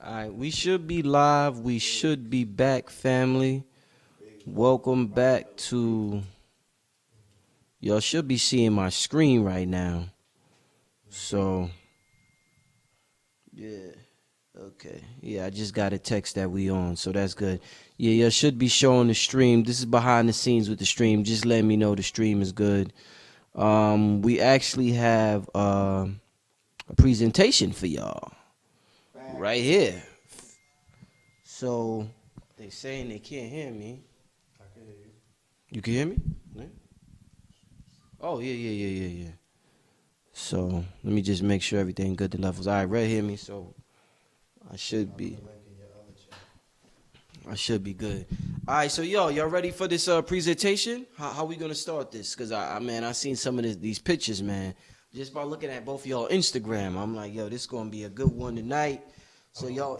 All right, we should be live. We should be back, family. Welcome back to. Y'all should be seeing my screen right now. So, yeah. Okay. Yeah, I just got a text that we on, so that's good. Yeah, y'all should be showing the stream. This is behind the scenes with the stream. Just let me know the stream is good. We actually have a presentation for y'all right here. So they saying they can't hear me. I can hear you. You can hear me? Yeah. Oh yeah. So let me just make sure everything good to levels. All right, Red hear me, so I should be. I should be good. All right, so y'all ready for this presentation? How we gonna start this? Cause I seen some of these pictures, man. Just by looking at both of y'all Instagram, I'm like, yo, this gonna be a good one tonight. So y'all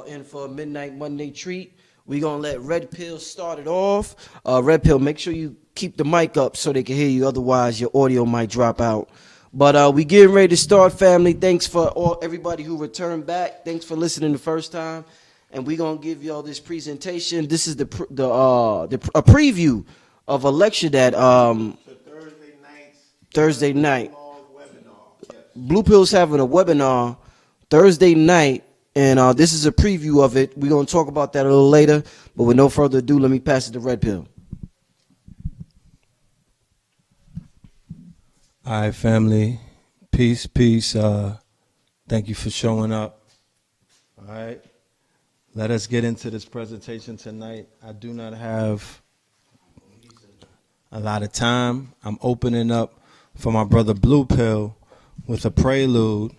in for a midnight Monday treat. We gonna let Red Pill start it off. Red Pill, make sure you keep the mic up so they can hear you. Otherwise, your audio might drop out. But we getting ready to start, family. Thanks for everybody who returned back. Thanks for listening the first time. And we're gonna give y'all this presentation. This is a preview of a lecture that Thursday night. Blue Pill's having a webinar Thursday night, and this is a preview of it. We're gonna talk about that a little later. But with no further ado, let me pass it to Red Pill. All right, family. Peace. Thank you for showing up. All right. Let us get into this presentation tonight. I do not have a lot of time. I'm opening up for my brother Blue Pill with a prelude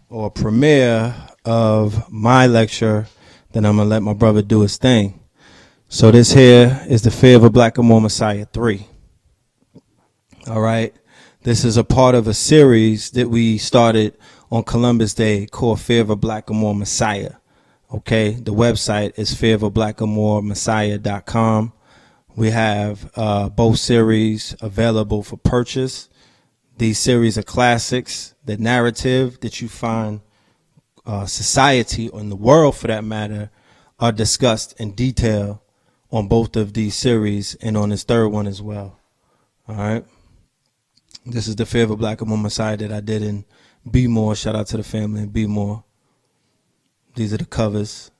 or premiere of my lecture. Then I'm going to let my brother do his thing. So this here is the Fear of a Black and More Messiah 3. All right. This is a part of a series that we started on Columbus Day called Fear of a Black and More Messiah. Okay, the website is fearofablackandmoremessiah.com. We have both series available for purchase. These series are classics. The narrative that you find society, or in the world for that matter, are discussed in detail on both of these series and on this third one as well. All right. This is the Fear of a Black and More Messiah that I did in Be More. Shout out to the family in Be More. These are the covers.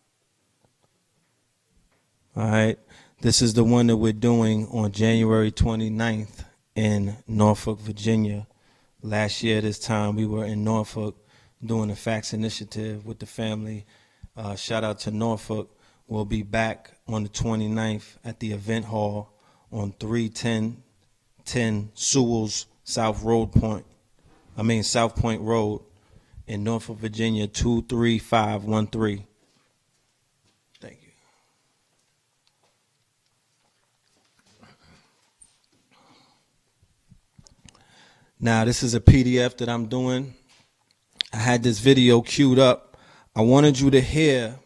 All right. This is the one that we're doing on January 29th in Norfolk, Virginia. Last year, this time, we were in Norfolk doing the Facts Initiative with the family. Shout out to Norfolk. We'll be back on the 29th at the event hall on 310 Sewell's South Point Road in Norfolk, Virginia, 23513. Thank you. Now, this is a PDF that I'm doing. I had this video queued up. I wanted you to hear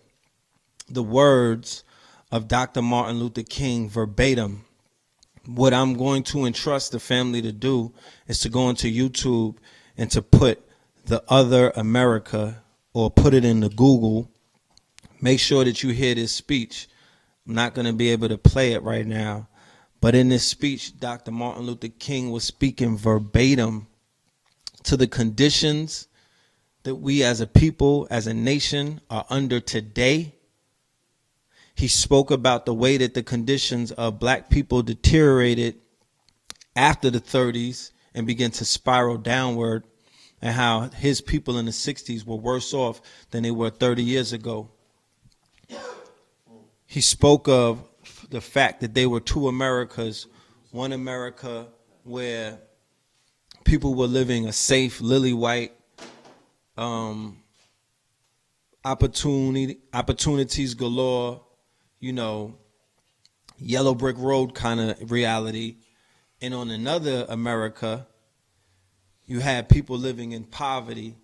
the words of Dr. Martin Luther King verbatim. What I'm going to entrust the family to do is to go into YouTube and to put the other America, or put it into Google. Make sure that you hear this speech. I'm not going to be able to play it right now. But in this speech, Dr. Martin Luther King was speaking verbatim to the conditions that we as a people, as a nation, are under today. He spoke about the way that the conditions of black people deteriorated after the 30s and began to spiral downward, and how his people in the 60s were worse off than they were 30 years ago. He spoke of the fact that there were two Americas, one America where people were living a safe, lily white, opportunities galore, yellow brick road kind of reality. And on another America, you had people living in poverty,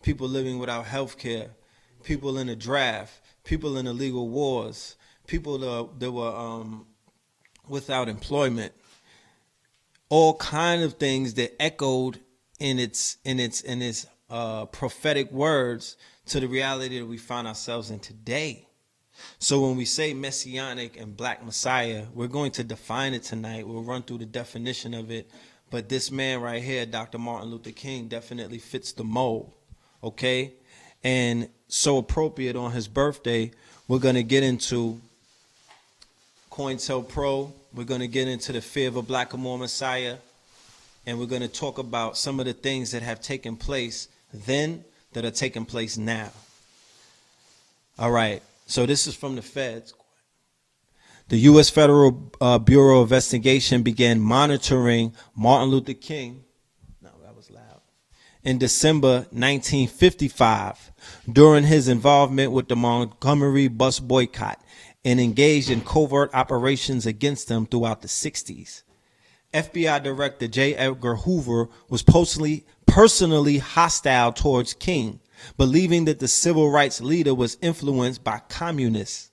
people living without health care, people in a draft, people in illegal wars, people that were without employment. All kind of things that echoed in its prophetic words to the reality that we find ourselves in today. So when we say messianic and black messiah, we're going to define it tonight. We'll run through the definition of it. But this man right here, Dr. Martin Luther King, definitely fits the mold. Okay? And so appropriate on his birthday, we're going to get into COINTELPRO. We're going to get into the fear of a black or more messiah. And we're going to talk about some of the things that have taken place then that are taking place now. All right. So this is from the feds. The U.S. Federal Bureau of Investigation began monitoring Martin Luther King. No, that was loud. In December 1955, during his involvement with the Montgomery bus boycott, and engaged in covert operations against them throughout the 60s. FBI Director J. Edgar Hoover was personally hostile towards King, believing that the civil rights leader was influenced by communists.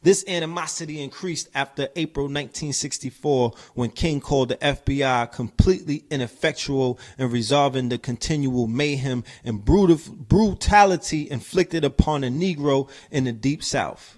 This animosity increased after April 1964, when King called the FBI completely ineffectual in resolving the continual mayhem and brutality inflicted upon a Negro in the Deep South.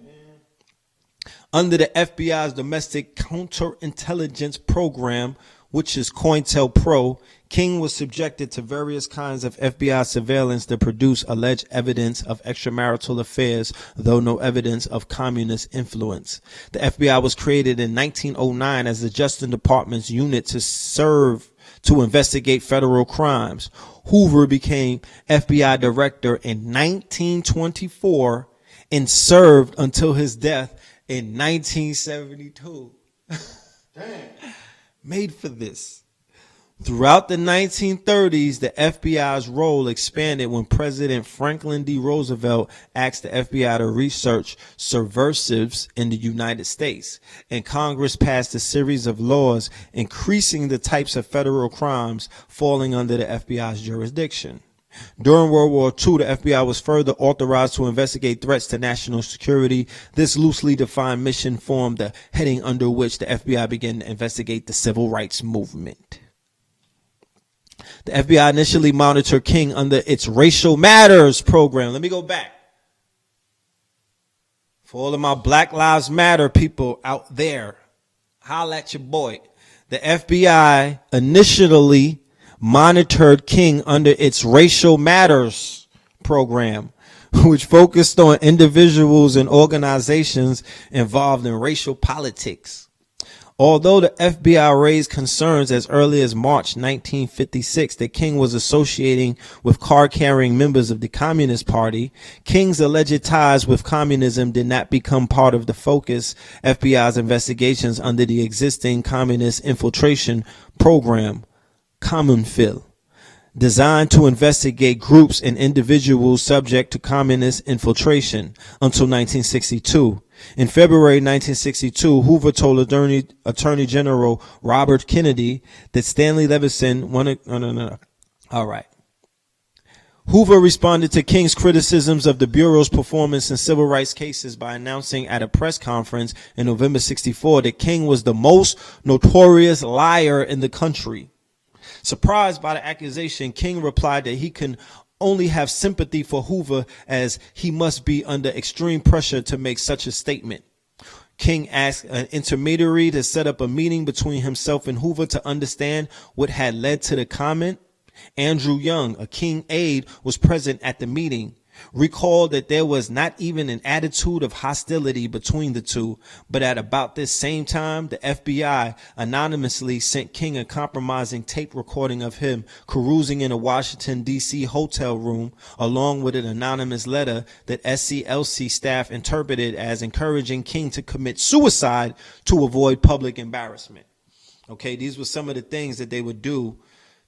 Under the FBI's domestic counterintelligence program, which is COINTELPRO, King was subjected to various kinds of FBI surveillance that produced alleged evidence of extramarital affairs, though no evidence of communist influence. The FBI was created in 1909 as the Justice Department's unit to investigate federal crimes. Hoover became FBI director in 1924 and served until his death in 1972. Damn. Made for this. Throughout the 1930s, the FBI's role expanded when President Franklin D. Roosevelt asked the FBI to research subversives in the United States, and Congress passed a series of laws increasing the types of federal crimes falling under the FBI's jurisdiction. During World War II, the FBI was further authorized to investigate threats to national security. This loosely defined mission formed the heading under which the FBI began to investigate the civil rights movement. The FBI initially monitored King under its Racial Matters program. Let me go back. For all of my Black Lives Matter people out there, holla at your boy. The FBI initially monitored King under its Racial Matters program, which focused on individuals and organizations involved in racial politics. Although the FBI raised concerns as early as March 1956 that King was associating with card-carrying members of the Communist Party, King's alleged ties with communism did not become part of the focus FBI's investigations under the existing communist infiltration program, Commonfield, designed to investigate groups and individuals subject to communist infiltration until 1962. In February 1962, Hoover told Attorney General Robert Kennedy that Stanley Levison wanted. All right. Hoover responded to King's criticisms of the Bureau's performance in civil rights cases by announcing at a press conference in November 1964 that King was the most notorious liar in the country. Surprised by the accusation, King replied that he can only have sympathy for Hoover as he must be under extreme pressure to make such a statement. King asked an intermediary to set up a meeting between himself and Hoover to understand what had led to the comment. Andrew Young, a King aide, was present at the meeting. Recalled that there was not even an attitude of hostility between the two, but at about this same time, the FBI anonymously sent King a compromising tape recording of him carousing in a Washington, D.C. hotel room, along with an anonymous letter that SCLC staff interpreted as encouraging King to commit suicide to avoid public embarrassment. Okay, these were some of the things that they would do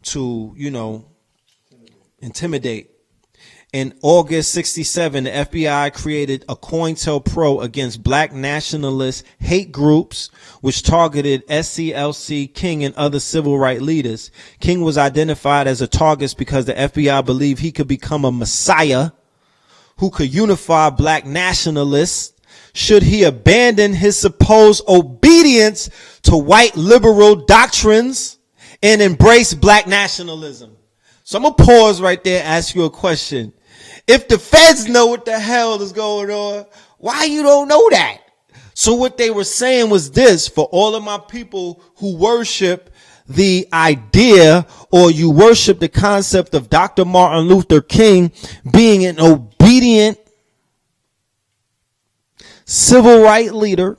to, intimidate. In August 1967, the FBI created a COINTELPRO against black nationalist hate groups, which targeted SCLC, King, and other civil rights leaders. King was identified as a target because the FBI believed he could become a messiah who could unify black nationalists should he abandon his supposed obedience to white liberal doctrines and embrace black nationalism. So I'm going to pause right there and ask you a question. If the feds know what the hell is going on, why you don't know that? So what they were saying was this: for all of my people who worship the idea, or you worship the concept of Dr. Martin Luther King being an obedient civil rights leader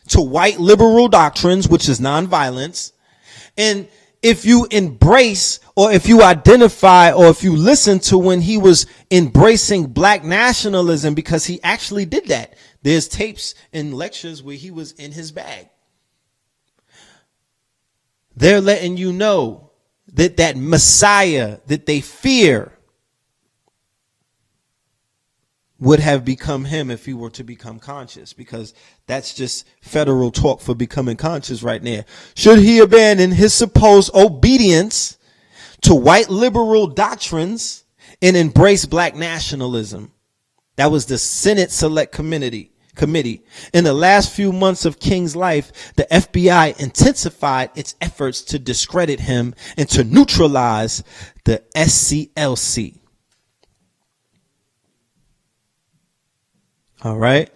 to white liberal doctrines, which is nonviolence, and if you embrace, or if you identify, or if you listen to when he was embracing black nationalism, because he actually did that. There's tapes and lectures where he was in his bag. They're letting you know that that Messiah that they fear would have become him if he were to become conscious, because that's just federal talk for becoming conscious right now. Should he abandon his supposed obedience to white liberal doctrines and embrace black nationalism? That was the Senate Select Committee. In the last few months of King's life, the FBI intensified its efforts to discredit him and to neutralize the SCLC. All right.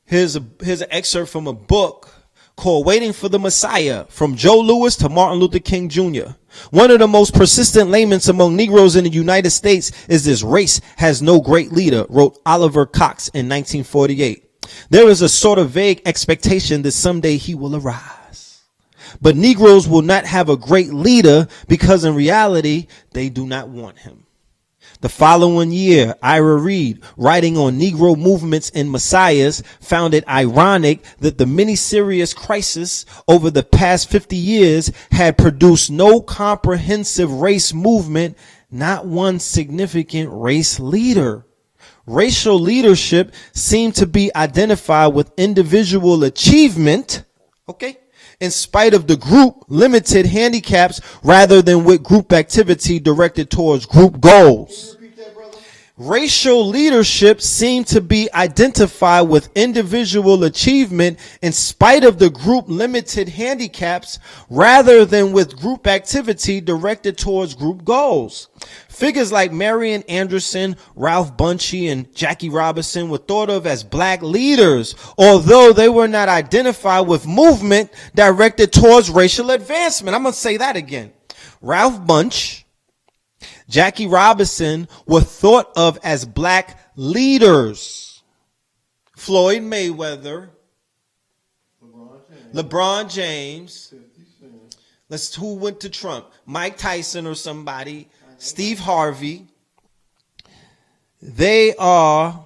Here's an excerpt from a book called Waiting for the Messiah, from Joe Louis to Martin Luther King Jr. One of the most persistent laments among Negroes in the United States is this: race has no great leader, wrote Oliver Cox in 1948. There is a sort of vague expectation that someday he will arise. But Negroes will not have a great leader because in reality, they do not want him. The following year, Ira Reid, writing on Negro movements and messiahs, found it ironic that the many serious crises over the past 50 years had produced no comprehensive race movement, not one significant race leader. Racial leadership seemed to be identified with individual achievement, in spite of the group limited handicaps, rather than with group activity directed towards group goals. Racial leadership seemed to be identified with individual achievement in spite of the group limited handicaps, rather than with group activity directed towards group goals. Figures like Marian Anderson, Ralph Bunchy, and Jackie Robinson were thought of as black leaders, although they were not identified with movement directed towards racial advancement. I'm going to say that again. Ralph Bunch, Jackie Robinson were thought of as black leaders. Floyd Mayweather, LeBron James. Who went to Trump? Mike Tyson or somebody. Steve Harvey. They are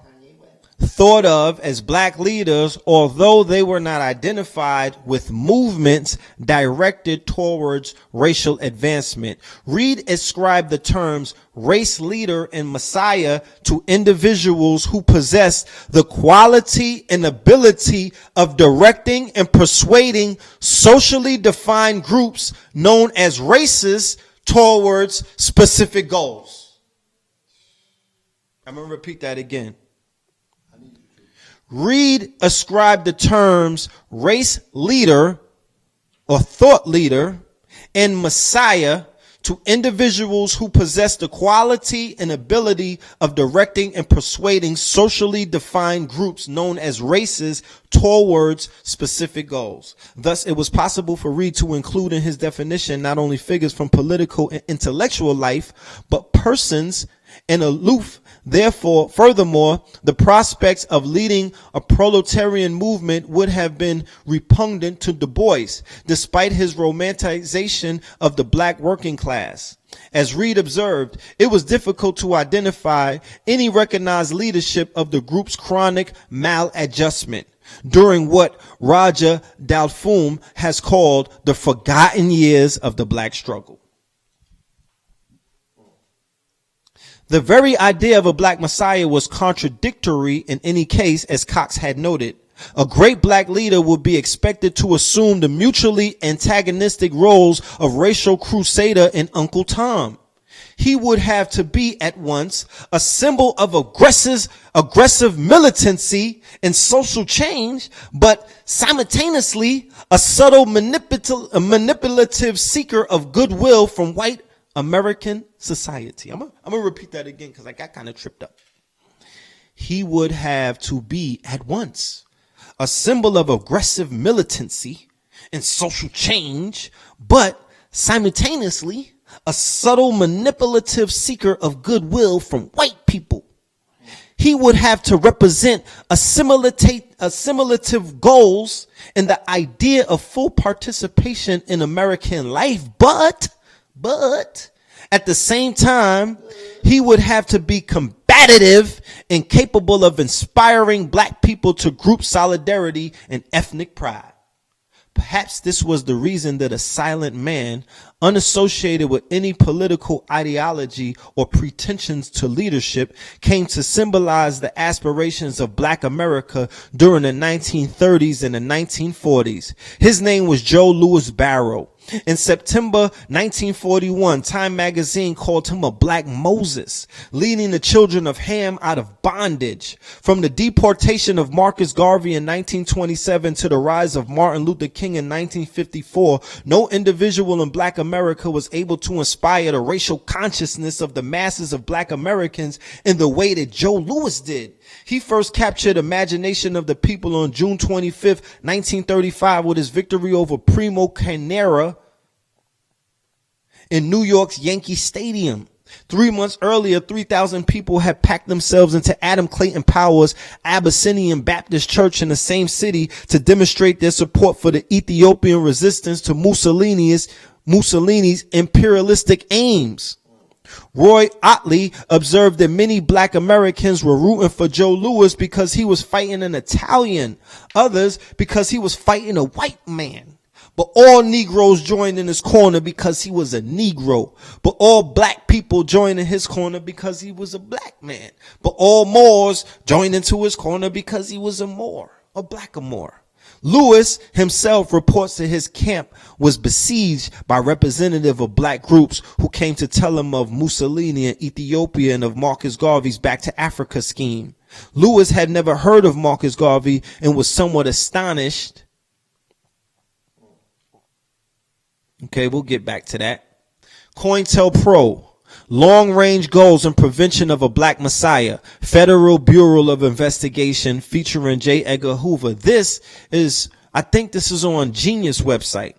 thought of as black leaders, although they were not identified with movements directed towards racial advancement. Reid ascribed the terms race leader and messiah to individuals who possess the quality and ability of directing and persuading socially defined groups known as races towards specific goals. I'm going to repeat that again. Reid ascribed the terms race leader or thought leader and messiah to individuals who possess the quality and ability of directing and persuading socially defined groups known as races towards specific goals. Thus, it was possible for Reid to include in his definition not only figures from political and intellectual life, but persons and aloof. Therefore, furthermore, the prospects of leading a proletarian movement would have been repugnant to Du Bois, despite his romanticization of the black working class. As Reid observed, it was difficult to identify any recognized leadership of the group's chronic maladjustment during what Roger Dalfoum has called the forgotten years of the black struggle. The very idea of a black messiah was contradictory in any case, as Cox had noted. A great black leader would be expected to assume the mutually antagonistic roles of racial crusader and Uncle Tom. he would have to be at once a symbol of aggressive militancy and social change, but simultaneously a subtle manipulative seeker of goodwill from white American society. I'm gonna repeat that again because I got kind of tripped up. He would have to be at once a symbol of aggressive militancy and social change, but simultaneously a subtle manipulative seeker of goodwill from white people. He would have to represent assimilative goals and the idea of full participation in American life, but at the same time, he would have to be combative and capable of inspiring black people to group solidarity and ethnic pride. Perhaps this was the reason that a silent man, unassociated with any political ideology or pretensions to leadership, came to symbolize the aspirations of black America during the 1930s and the 1940s. His name was Joe Louis Barrow. In September 1941, Time magazine called him a black Moses, leading the children of Ham out of bondage. From the deportation of Marcus Garvey in 1927 to the rise of Martin Luther King in 1954, no individual in black America was able to inspire the racial consciousness of the masses of black Americans in the way that Joe Louis did. He first captured imagination of the people on June 25th, 1935 with his victory over Primo Carnera in New York's Yankee Stadium. 3 months earlier, 3,000 people had packed themselves into Adam Clayton Powell's Abyssinian Baptist Church in the same city to demonstrate their support for the Ethiopian resistance to Mussolini's imperialistic aims. Roy Otley observed that many black Americans were rooting for Joe Louis because he was fighting an Italian, others because he was fighting a white man. But all Negroes joined in his corner because he was a Negro. But all black people joined in his corner because he was a black man. But all Moors joined into his corner because he was a Moor, a blackamoor. Lewis himself reports that his camp was besieged by representatives of black groups who came to tell him of Mussolini and Ethiopia and of Marcus Garvey's Back to Africa scheme. Lewis had never heard of Marcus Garvey and was somewhat astonished. Okay, we'll get back to that. COINTELPRO. Long-range goals and prevention of a black messiah. Federal Bureau of Investigation featuring J. Edgar Hoover. I think this is on Genius website.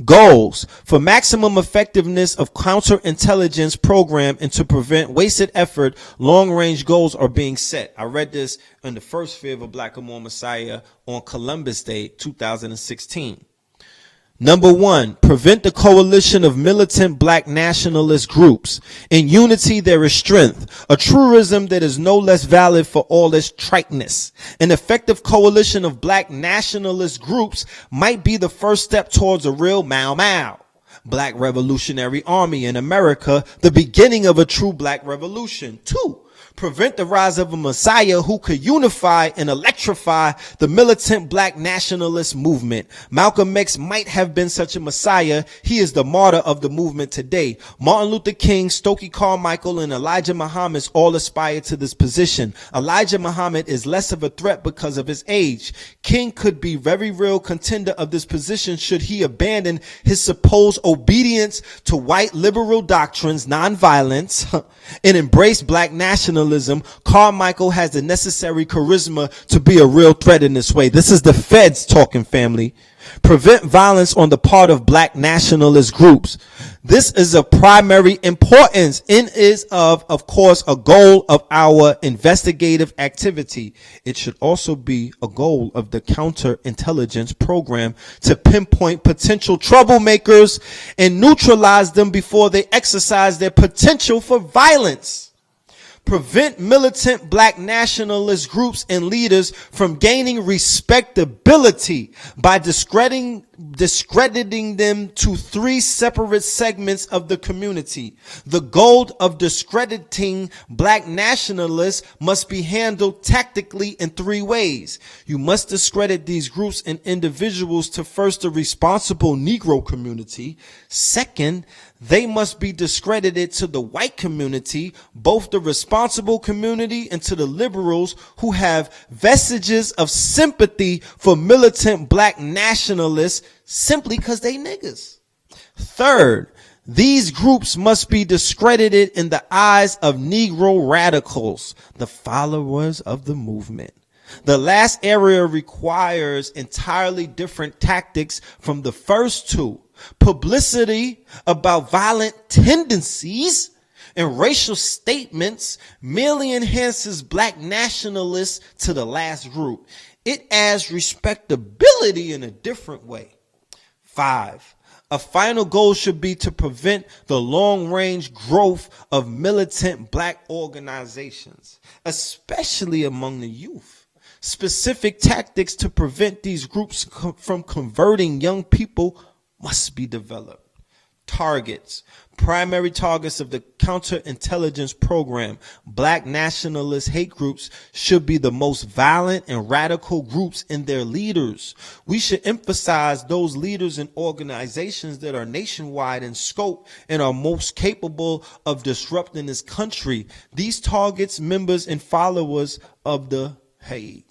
Goals. For maximum effectiveness of counterintelligence program and to prevent wasted effort, long-range goals are being set. I read this in the first Fear of a Black Amor Messiah on Columbus Day, 2016. Number 1, prevent the coalition of militant black nationalist groups. In unity there is strength, a truism that is no less valid for all its triteness. An effective coalition of black nationalist groups might be the first step towards a real Mau Mau, Black Revolutionary Army in America, the beginning of a true black revolution. 2, prevent the rise of a messiah who could unify and electrify the militant black nationalist movement. Malcolm X might have been such a messiah. He is the martyr of the movement today. Martin Luther King, Stokely Carmichael, and Elijah Muhammad all aspire to this position. Elijah Muhammad is less of a threat because of his age. King could be very real contender of this position should he abandon his supposed obedience to white liberal doctrines, nonviolence, and embrace black nationalism. Carmichael has the necessary charisma to be a real threat in this way. This is the feds talking, family. Prevent violence on the part of black nationalist groups. This is of primary importance and is of course, a goal of our investigative activity. It should also be a goal of the counterintelligence program to pinpoint potential troublemakers and neutralize them before they exercise their potential for violence. Prevent militant black nationalist groups and leaders from gaining respectability by discrediting them to 3 separate segments of the community. The goal of discrediting black nationalists must be handled tactically in 3 ways. You must discredit these groups and individuals to first the responsible Negro community. Second, they must be discredited to the white community, both the responsible community and to the liberals who have vestiges of sympathy for militant black nationalists simply because they niggas. Third, these groups must be discredited in the eyes of Negro radicals, the followers of the movement. The last area requires entirely different tactics from the first two. Publicity about violent tendencies and racial statements merely enhances black nationalists to the last group. It adds respectability in a different way. 5. A final goal should be to prevent the long-range growth of militant black organizations, especially among the youth. Specific tactics to prevent these groups from converting young people must be developed. Targets. Primary targets of the counterintelligence program. Black nationalist hate groups should be the most violent and radical groups in their leaders. We should emphasize those leaders and organizations that are nationwide in scope and are most capable of disrupting this country. These targets members and followers of the hate.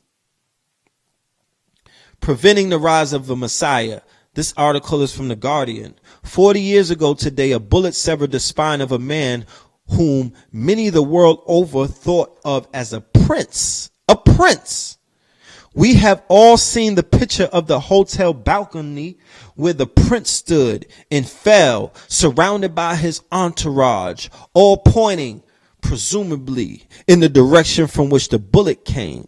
Preventing the rise of the Messiah. This article is from The Guardian. 40 years ago today, a bullet severed the spine of a man whom many the world over thought of as a prince. A prince. We have all seen the picture of the hotel balcony where the prince stood and fell, surrounded by his entourage, all pointing, presumably, in the direction from which the bullet came.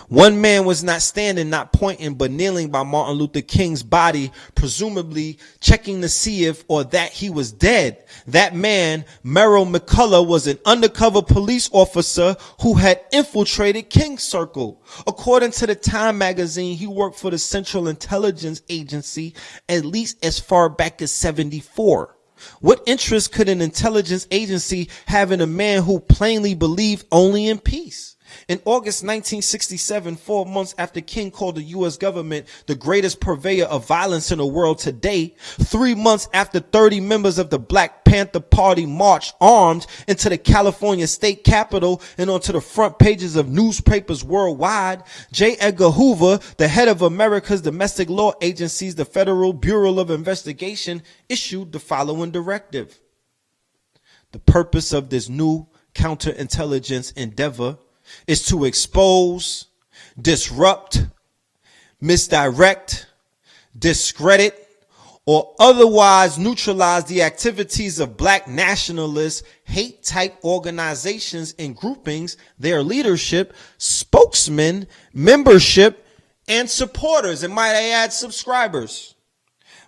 One man was not standing, not pointing, but kneeling by Martin Luther King's body, presumably checking to see if or that he was dead. That man, Merrill McCullough, was an undercover police officer who had infiltrated King's Circle. According to the Time magazine, he worked for the Central Intelligence Agency at least as far back as 1974. What interest could an intelligence agency have in a man who plainly believed only in peace? In August 1967, 4 months after King called the U.S. government the greatest purveyor of violence in the world today, 3 months after 30 members of the Black Panther Party marched armed into the California state capitol and onto the front pages of newspapers worldwide, J. Edgar Hoover, the head of America's domestic law agencies, the Federal Bureau of Investigation, issued the following directive. The purpose of this new counterintelligence endeavor is to expose, disrupt, misdirect, discredit, or otherwise neutralize the activities of black nationalist hate-type organizations and groupings, their leadership, spokesmen, membership, and supporters, and might I add, subscribers.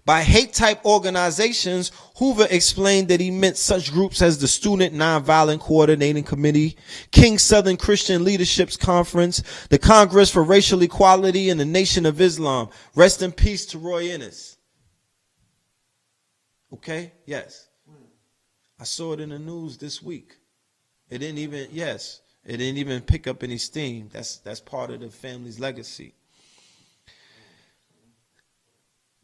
By hate-type organizations, Hoover explained that he meant such groups as the Student Nonviolent Coordinating Committee, King Southern Christian Leadership's Conference, the Congress for Racial Equality, and the Nation of Islam. Rest in peace to Roy Innis. Okay? Yes. I saw it in the news this week. It didn't even pick up any steam. That's part of the family's legacy.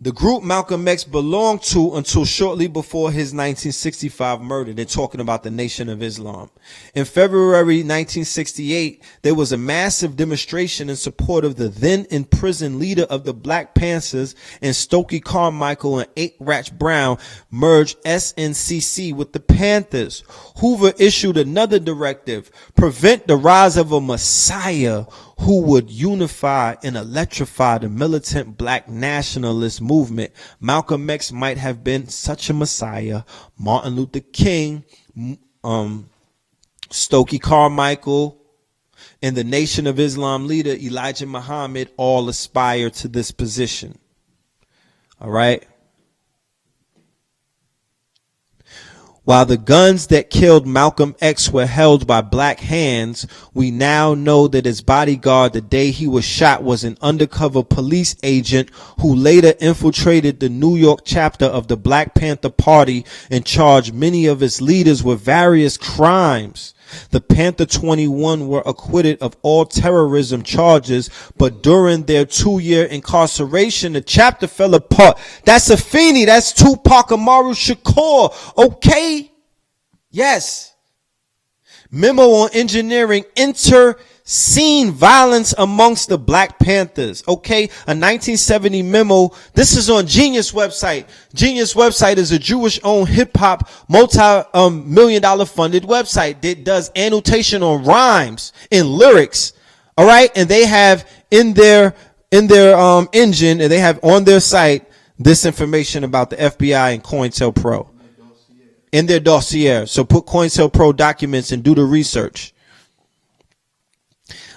The group Malcolm X belonged to until shortly before his 1965 murder. They're talking about the Nation of Islam. In February 1968, there was a massive demonstration in support of the then in prison leader of the Black Panthers, and Stokely Carmichael and A. Ratch Brown merged SNCC with the Panthers. Hoover issued another directive: prevent the rise of a Messiah who would unify and electrify the militant black nationalist movement. Malcolm X might have been such a Messiah. Martin Luther King, Stokely Carmichael, and the Nation of Islam leader Elijah Muhammad all aspire to this position. All right. While the guns that killed Malcolm X were held by black hands, we now know that his bodyguard the day he was shot was an undercover police agent who later infiltrated the New York chapter of the Black Panther Party and charged many of its leaders with various crimes. The Panther 21 were acquitted of all terrorism charges, but during their 2-year incarceration, the chapter fell apart. That's Afeni. That's Tupac Amaru Shakur. Okay. Yes. Memo on engineering inter-scene violence amongst the Black Panthers. Okay. A 1970 memo. This is on Genius website. Genius website is a Jewish-owned hip-hop multi-million-dollar funded website that does annotation on rhymes and lyrics. All right. And they have in their engine, and they have on their site this information about the FBI and COINTELPRO. In their dossier. So put COINTELPRO documents and do the research.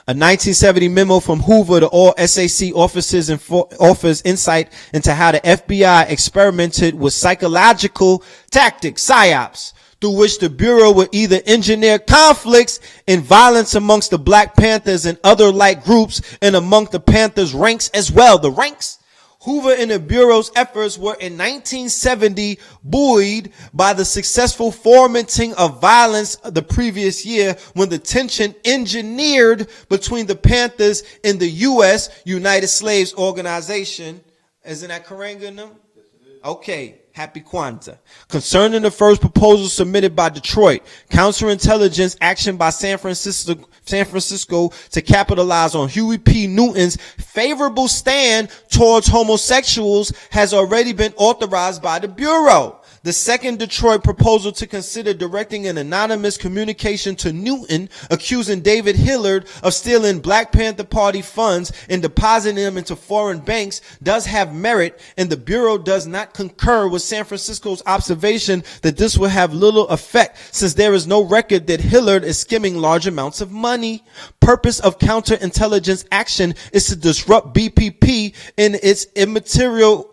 A 1970 memo from Hoover to all SAC officers and offers insight into how the FBI experimented with psychological tactics, psyops, through which the Bureau would either engineer conflicts and violence amongst the Black Panthers and other like groups and among the Panthers' ranks as well. The ranks? Hoover and the Bureau's efforts were in 1970 buoyed by the successful fomenting of violence the previous year when the tension engineered between the Panthers and the U.S. United Slaves Organization. Isn't that Karanga and them? Okay. Happy Kwanzaa. Concerning the first proposal submitted by Detroit, counterintelligence action by San Francisco to capitalize on Huey P. Newton's favorable stand towards homosexuals has already been authorized by the Bureau. The second Detroit proposal to consider directing an anonymous communication to Newton accusing David Hillard of stealing Black Panther Party funds and depositing them into foreign banks does have merit, and the Bureau does not concur with San Francisco's observation that this will have little effect since there is no record that Hillard is skimming large amounts of money. Purpose of counterintelligence action is to disrupt BPP in its immaterial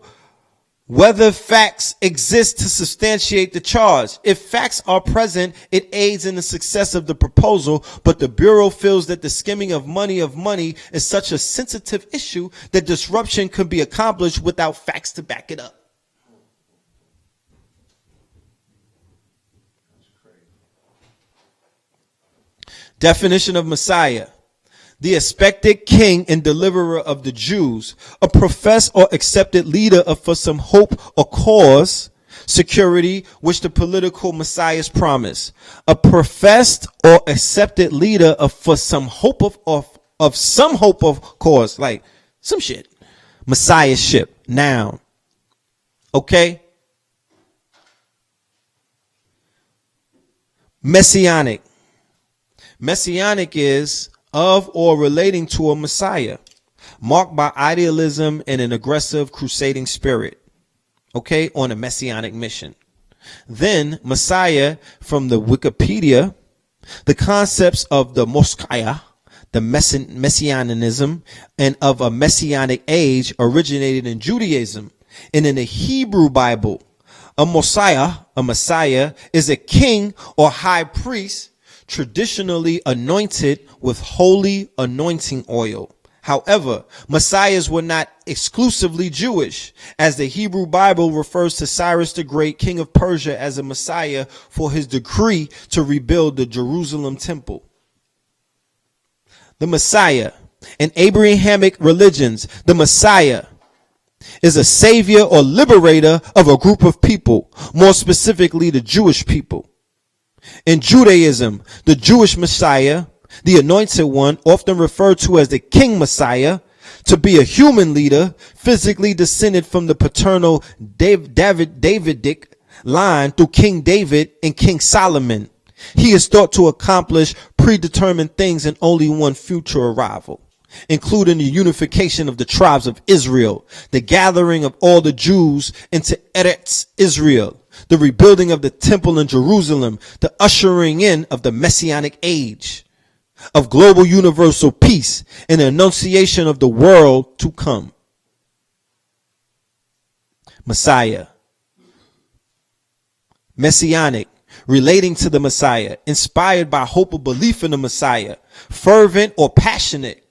whether facts exist to substantiate the charge. If facts are present, it aids in the success of the proposal, but the Bureau feels that the skimming of money is such a sensitive issue that disruption can be accomplished without facts to back it up. Definition of Messiah: the expected king and deliverer of the Jews, a professed or accepted leader for some hope or cause, security, which the political messiahs promise. A professed or accepted leader for some hope of some hope of cause, like some shit. Messiahship, noun. Okay? Messianic. Messianic is of or relating to a Messiah, marked by idealism and an aggressive crusading spirit, okay, on a messianic mission. Then Messiah, from the Wikipedia, the concepts of the Moskaya, the messianism, and of a messianic age originated in Judaism, and in the Hebrew Bible. A Messiah is a king or high priest traditionally anointed with holy anointing oil. However, messiahs were not exclusively Jewish, as the Hebrew Bible refers to Cyrus the Great, king of Persia, as a messiah for his decree to rebuild the Jerusalem temple. The Messiah. In Abrahamic religions, the Messiah is a savior or liberator of a group of people, more specifically the Jewish people. In Judaism, the Jewish Messiah, the anointed one, often referred to as the King Messiah, to be a human leader, physically descended from the paternal Davidic line through King David and King Solomon. He is thought to accomplish predetermined things in only one future arrival, including the unification of the tribes of Israel, the gathering of all the Jews into Eretz Israel, the rebuilding of the temple in Jerusalem, the ushering in of the messianic age of global universal peace, and the annunciation of the world to come. Messiah. Messianic, relating to the Messiah, inspired by hope or belief in the Messiah, fervent or passionate.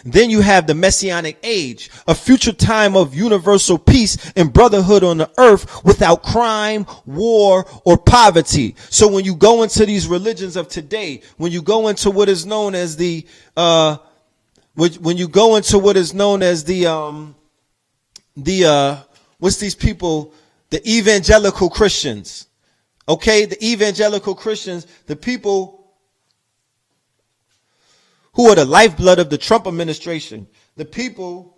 Then you have the messianic age, a future time of universal peace and brotherhood on the earth without crime, war, or poverty. So when you go into these religions of today, when you go into what is known as the what's these people, the evangelical Christians, okay, the evangelical Christians, the people who are the lifeblood of the Trump administration, the people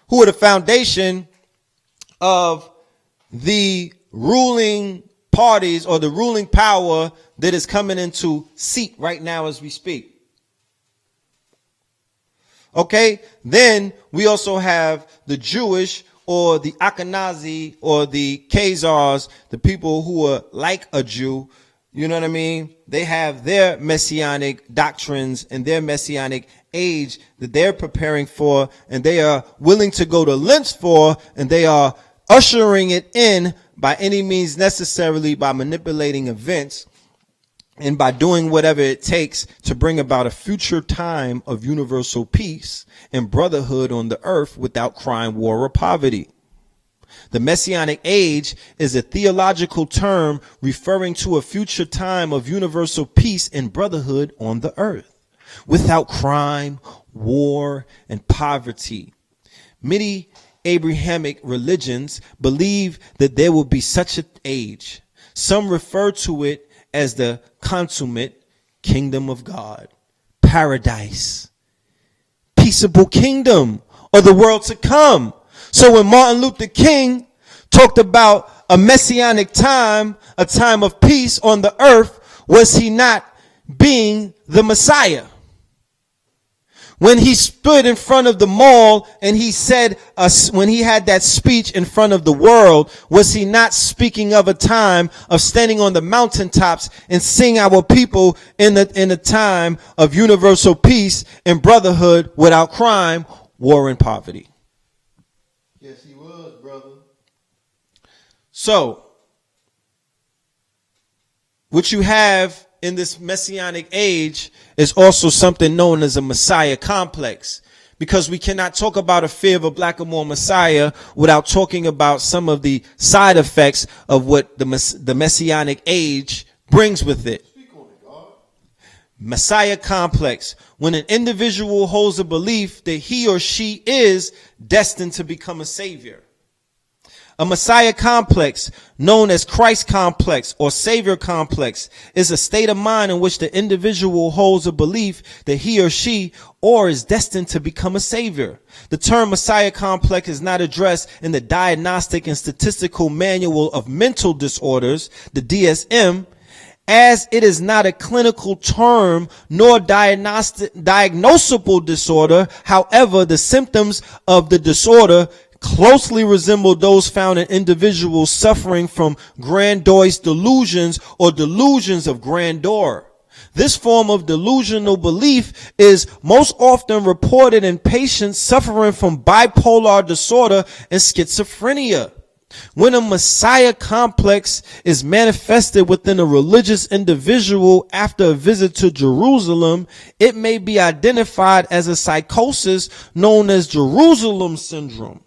who are the foundation of the ruling parties or the ruling power that is coming into seat right now as we speak. Okay, then we also have the Jewish or the Ashkenazi or the Khazars, the people who are like a Jew. You know what I mean? They have their messianic doctrines and their messianic age that they're preparing for, and they are willing to go to lengths for, and they are ushering it in by any means necessarily, by manipulating events and by doing whatever it takes to bring about a future time of universal peace and brotherhood on the earth without crime, war, or poverty. The messianic age is a theological term referring to a future time of universal peace and brotherhood on the earth without crime, war, and poverty. Many Abrahamic religions believe that there will be such an age. Some refer to it as the consummate kingdom of God, paradise, peaceable kingdom, or the world to come. So when Martin Luther King talked about a messianic time, a time of peace on the earth, was he not being the Messiah? When he stood in front of the mall and he said, when he had that speech in front of the world, was he not speaking of a time of standing on the mountaintops and seeing our people in a time of universal peace and brotherhood without crime, war, and poverty? Yes, he was, brother. So, what you have in this messianic age is also something known as a Messiah complex, because we cannot talk about a fear of a black or more Messiah without talking about some of the side effects of what the messianic age brings with it. Speak on it, God. Messiah complex, when an individual holds a belief that he or she is destined to become a savior. A Messiah complex, known as Christ complex or Savior complex, is a state of mind in which the individual holds a belief that he or she or is destined to become a savior. The term Messiah complex is not addressed in the Diagnostic and Statistical Manual of Mental Disorders, the DSM, as it is not a clinical term nor diagnosable disorder. However, the symptoms of the disorder closely resemble those found in individuals suffering from grandiose delusions or delusions of grandeur. This form of delusional belief is most often reported in patients suffering from bipolar disorder and schizophrenia. When a Messiah complex is manifested within a religious individual after a visit to Jerusalem, it may be identified as a psychosis known as Jerusalem syndrome.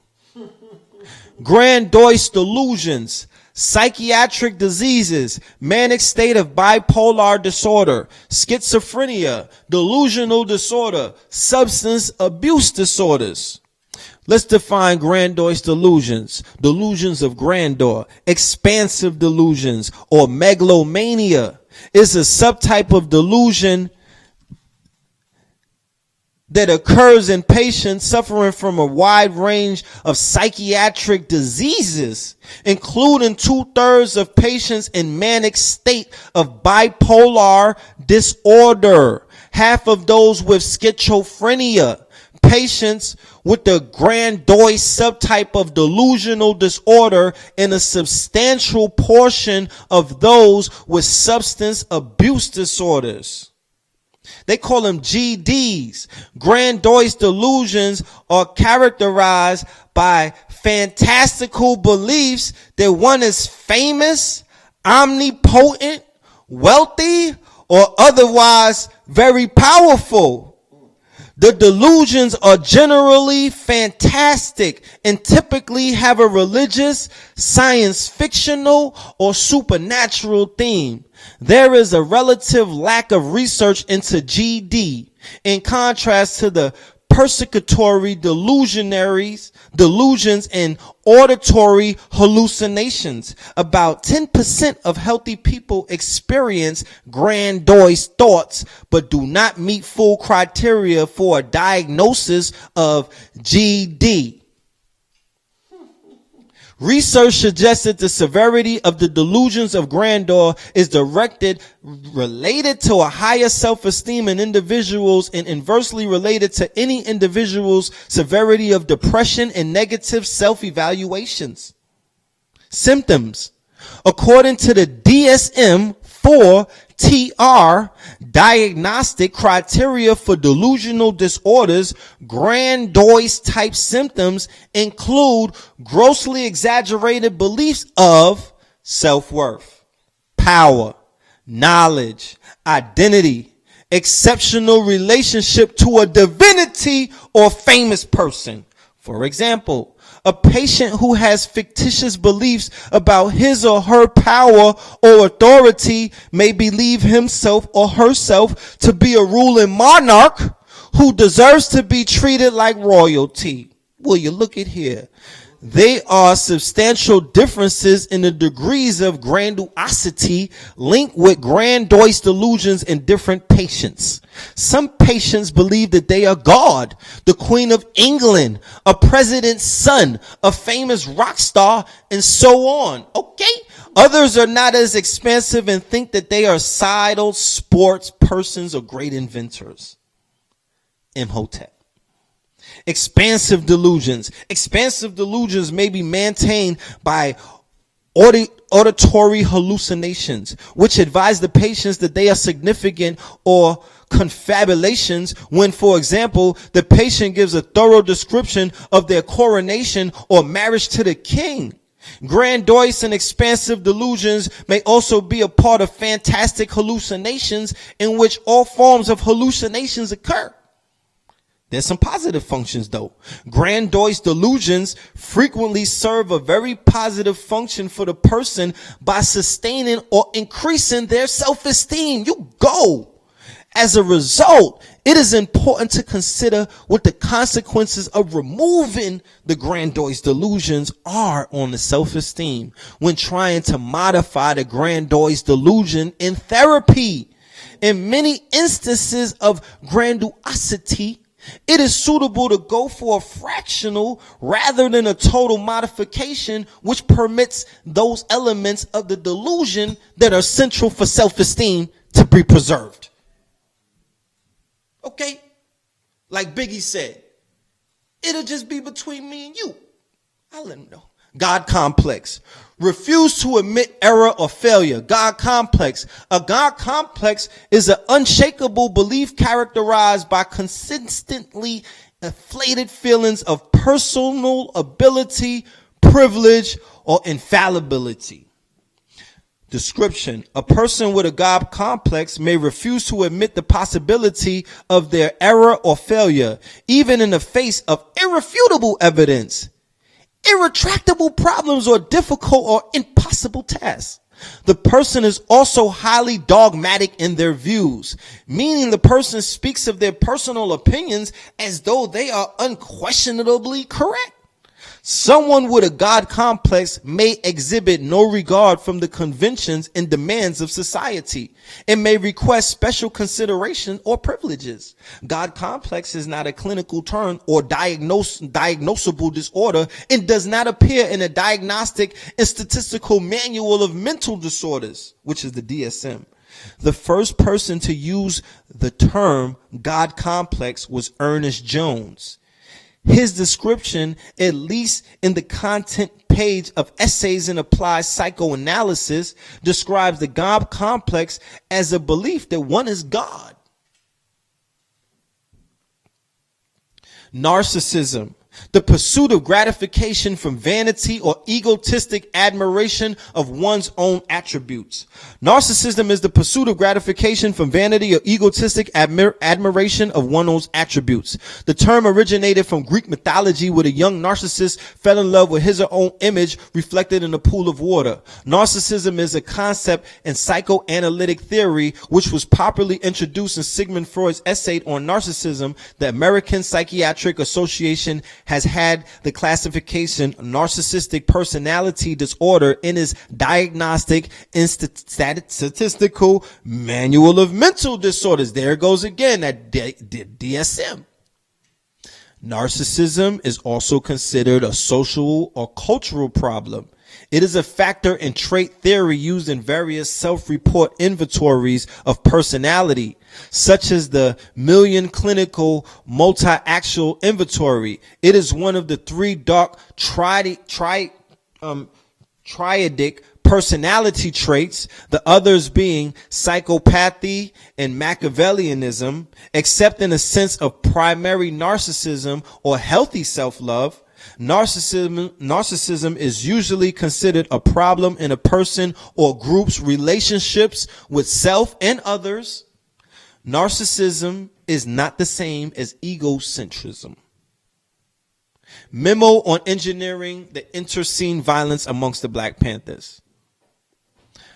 Grandiose delusions, psychiatric diseases, manic state of bipolar disorder, schizophrenia, delusional disorder, substance abuse disorders. Let's define grandiose delusions. Delusions of grandeur, expansive delusions, or megalomania is a subtype of delusion that occurs in patients suffering from a wide range of psychiatric diseases, including 2/3 of patients in manic state of bipolar disorder, half of those with schizophrenia, patients with the grandiose subtype of delusional disorder, and a substantial portion of those with substance abuse disorders. They call them GDs. Grandiose delusions are characterized by fantastical beliefs that one is famous, omnipotent, wealthy, or otherwise very powerful. The delusions are generally fantastic and typically have a religious, science fictional, or supernatural theme. There is a relative lack of research into GD, in contrast to the persecutory delusions and auditory hallucinations. About 10% of healthy people experience grandiose thoughts but do not meet full criteria for a diagnosis of GD. Research suggests that the severity of the delusions of grandeur is related to a higher self-esteem in individuals and inversely related to any individual's severity of depression and negative self-evaluations. Symptoms. According to the DSM-4 diagnostic criteria for delusional disorders, grandiose type symptoms include grossly exaggerated beliefs of self-worth, power, knowledge, identity, exceptional relationship to a divinity or famous person. For example, a patient who has fictitious beliefs about his or her power or authority may believe himself or herself to be a ruling monarch who deserves to be treated like royalty. Will you look at here? There are substantial differences in the degrees of grandiosity linked with grandiose delusions in different patients. Some patients believe that they are God, the Queen of England, a president's son, a famous rock star, and so on. Okay? Others are not as expansive and think that they are sidle sports persons or great inventors. Imhotep. Expansive delusions. Expansive delusions may be maintained by auditory hallucinations, which advise the patients that they are significant, or confabulations when, for example, the patient gives a thorough description of their coronation or marriage to the king. Grandiose and expansive delusions may also be a part of fantastic hallucinations, in which all forms of hallucinations occur. There's some positive functions though. Grandiose delusions frequently serve a very positive function for the person by sustaining or increasing their self-esteem. You go. As a result, it is important to consider what the consequences of removing the grandiose delusions are on the self-esteem when trying to modify the grandiose delusion in therapy. In many instances of grandiosity, it is suitable to go for a fractional rather than a total modification, which permits those elements of the delusion that are central for self-esteem to be preserved. Okay? Like Biggie said, it'll just be between me and you. I'll let him know. God complex. Refuse to admit error or failure. God complex. A God complex is an unshakable belief characterized by consistently inflated feelings of personal ability, privilege, or infallibility. Description. A person with a God complex may refuse to admit the possibility of their error or failure, even in the face of irrefutable evidence, irretractable problems, or difficult or impossible tasks. The person is also highly dogmatic in their views, meaning the person speaks of their personal opinions as though they are unquestionably correct. Someone with a God complex may exhibit no regard from the conventions and demands of society and may request special consideration or privileges. God complex is not a clinical term or diagnosable disorder and does not appear in a diagnostic and statistical manual of mental disorders, which is the DSM. The first person to use the term God complex was Ernest Jones. His description, at least in the content page of Essays in Applied Psychoanalysis, describes the God complex as a belief that one is God. Narcissism. the pursuit of gratification from vanity or egotistic admiration of one's own attributes. Narcissism is the pursuit of gratification from vanity or egotistic admiration of one's own attributes. The term originated from Greek mythology, where a young narcissist fell in love with his or her own image reflected in a pool of water. Narcissism is a concept in psychoanalytic theory, which was popularly introduced in Sigmund Freud's essay on narcissism. The American Psychiatric Association has had the classification narcissistic personality disorder in its diagnostic and statistical manual of mental disorders. There it goes again, that DSM. Narcissism is also considered a social or cultural problem. It is a factor in trait theory used in various self-report inventories of personality, such as the Million Clinical Multi-Axial Inventory. It is one of the three dark triadic personality traits, the others being psychopathy and Machiavellianism, except in a sense of primary narcissism or healthy self-love. Narcissism is usually considered a problem in a person or group's relationships with self and others. Narcissism is not the same as egocentrism. Memo on engineering the interscene violence amongst the Black Panthers.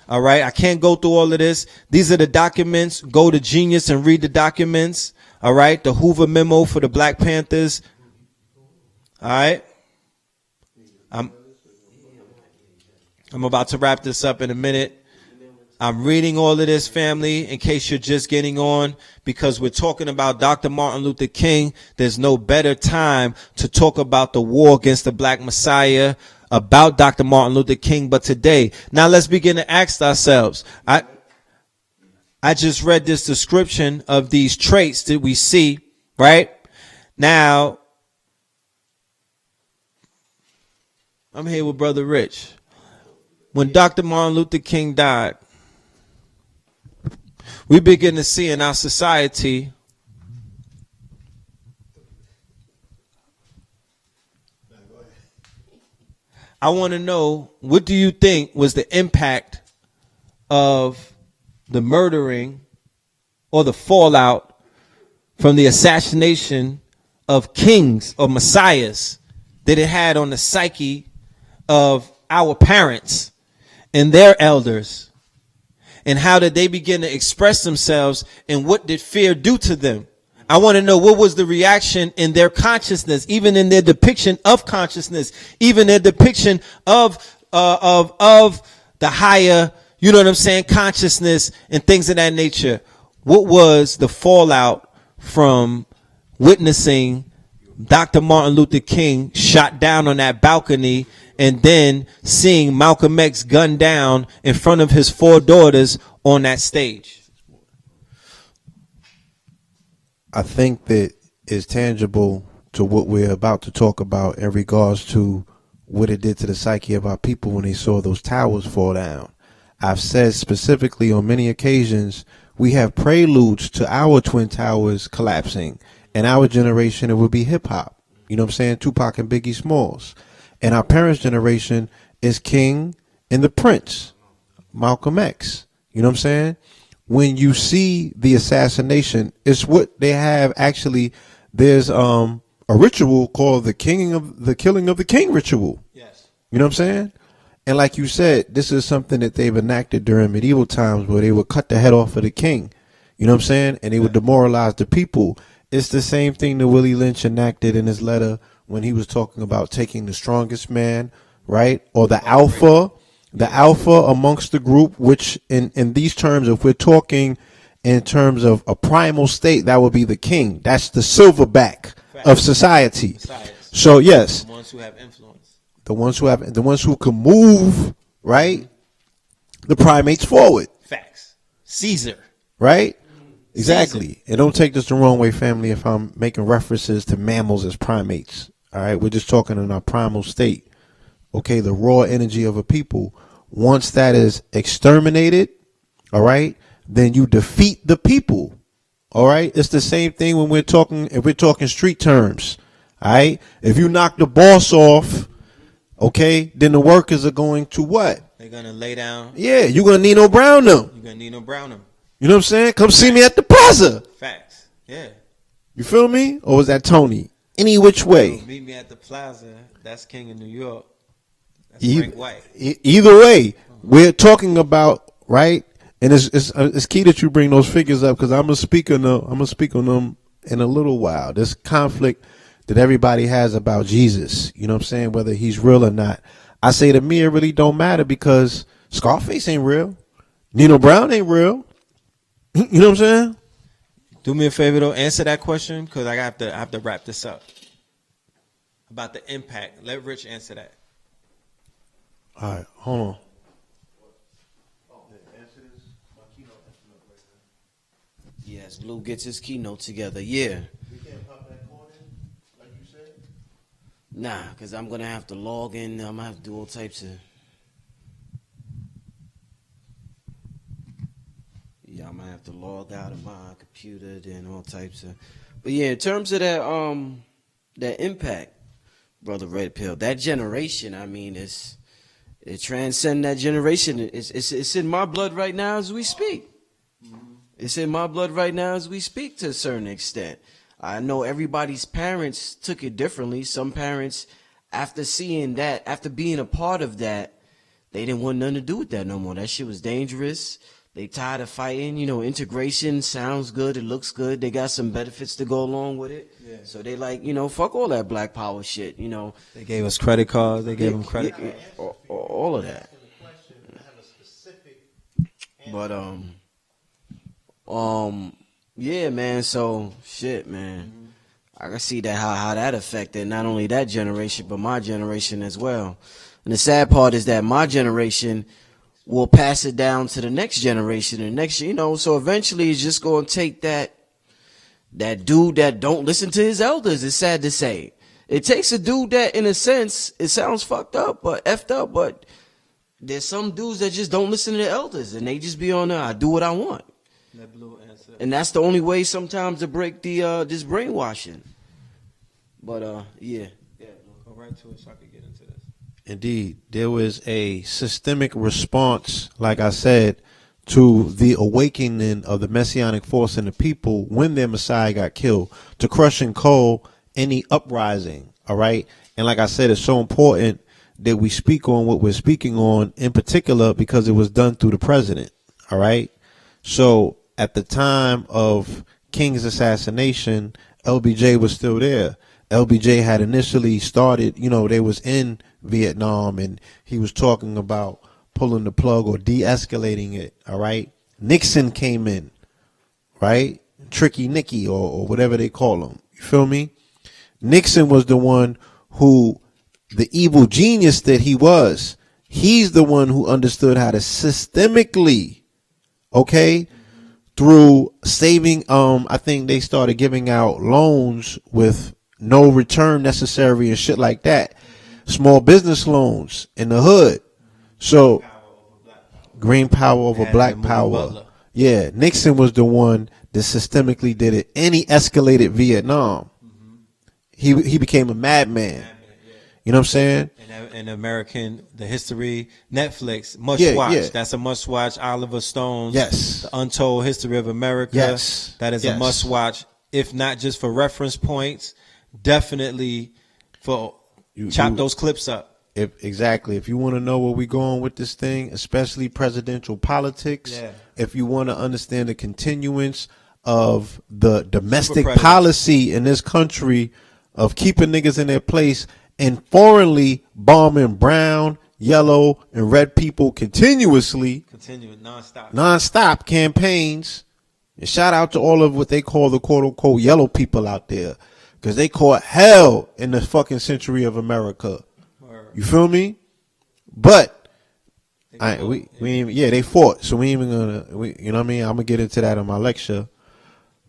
All right, I can't go through all of this. These are the documents. Go to Genius and read the documents. All right, the Hoover memo for the Black Panthers. All right. I'm about to wrap this up in a minute. I'm reading all of this, family, in case you're just getting on, because we're talking about Dr. Martin Luther King. There's no better time to talk about the war against the Black Messiah, about Dr. Martin Luther King, but today. Now let's begin to ask ourselves. I just read this description of these traits that we see, right? Now, I'm here with Brother Rich. When Dr. Martin Luther King died, we begin to see in our society I want to know, what do you think was the impact of the murdering or the fallout from the assassination of kings or messiahs that it had on the psyche of our parents and their elders? And how did they begin to express themselves, and what did fear do to them? I want to know, what was the reaction in their consciousness, even in their depiction of consciousness, even their depiction of the higher, you know what I'm saying, consciousness and things of that nature. What was the fallout from witnessing Dr. Martin Luther King shot down on that balcony, and then seeing Malcolm X gunned down in front of his 4 daughters on that stage? I think that is tangible to what we're about to talk about in regards to what it did to the psyche of our people when they saw those towers fall down. I've said specifically on many occasions, we have preludes to our Twin Towers collapsing. In our generation, it would be hip hop. You know what I'm saying? Tupac and Biggie Smalls. And our parents' generation is King and the Prince, Malcolm X. You know what I'm saying? When you see the assassination, it's what they have actually. There's a ritual called the killing of the king ritual. Yes. You know what I'm saying? And like you said, this is something that they've enacted during medieval times, where they would cut the head off of the king. You know what I'm saying? And they would demoralize the people. It's the same thing that Willie Lynch enacted in his letter when he was talking about taking the strongest man, right? Or the alpha amongst the group, which in these terms, if we're talking in terms of a primal state, that would be the king. That's the silverback of society. So yes, the ones who have influence, the ones who can move, right? The primates forward. Facts. Caesar. Right? Exactly. And don't take this the wrong way, family, if I'm making references to mammals as primates. All right, we're just talking in our primal state. Okay, the raw energy of a people. Once that is exterminated, all right, then you defeat the people. All right, it's the same thing when we're talking, if we're talking street terms. All right. If you knock the boss off, okay, then the workers are going to what? They're gonna lay down. Yeah, you're gonna Nino Brown them. You're gonna Nino Brown them. You know what I'm saying? Come see me at the plaza. Facts. Yeah. You feel me? Or was that Tony? Any which way. Meet me at the plaza. That's King of New York. That's E- Frank White. Either way, we're talking about, right? And it's key that you bring those figures up, because I'm gonna speak on them in a little while. This conflict that everybody has about Jesus, you know what I'm saying, whether he's real or not. I say to me, it really don't matter, because Scarface ain't real. Nino Brown ain't real. You know what I'm saying? Do me a favor though, answer that question, because I have to wrap this up. About the impact. Let Rich answer that. All right, hold on. Yes, Blue gets his keynote together. Yeah. Nah, because I'm going to have to log in. I'm going to have to do all types of... Yeah, I'm going to have to log out of my computer, then all types of... But yeah, in terms of that impact, Brother Red Pill, that generation, I mean, it transcends that generation. It's in my blood right now as we speak. It's in my blood right now as we speak to a certain extent. I know everybody's parents took it differently. Some parents, after seeing that, after being a part of that, they didn't want nothing to do with that no more. That shit was dangerous. They tired of fighting. You know, integration sounds good. It looks good. They got some benefits to go along with it. Yeah. So they like, you know, fuck all that black power shit, you know. They gave us credit cards. They gave them credit cards. All of that. But, yeah, man. So shit, man. I can see that how that affected not only that generation but my generation as well. And the sad part is that my generation will pass it down to the next generation and next, you know. So eventually, it's just going to take that dude that don't listen to his elders. It's sad to say. It takes a dude that, in a sense, it sounds fucked up, but effed up. But there's some dudes that just don't listen to their elders, and they just be on I do what I want. And that's the only way sometimes to break the this brainwashing. But yeah. Go right to it so I can get into this. Indeed, there was a systemic response, like I said, to the awakening of the messianic force in the people when their Messiah got killed, to crush and cull any uprising. All right, and like I said, it's so important that we speak on what we're speaking on, in particular because it was done through the president. All right, so at the time of King's assassination, LBJ was still there. LBJ had initially started, you know, they was in Vietnam, and he was talking about pulling the plug or de-escalating it. All right. Nixon came in, right? Tricky Nicky or whatever they call him. You feel me? Nixon was the one who, the evil genius that he was, he's the one who understood how to systemically, okay, through saving, I think they started giving out loans with no return necessary and shit like that. Small business loans in the hood. So green power over black power. Yeah, Nixon was the one that systemically did it. And he escalated Vietnam. He became a madman. You know what I'm saying? And American, the history, Netflix, must watch. Yeah. That's a must watch. Oliver Stone's The Untold History of America. Yes. That is a must watch. If not just for reference points, definitely for chop those clips up. Exactly. If you want to know where we're going with this thing, especially presidential politics, if you want to understand the continuance of the domestic policy in this country of keeping niggas in their place and foreignly bombing brown, yellow, and red people continuously. Continuing nonstop campaigns. And shout out to all of what they call the quote unquote yellow people out there. Because they caught hell in the fucking century of America. You feel me? But they fought. So we ain't even gonna, you know what I mean? I'm gonna get into that in my lecture.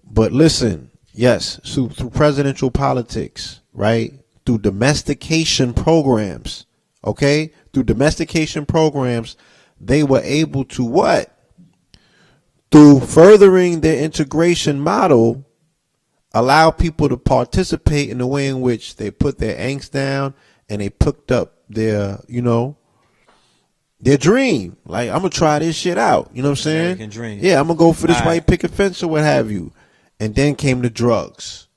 But listen, yes, so through presidential politics, right? Through domestication programs, okay? Through domestication programs, they were able to what? Through furthering their integration model, allow people to participate in the way in which they put their angst down and they picked up their, their dream. Like, I'm gonna try this shit out. You know what I'm saying? American dream. Yeah, I'm gonna go for this All white right. picket fence or what have you. And then came the drugs.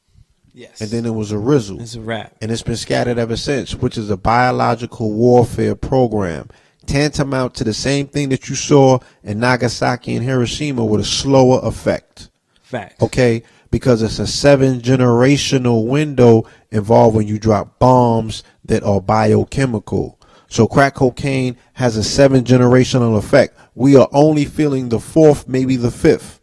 Yes. And then it was a rizzle. It's a wrap. And it's been scattered ever since, which is a biological warfare program. Tantamount to the same thing that you saw in Nagasaki and Hiroshima with a slower effect. Fact. Okay? Because it's a 7-generational window involved when you drop bombs that are biochemical. So crack cocaine has a 7-generational effect. We are only feeling the 4th, maybe the 5th.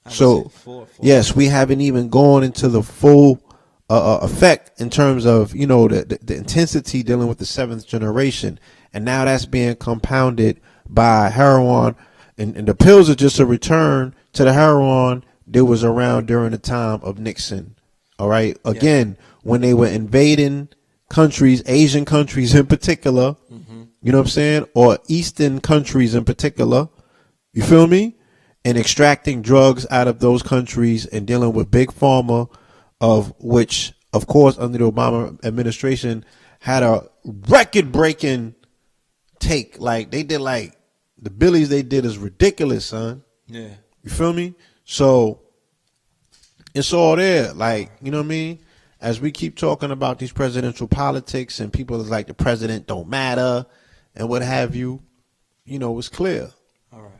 So, yes, we haven't even gone into the full effect in terms of, the intensity dealing with the 7th generation. And now that's being compounded by heroin. And the pills are just a return to the heroin that was around during the time of Nixon. All right. Again, when they were invading countries, Asian countries in particular, you know what I'm saying? Or Eastern countries in particular. You feel me? And extracting drugs out of those countries and dealing with big pharma, of which, of course, under the Obama administration had a record-breaking take. Like, they did, like, the billies they did is ridiculous, son. Yeah. You feel me? So it's all there. Like, you know what I mean? As we keep talking about these presidential politics and people is like the president don't matter and what have you, it's clear. All right.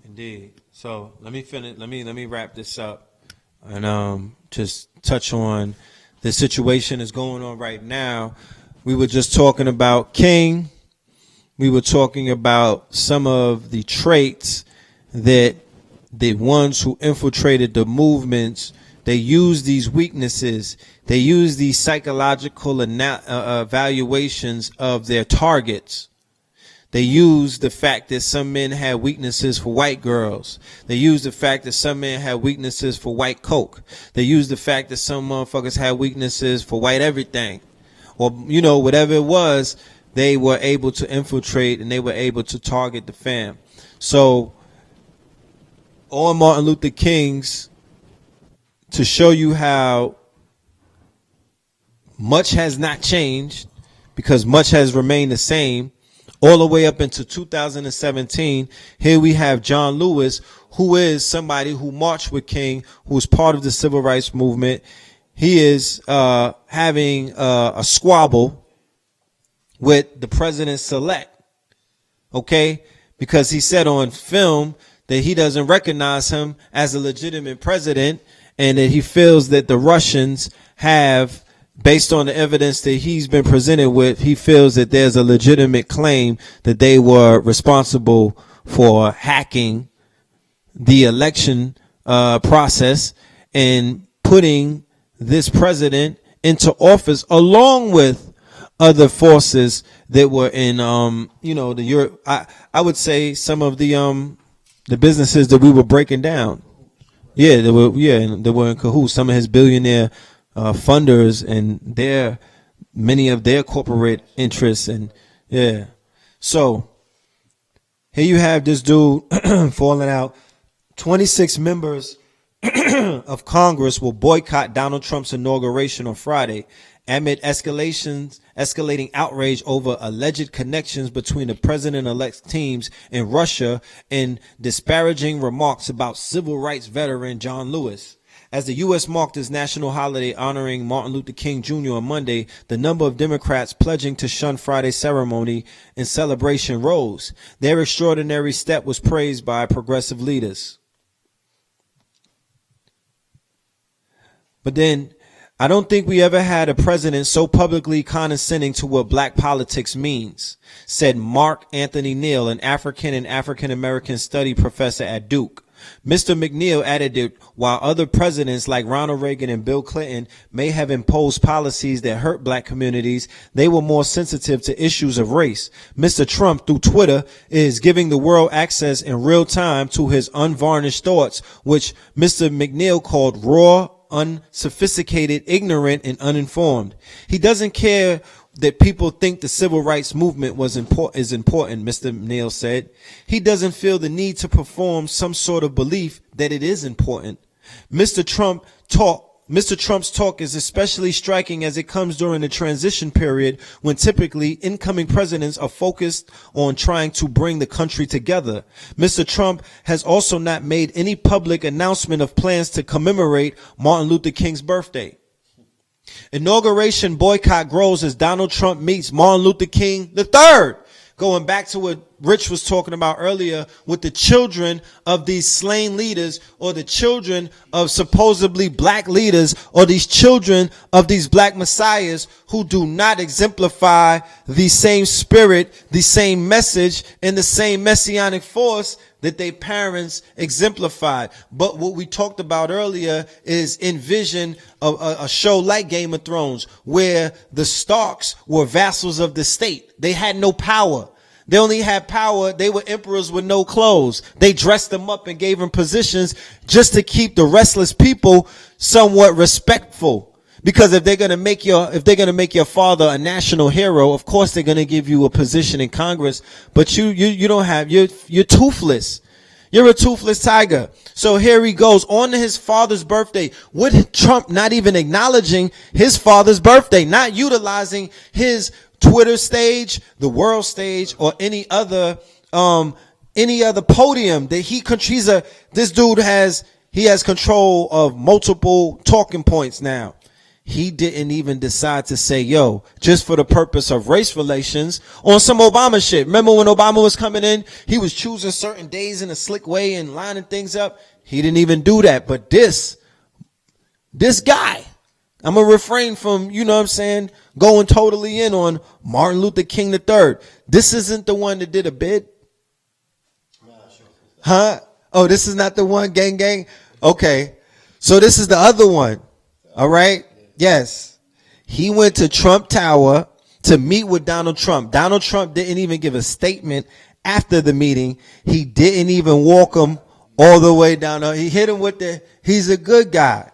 Indeed. So let me finish. Let me wrap this up and just touch on the situation that's going on right now. We were just talking about King. We were talking about some of the traits that the ones who infiltrated the movements, they use these weaknesses. They use these psychological evaluations of their targets. They use the fact that some men had weaknesses for white girls. They use the fact that some men had weaknesses for white coke. They use the fact that some motherfuckers had weaknesses for white everything. Or, whatever it was, they were able to infiltrate and they were able to target the fam. So, on Martin Luther King's, to show you how much has not changed, because much has remained the same, all the way up into 2017, here we have John Lewis, who is somebody who marched with King, who was part of the civil rights movement. He is having a squabble with the president-elect, okay? Because he said on film that he doesn't recognize him as a legitimate president, and that he feels that the Russians have, based on the evidence that he's been presented with, he feels that there's a legitimate claim that they were responsible for hacking the election process and putting this president into office along with other forces that were in, the Europe. I would say some of the businesses that we were breaking down. Yeah, they were in cahoots. Some of his billionaire funders and many of their corporate interests, and yeah. So here you have this dude falling out. 26 members of Congress will boycott Donald Trump's inauguration on Friday amid escalating outrage over alleged connections between the president-elect's teams in Russia and disparaging remarks about civil rights veteran John Lewis. As the U.S. marked its national holiday honoring Martin Luther King Jr. on Monday, the number of Democrats pledging to shun Friday's ceremony and celebration rose. Their extraordinary step was praised by progressive leaders. But then, I don't think we ever had a president so publicly condescending to what black politics means, said Mark Anthony Neal, an African and African American study professor at Duke. Mr. McNeil added that while other presidents like Ronald Reagan and Bill Clinton may have imposed policies that hurt black communities, they were more sensitive to issues of race. Mr. Trump, through Twitter, is giving the world access in real time to his unvarnished thoughts, which Mr. McNeil called raw, unsophisticated, ignorant, and uninformed. He doesn't care that people think the civil rights movement is important, Mr. Neal said. He doesn't feel the need to perform some sort of belief that it is important. Mr. Trump's talk is especially striking as it comes during the transition period when typically incoming presidents are focused on trying to bring the country together. Mr. Trump has also not made any public announcement of plans to commemorate Martin Luther King's birthday. Inauguration boycott grows as Donald Trump meets Martin Luther King III. Going back to what Rich was talking about earlier with the children of these slain leaders, or the children of supposedly black leaders, or these children of these black messiahs who do not exemplify the same spirit, the same message, and the same messianic force that their parents exemplified. But what we talked about earlier is envision a show like Game of Thrones, where the Starks were vassals of the state. They had no power. They only had power. They were emperors with no clothes. They dressed them up and gave them positions just to keep the restless people somewhat respectful. Because if they're gonna make your father a national hero, of course they're gonna give you a position in Congress. But you don't have, you're toothless. You're a toothless tiger. So here he goes on to his father's birthday, with Trump not even acknowledging his father's birthday, not utilizing his Twitter stage, the world stage, or any other podium that this dude has control of multiple talking points now. He didn't even decide to say, yo, just for the purpose of race relations on some Obama shit. Remember when Obama was coming in, he was choosing certain days in a slick way and lining things up. He didn't even do that. But this guy, I'm going to refrain from, going totally in on Martin Luther King III. This isn't the one that did a bid. Huh? Oh, this is not the one, gang. Okay. So this is the other one. All right. Yes. He went to Trump Tower to meet with Donald Trump. Donald Trump didn't even give a statement after the meeting. He didn't even walk him all the way down. He hit him with he's a good guy.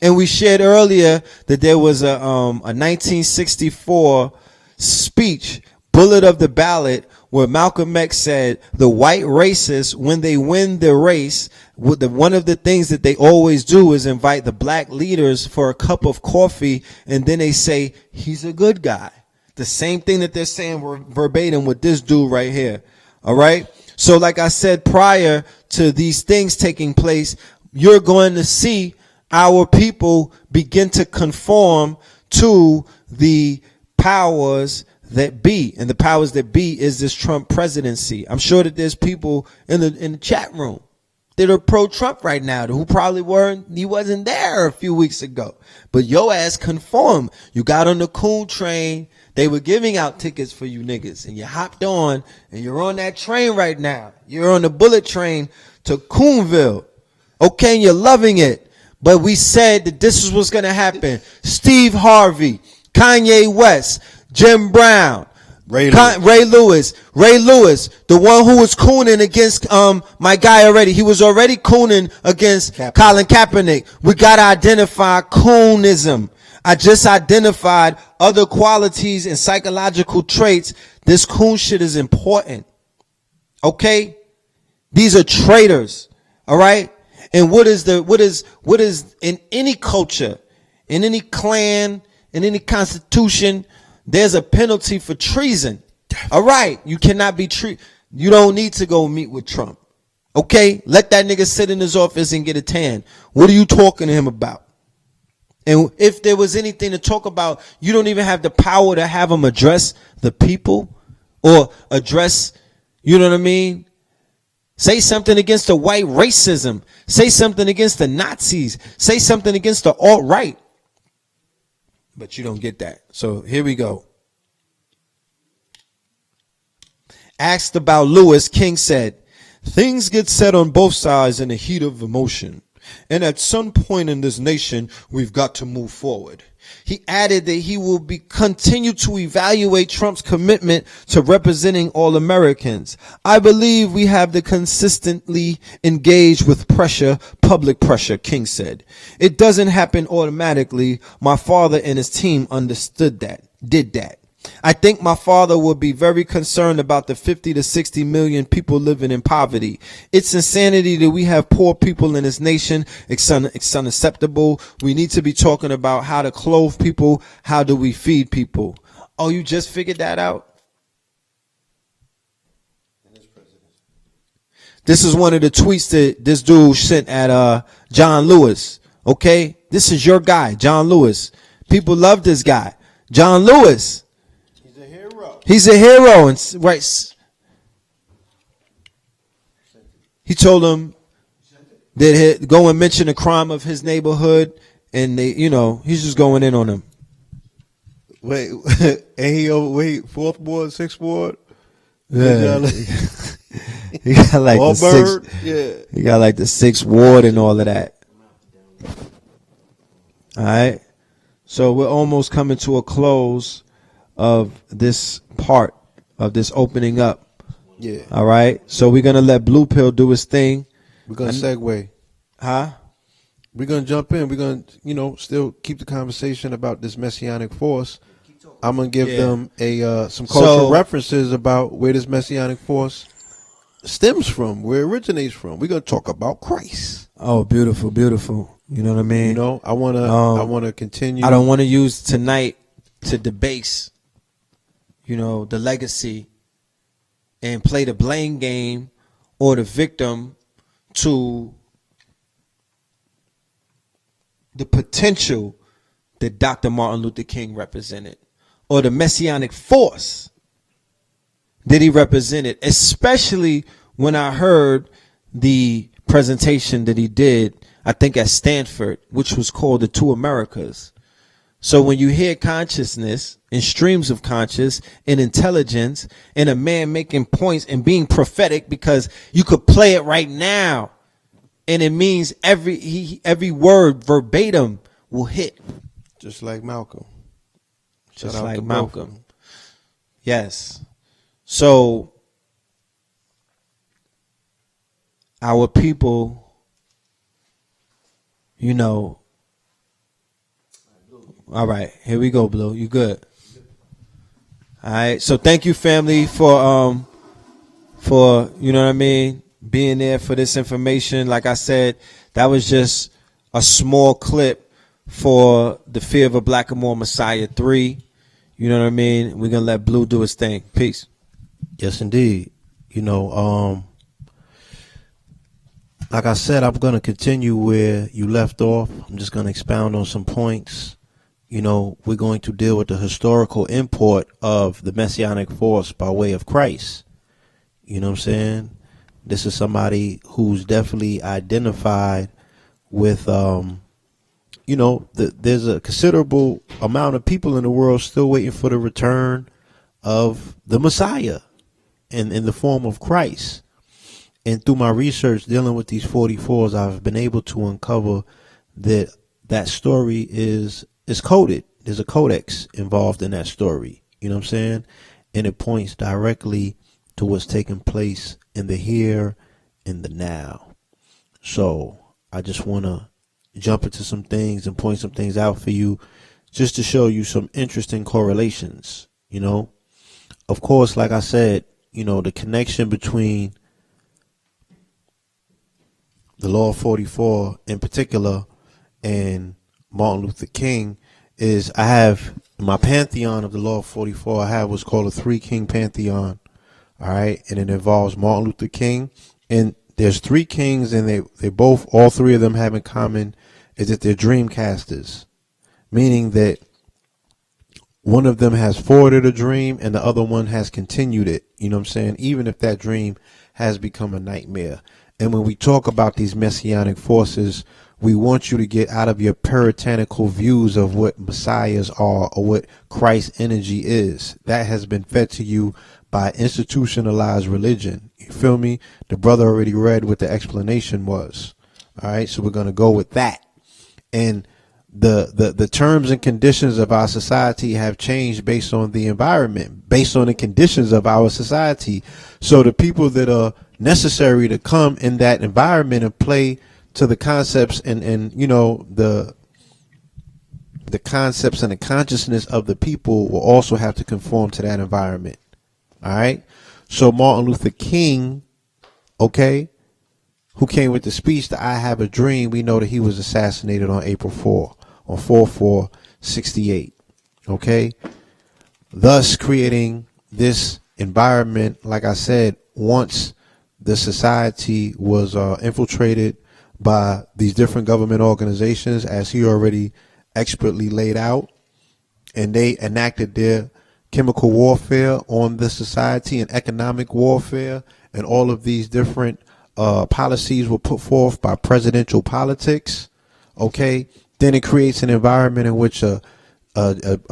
And we shared earlier that there was a 1964 speech, bullet of the ballot, where Malcolm X said the white racists, when they win the race, one of the things that they always do is invite the black leaders for a cup of coffee, and then they say he's a good guy. The same thing that they're saying verbatim with this dude right here. All right. So like I said, prior to these things taking place, you're going to see our people begin to conform to the powers that be. And the powers that be is this Trump presidency. I'm sure that there's people in the chat room that are pro-Trump right now who probably he wasn't there a few weeks ago. But your ass conformed. You got on the cool train. They were giving out tickets for you niggas, and you hopped on, and you're on that train right now. You're on the bullet train to Coonville. Okay, and you're loving it. But we said that this is what's going to happen. Steve Harvey, Kanye West, Jim Brown, Ray Lewis, the one who was cooning against my guy already. He was already cooning against Colin Kaepernick. We got to identify coonism. I just identified other qualities and psychological traits. This coon shit is important. Okay? These are traitors. All right? And what is in any culture, in any clan, in any constitution, there's a penalty for treason. All right. You cannot be you don't need to go meet with Trump. Okay. Let that nigga sit in his office and get a tan. What are you talking to him about? And if there was anything to talk about, you don't even have the power to have him address the people or address, you know what I mean? Say something against the white racism. Say something against the Nazis. Say something against the alt-right. But you don't get that. So here we go. Asked about Lewis, King said, things get said on both sides in the heat of emotion. And at some point in this nation, we've got to move forward. He added that he will continue to evaluate Trump's commitment to representing all Americans. I believe we have to consistently engage with public pressure, King said. It doesn't happen automatically. My father and his team did that. I think my father would be very concerned about the 50 to 60 million people living in poverty. It's insanity that we have poor people in this nation. It's unacceptable. We need to be talking about how to clothe people. How do we feed people? Oh, you just figured that out? This is one of the tweets that this dude sent at John Lewis. Okay? This is your guy, John Lewis. People love this guy. John Lewis. He's a hero. He's a hero. And right, he told him that he'd go and mention the crime of his neighborhood, and they, he's just going in on him. Wait, ain't he over, fourth ward, sixth ward? Yeah. He got like the sixth. Yeah. He got like the sixth ward and all of that. All right. So we're almost coming to a close of this part of this opening up. Yeah. All right. So we're gonna let Blue Pill do his thing. We're gonna segue. Huh? We're gonna jump in. We're gonna, still keep the conversation about this messianic force. I'm gonna give them some cultural references about where this messianic force stems from, where it originates from. We're gonna talk about Christ. Oh, beautiful, beautiful. You know what I mean? I wanna continue. I don't want to use tonight to debase, the legacy and play the blame game or the victim to the potential that Dr. Martin Luther King represented, or the messianic force that he represented, especially when I heard the presentation that he did, I think at Stanford, which was called The Two Americas. So when you hear consciousness and streams of conscious and intelligence and a man making points and being prophetic, because you could play it right now and it means every word verbatim will hit. Just like Malcolm. Just like Malcolm. Yes. So our people, all right, here we go, Blue. You good? All right. So thank you, family, for being there for this information. Like I said, that was just a small clip for The Fear of a Black and More Messiah 3. You know what I mean? We're gonna let Blue do his thing. Peace. Yes, indeed. Like I said, I'm going to continue where you left off. I'm just going to expound on some points. We're going to deal with the historical import of the messianic force by way of Christ. You know what I'm saying? This is somebody who's definitely identified with, there's a considerable amount of people in the world still waiting for the return of the Messiah in the form of Christ. And through my research dealing with these 44s, I've been able to uncover that story is coded. There's a codex involved in that story. You know what I'm saying? And it points directly to what's taking place in the here and the now. So I just want to jump into some things and point some things out for you just to show you some interesting correlations. Of course, like I said, the connection between the Law 44 in particular and Martin Luther King is, I have my pantheon of the Law 44. I have what's called a 3-king pantheon. All right. And it involves Martin Luther King. And there's 3 kings, and they both, all 3 of them have in common is that they're dreamcasters, meaning that one of them has forwarded a dream and the other one has continued it. You know what I'm saying? Even if that dream has become a nightmare. And when we talk about these messianic forces, we want you to get out of your puritanical views of what messiahs are or what Christ's energy is. That has been fed to you by institutionalized religion. You feel me? The brother already read what the explanation was. All right. So we're going to go with that. And the terms and conditions of our society have changed based on the environment, based on the conditions of our society. So the people that are necessary to come in that environment and play to the concepts and the the concepts and the consciousness of the people will also have to conform to that environment. All right. So Martin Luther King, okay, who came with the speech that I Have a Dream, we know that he was assassinated on April 4, on 4/4/68. Okay. Thus creating this environment, like I said, once the society was infiltrated by these different government organizations, as he already expertly laid out, and they enacted their chemical warfare on the society and economic warfare, and all of these different policies were put forth by presidential politics. Okay, then it creates an environment in which a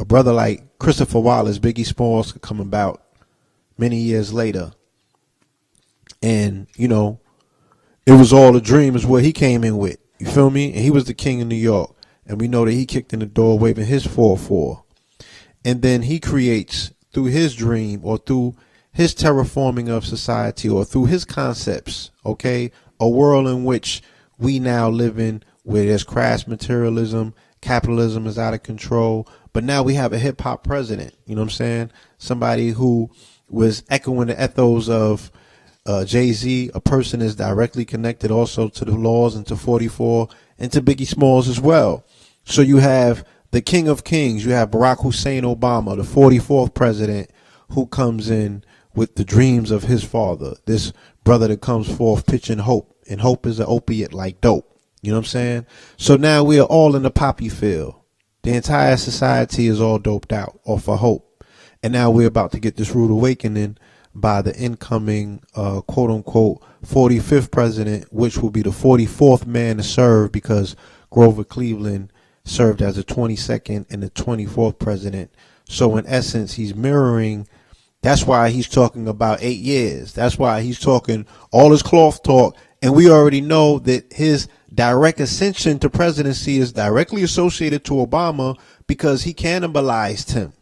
brother like Christopher Wallace, Biggie Smalls, could come about many years later. And, you know, it was all a dream is what he came in with. You feel me? And he was the king of New York. And we know that he kicked in the door waving his 4/4. And then he creates, through his dream or through his terraforming of society or through his concepts, okay, a world in which we now live in, where there's crass materialism, capitalism is out of control. But now we have a hip hop president, you know what I'm saying? Somebody who was echoing the ethos of Jay-Z, a person is directly connected also to the laws and to 44 and to Biggie Smalls as well. So you have the king of kings. You have Barack Hussein Obama, the 44th president, who comes in with the dreams of his father, this brother that comes forth pitching hope, and hope is an opiate like dope. You know what I'm saying? So now we are all in the poppy field. The entire society is all doped out off of hope. And now we're about to get this rude awakening by the incoming quote unquote 45th president, which will be the 44th man to serve, because Grover Cleveland served as the 22nd and the 24th president. So in essence, he's mirroring. That's why he's talking about 8 years. That's why he's talking all his cloth talk. And we already know that his direct ascension to presidency is directly associated to Obama, because he cannibalized him.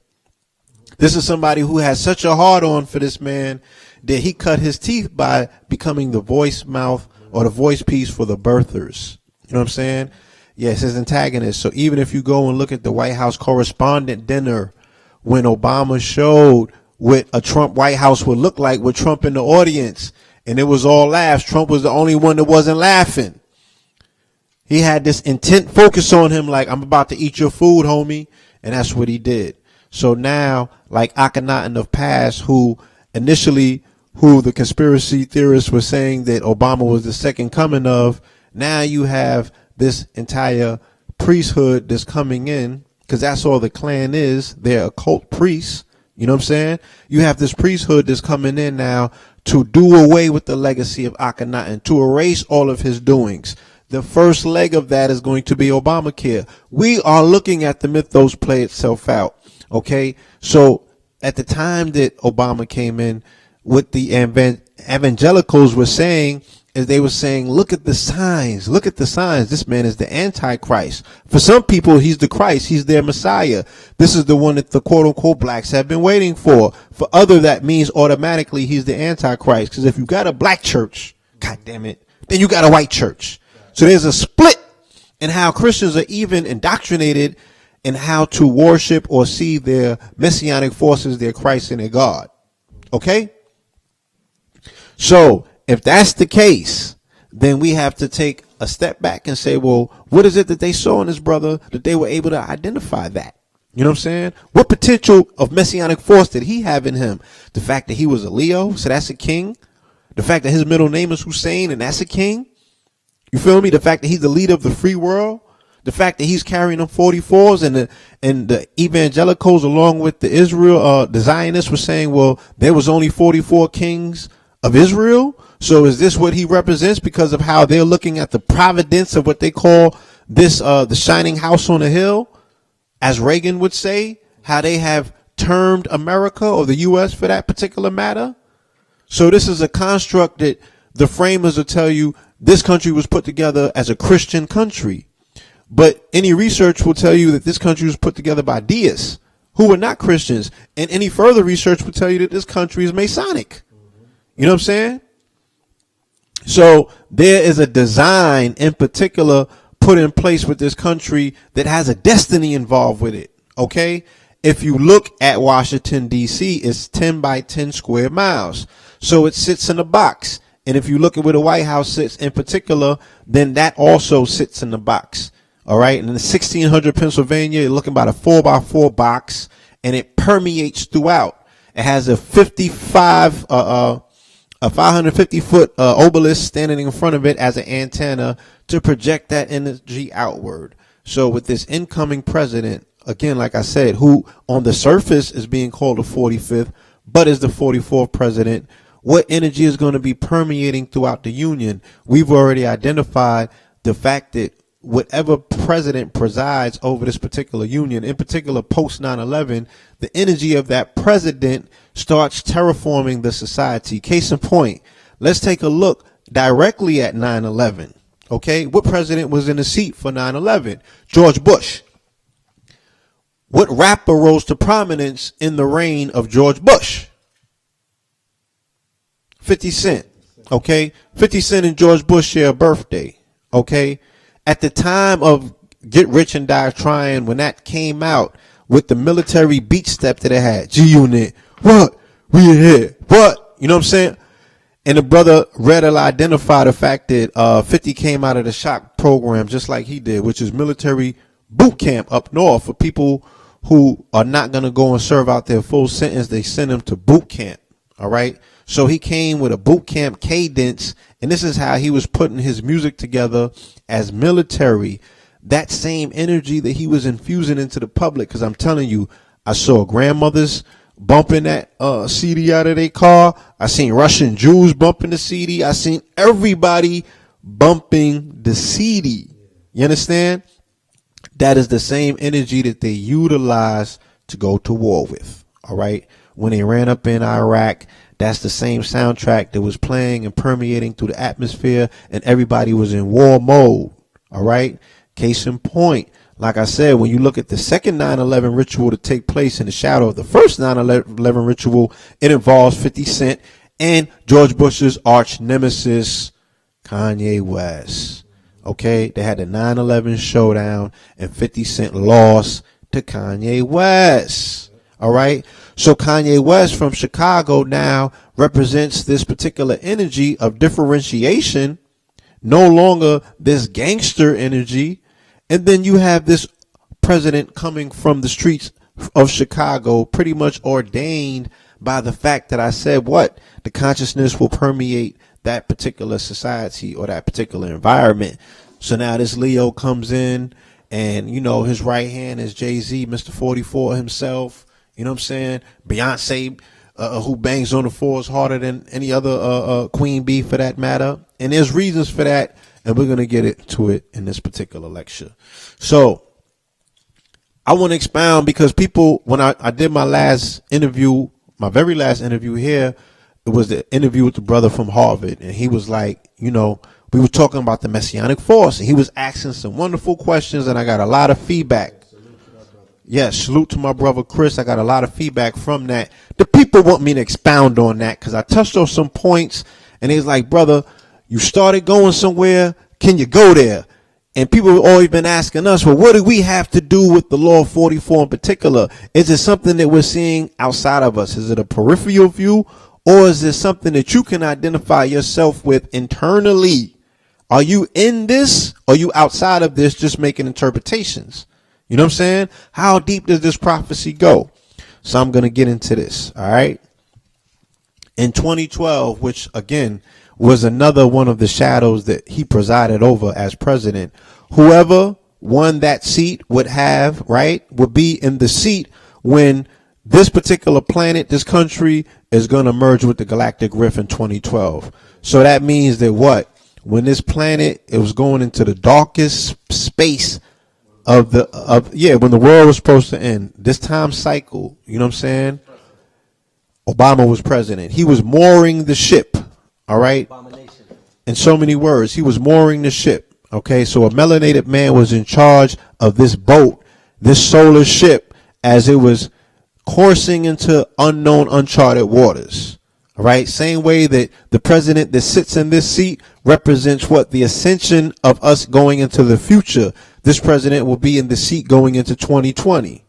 This is somebody who has such a hard on for this man that he cut his teeth by becoming the voice mouth or the voice piece for the birthers. You know what I'm saying? Yes, his antagonist. So even if you go and look at the White House correspondent dinner, when Obama showed what a Trump White House would look like with Trump in the audience, and it was all laughs, Trump was the only one that wasn't laughing. He had this intent focus on him, like, I'm about to eat your food, homie. And that's what he did. So now, like Akhenaten of past, who the conspiracy theorists were saying that Obama was the second coming of, now you have this entire priesthood that's coming in, because that's all the Klan is. They're occult priests. You know what I'm saying? You have this priesthood that's coming in now to do away with the legacy of Akhenaten, to erase all of his doings. The first leg of that is going to be Obamacare. We are looking at the mythos play itself out. Okay, so at the time that Obama came in, what the evangelicals were saying is they were saying, look at the signs. Look at the signs. This man is the Antichrist. For some people, he's the Christ. He's their Messiah. This is the one that the quote unquote blacks have been waiting for. For other, that means automatically he's the Antichrist. Because if you got a black church, God damn it, then you got a white church. So there's a split in how Christians are even indoctrinated in how to worship or see their messianic forces, their Christ and their God. Okay? So if that's the case, then we have to take a step back and say, well, what is it that they saw in this brother that they were able to identify that? You know what I'm saying? What potential of messianic force did he have in him? The fact that he was a Leo, so that's a king. The fact that his middle name is Hussein, and that's a king. You feel me? The fact that he's the leader of the free world. The fact that he's carrying them 44s, and the evangelicals along with the the Zionists were saying, well, there was only 44 kings of Israel. So is this what he represents because of how they're looking at the providence of what they call this, the shining house on the hill, as Reagan would say, how they have termed America, or the U.S. for that particular matter. So this is a construct that the framers will tell you this country was put together as a Christian country. But any research will tell you that this country was put together by deists who were not Christians. And any further research will tell you that this country is Masonic. You know what I'm saying? So there is a design in particular put in place with this country that has a destiny involved with it. Okay. If you look at Washington, D.C., it's 10 by 10 square miles. So it sits in a box. And if you look at where the White House sits in particular, then that also sits in the box. All right. And in the 1600 Pennsylvania, you're looking about a 4 by 4 box, and it permeates throughout. It has a 550 foot obelisk standing in front of it as an antenna to project that energy outward. So with this incoming president, again, like I said, who on the surface is being called the 45th, but is the 44th president, what energy is going to be permeating throughout the union? We've already identified the fact that whatever president presides over this particular union, in particular post 9/11, the energy of that president starts terraforming the society. Case in point, let's take a look directly at 9/11. Okay, what president was in the seat for 9/11? George Bush. What rapper rose to prominence in the reign of George Bush? 50 Cent. Okay, 50 Cent and George Bush share a birthday. Okay, at the time of Get Rich and Die Trying, when that came out with the military beat step that it had, G-Unit, what? We here. What? You know what I'm saying? And the brother readily identified the fact that 50 came out of the shock program just like he did, which is military boot camp up north for people who are not going to go and serve out their full sentence. They send them to boot camp. All right. So he came with a boot camp cadence, and this is how he was putting his music together as military. That same energy that he was infusing into the public. Because I'm telling you, I saw grandmothers bumping that CD out of their car. I seen Russian Jews bumping the CD. I seen everybody bumping the CD. You understand? That is the same energy that they utilize to go to war with. All right. When they ran up in Iraq, that's the same soundtrack that was playing and permeating through the atmosphere, and everybody was in war mode. All right. Case in point, like I said, when you look at the second 9/11 ritual to take place in the shadow of the first 9/11 ritual, it involves 50 Cent and George Bush's arch nemesis, Kanye West. Okay. They had the 9/11 showdown, and 50 Cent lost to Kanye West. All right. So Kanye West from Chicago now represents this particular energy of differentiation, no longer this gangster energy. And then you have this president coming from the streets of Chicago, pretty much ordained by the fact that I said what? The consciousness will permeate that particular society or that particular environment. So now this Leo comes in, and, you know, his right hand is Jay-Z, Mr. 44 himself. You know what I'm saying? Beyonce, who bangs on the floors harder than any other queen bee for that matter. And there's reasons for that, and we're going to get into it in this particular lecture. So I want to expound, because people, when I did my last interview, my very last interview here, it was the interview with the brother from Harvard. And he was like, you know, we were talking about the messianic force, and he was asking some wonderful questions, and I got a lot of feedback. Yes, salute to my brother Chris. I got a lot of feedback from that. The people want me to expound on that because I touched on some points, and he's like, brother, you started going somewhere. Can you go there? And people have always been asking us, well, what do we have to do with the law of 44 in particular? Is it something that we're seeing outside of us? Is it a peripheral view, or is it something that you can identify yourself with internally? Are you in this, or are you outside of this just making interpretations? You know what I'm saying? How deep does this prophecy go? So I'm going to get into this. All right. In 2012, which again was another one of the shadows that he presided over as president, whoever won that seat would be in the seat when this particular planet, this country, is going to merge with the galactic rift in 2012. So that means that when this planet, it was going into the darkest space when the world was supposed to end, this time cycle, you know what I'm saying? Obama was president. He was mooring the ship. All right. In so many words, he was mooring the ship. Okay. So a melanated man was in charge of this boat, this solar ship, as it was coursing into unknown, uncharted waters. All right. Same way that the president that sits in this seat represents what? The ascension of us going into the future. This president will be in the seat going into 2020.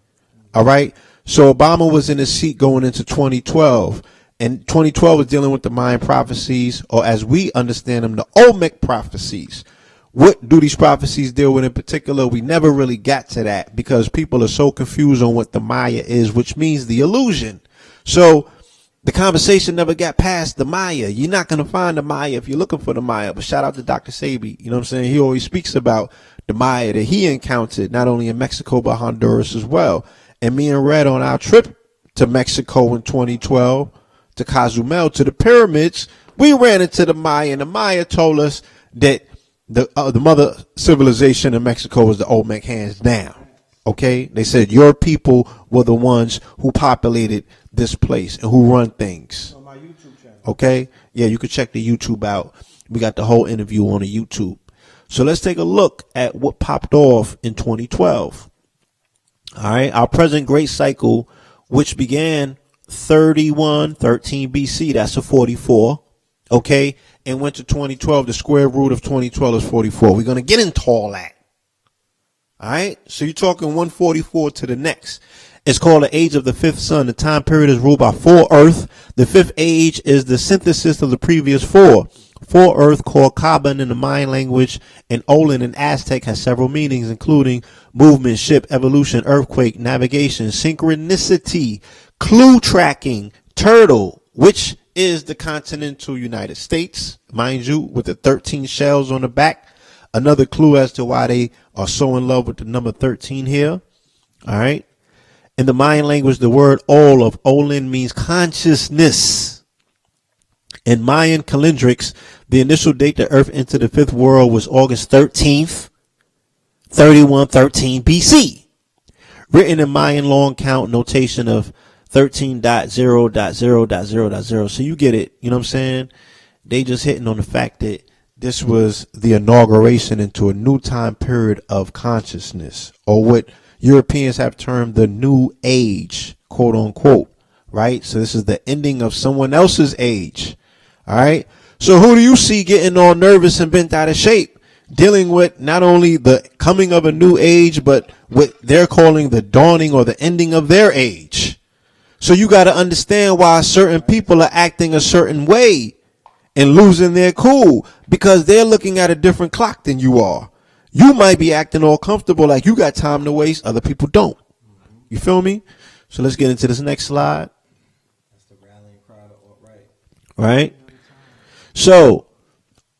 All right. So Obama was in the seat going into 2012. And 2012 was dealing with the Mayan prophecies, or as we understand them, the Olmec prophecies. What do these prophecies deal with in particular? We never really got to that because people are so confused on what the Maya is, which means the illusion. So the conversation never got past the Maya. You're not going to find the Maya if you're looking for the Maya. But shout out to Dr. Sabi. You know what I'm saying? He always speaks about the Maya that he encountered, not only in Mexico, but Honduras as well. And me and Red on our trip to Mexico in 2012, to Cozumel, to the pyramids, we ran into the Maya. And the Maya told us that the mother civilization in Mexico was the Olmec, hands down. Okay, they said your people were the ones who populated this place and who run things. On my YouTube channel. Okay, yeah, you can check the YouTube out. We got the whole interview on the YouTube. So let's take a look at what popped off in 2012. All right, our present great cycle, which began 3113 BC, that's a 44. Okay, and went to 2012. The square root of 2012 is 44. We're gonna get into all that. All right, so you're talking 144 to the next. It's called the age of the fifth sun. The time period is ruled by 4 earth. The fifth age is the synthesis of the previous 4. 4 earth, called Kaban in the Mayan language, and Olin in Aztec, has several meanings, including movement, ship, evolution, earthquake, navigation, synchronicity, clue tracking, turtle, which is the continental United States, mind you, with the 13 shells on the back. Another clue as to why they are so in love with the number 13 here. All right. In the Mayan language, the word Ol of Olin means consciousness. In Mayan calendrics, the initial date the Earth entered the fifth world was August 13th, 3113 BC. Written in Mayan long count notation of 13.0.0.0.0. So you get it. You know what I'm saying? They just hitting on the fact that this was the inauguration into a new time period of consciousness, or what Europeans have termed the new age, quote unquote, right? So this is the ending of someone else's age. All right. So who do you see getting all nervous and bent out of shape, dealing with not only the coming of a new age, but what they're calling the dawning or the ending of their age? So you got to understand why certain people are acting a certain way and losing their cool, because they're looking at a different clock than you are. You might be acting all comfortable like you got time to waste. Other people don't. You feel me? So let's get into this next slide. That's the rallying cry to alt-right. Right? So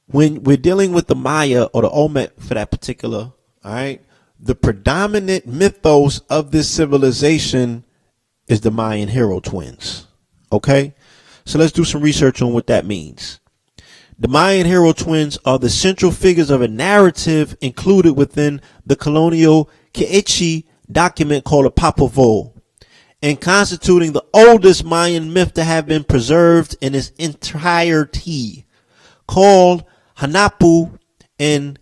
when we're dealing with the Maya or the Olmec for that particular, all right, the predominant mythos of this civilization is the Mayan hero twins. Okay? So let's do some research on what that means. The Mayan hero twins are the central figures of a narrative included within the colonial Keiichi document called a Popol, and constituting the oldest Mayan myth to have been preserved in its entirety. Called Hanapu and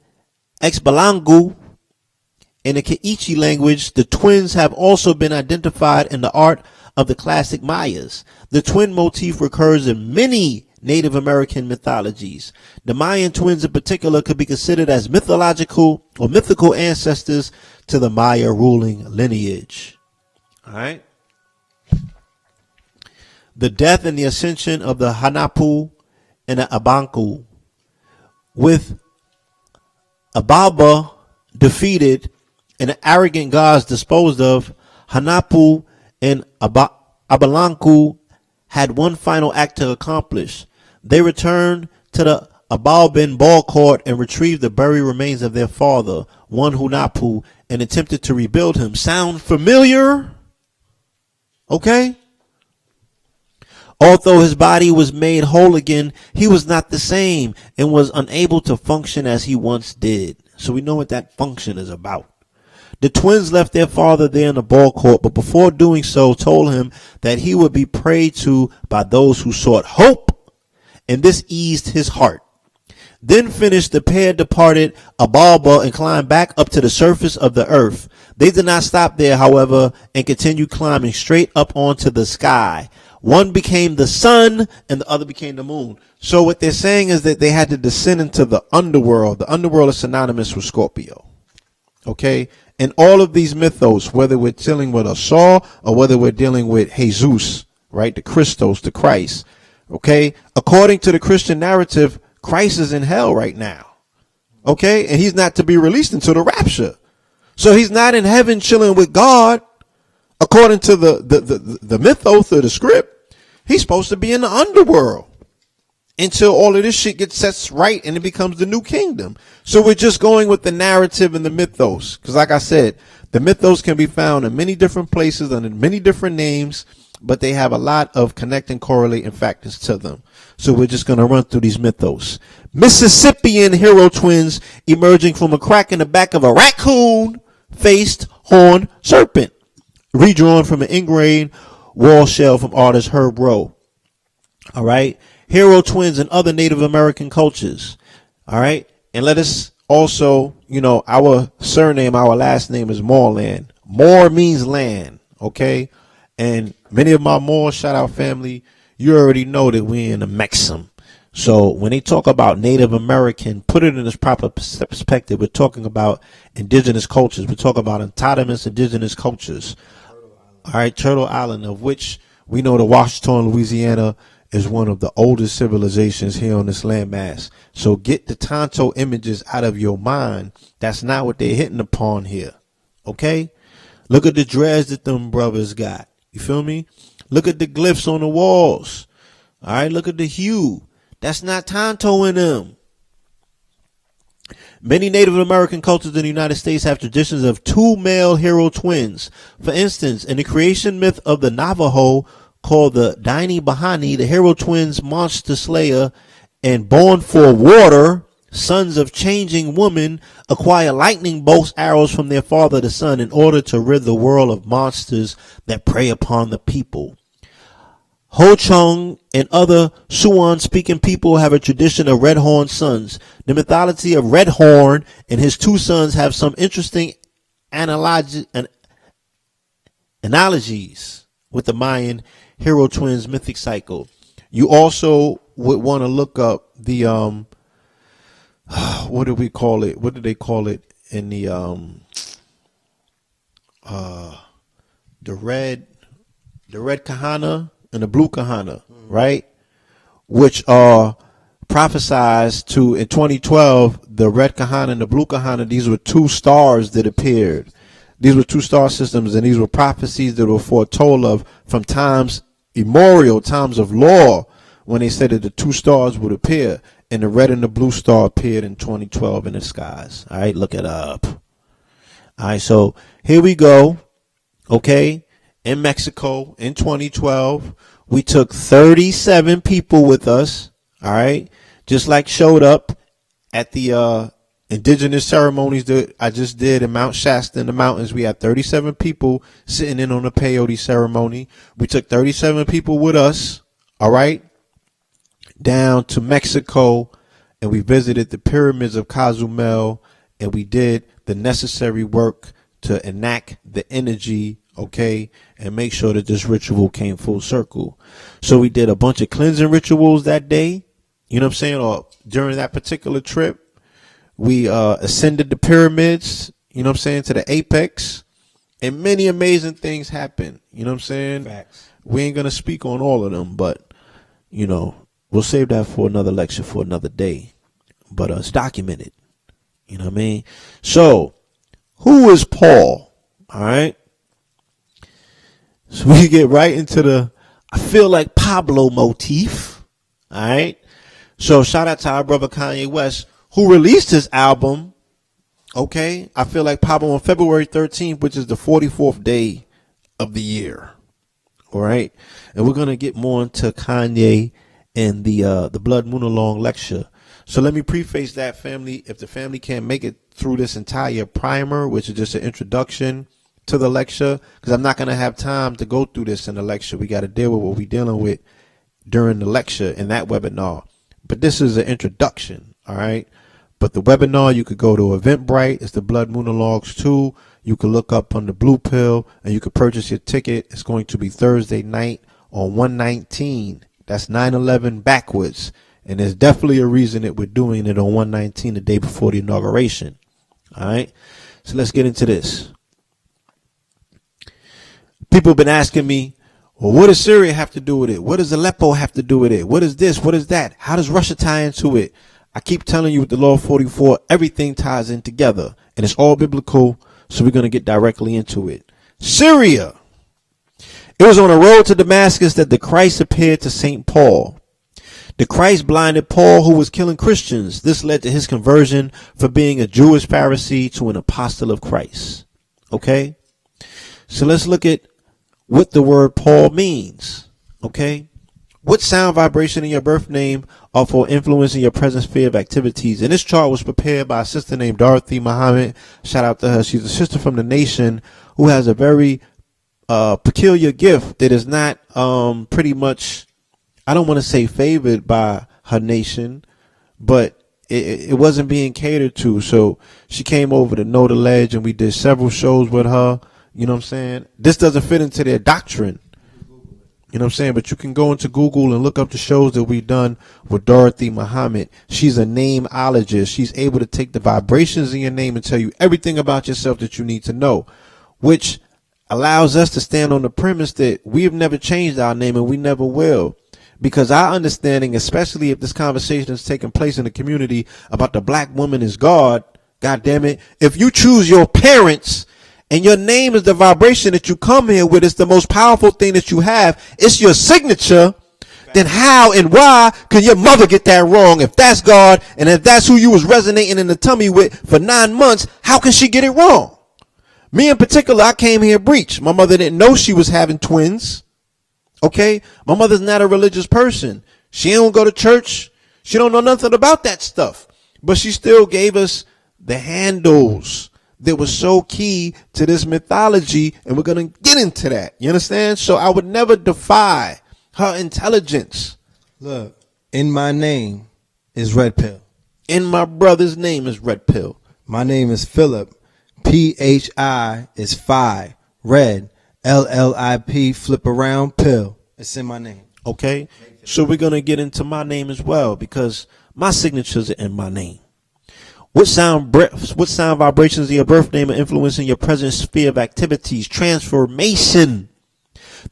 Exbalangu in the Keiichi language, the twins have also been identified in the art of the classic Mayas. The twin motif recurs in many Native American mythologies. The Mayan twins in particular could be considered as mythological or mythical ancestors to the Maya ruling lineage. All right. The death and the ascension of the Hanapu and the Abanku, with Ababa defeated and the arrogant gods disposed of, Hanapu and Abalanku had one final act to accomplish. They returned to the Abalbin ball court and retrieved the buried remains of their father, one Hunapu, and attempted to rebuild him. Sound familiar? Okay. Although his body was made whole again, he was not the same and was unable to function as he once did. So we know what that function is about. The twins left their father there in the ball court, but before doing so, told him that he would be prayed to by those who sought hope, and this eased his heart. Then finished, the pair departed Abalba and climbed back up to the surface of the earth. They did not stop there, however, and continued climbing straight up onto the sky. One became the sun and the other became the moon. So what they're saying is that they had to descend into the underworld. The underworld is synonymous with Scorpio. Okay? And all of these mythos, whether we're dealing with a Saul or whether we're dealing with Jesus, right? The Christos, the Christ. Okay? According to the Christian narrative, Christ is in hell right now. Okay? And he's not to be released until the rapture. So he's not in heaven chilling with God. According to the mythos or the script, he's supposed to be in the underworld until all of this shit gets set right and it becomes the new kingdom. So we're just going with the narrative and the mythos. Because like I said, the mythos can be found in many different places under many different names, but they have a lot of connecting, correlating factors to them. So we're just going to run through these mythos. Mississippian hero twins emerging from a crack in the back of a raccoon-faced horned serpent. Redrawn from an engraved wall shell from artist Herb Rowe. All right. Hero twins and other Native American cultures. All right. And let us also, our surname, our last name is Moorland. Moor means land. Okay. And many of my Moor shout out family, you already know that we're in a Mexim. So when they talk about Native American, put it in its proper perspective. We're talking about indigenous cultures. We're talking about autonomous indigenous cultures. All right, Turtle Island, of which we know the Washington, Louisiana, is one of the oldest civilizations here on this landmass. So get the Tonto images out of your mind. That's not what they're hitting upon here. Okay? Look at the dreads that them brothers got. You feel me? Look at the glyphs on the walls. All right, look at the hue. That's not Tonto in them. Many Native American cultures in the United States have traditions of two male hero twins. For instance, in the creation myth of the Navajo called the Daini Bahani, the hero twins, monster slayer, and born for water, sons of changing woman, acquire lightning bolts arrows from their father the sun in order to rid the world of monsters that prey upon the people. Ho Chunk and other Siouan-speaking people have a tradition of red-horned sons. The mythology of Redhorn and his two sons have some interesting analogies with the Mayan hero twins mythic cycle. You also would want to look up the what do we call it? What do they call it in the red kahana and the blue kahana, right? Which are prophesized to in 2012, the red kahana and the blue kahana. These were two stars that appeared. These were two star systems, and these were prophecies that were foretold of from times immemorial, times of law, when they said that the two stars would appear, and the red and the blue star appeared in 2012 in the skies. All right, look it up. All right, so here we go. Okay. In Mexico in 2012, we took 37 people with us. All right. Just like showed up at the indigenous ceremonies that I just did in Mount Shasta in the mountains. We had 37 people sitting in on the peyote ceremony. We took 37 people with us. All right. Down to Mexico, and we visited the pyramids of Cozumel, and we did the necessary work to enact the energy, okay, and make sure that this ritual came full circle. So we did a bunch of cleansing rituals that day, you know what I'm saying, or during that particular trip. We ascended the pyramids, you know what I'm saying, to the apex, and many amazing things happened, you know what I'm saying? Facts. We ain't going to speak on all of them, but, we'll save that for another lecture for another day. But it's documented, you know what I mean? So, who is Paul? All right. So we get right into the I feel like Pablo motif. All right. So shout out to our brother Kanye West, who released his album. Okay. I feel like Pablo on February 13th, which is the 44th day of the year. All right. And we're going to get more into Kanye and the Blood Moon Along lecture. So let me preface that, family. If the family can't make it through this entire primer, which is just an introduction to the lecture, because I'm not going to have time to go through this in the lecture. We got to deal with what we're dealing with during the lecture in that webinar. But this is an introduction, all right? But the webinar, you could go to Eventbrite. It's the Blood Moon Logs 2. You can look up on the Blue Pill, and you can purchase your ticket. It's going to be Thursday night on 119. That's 9/11 backwards. And there's definitely a reason that we're doing it on 119, the day before the inauguration. All right. So let's get into this. People have been asking me, well, what does Syria have to do with it? What does Aleppo have to do with it? What is this? What is that? How does Russia tie into it? I keep telling you with the Law of 44, everything ties in together. And it's all biblical. So we're going to get directly into it. Syria. It was on the road to Damascus that the Christ appeared to St. Paul. The Christ blinded Paul, who was killing Christians. This led to his conversion from being a Jewish Pharisee to an apostle of Christ. Okay? So let's look at what the word Paul means. Okay? What sound, vibration in your birth name are for influencing your present sphere of activities? And this chart was prepared by a sister named Dorothy Muhammad. Shout out to her. She's a sister from the nation who has a very peculiar gift that is not pretty much, I don't want to say favored by her nation, but it wasn't being catered to. So she came over to Know the Ledge and we did several shows with her. You know what I'm saying? This doesn't fit into their doctrine. You know what I'm saying? But you can go into Google and look up the shows that we've done with Dorothy Muhammad. She's a nameologist. She's able to take the vibrations in your name and tell you everything about yourself that you need to know, which allows us to stand on the premise that we have never changed our name and we never will. Because our understanding, especially if this conversation is taking place in the community about the black woman is God, God damn it, if you choose your parents and your name is the vibration that you come here with, it's the most powerful thing that you have, it's your signature, then how and why could your mother get that wrong? If that's God and if that's who you was resonating in the tummy with for 9 months, how can she get it wrong? Me in particular, I came here breech. My mother didn't know she was having twins. Okay? My mother's not a religious person. She don't go to church. She don't know nothing about that stuff. But she still gave us the handles that was so key to this mythology, and we're going to get into that. You understand? So I would never defy her intelligence. Look, in my name is Red Pill. In my brother's name is Red Pill. My name is Philip. PHI is Phi. Red. LLIP, flip around, pill. It's in my name. Okay? So we're going to get into my name as well, because my signatures are in my name. What sound vibrations in your birth name are influencing your present sphere of activities? Transformation.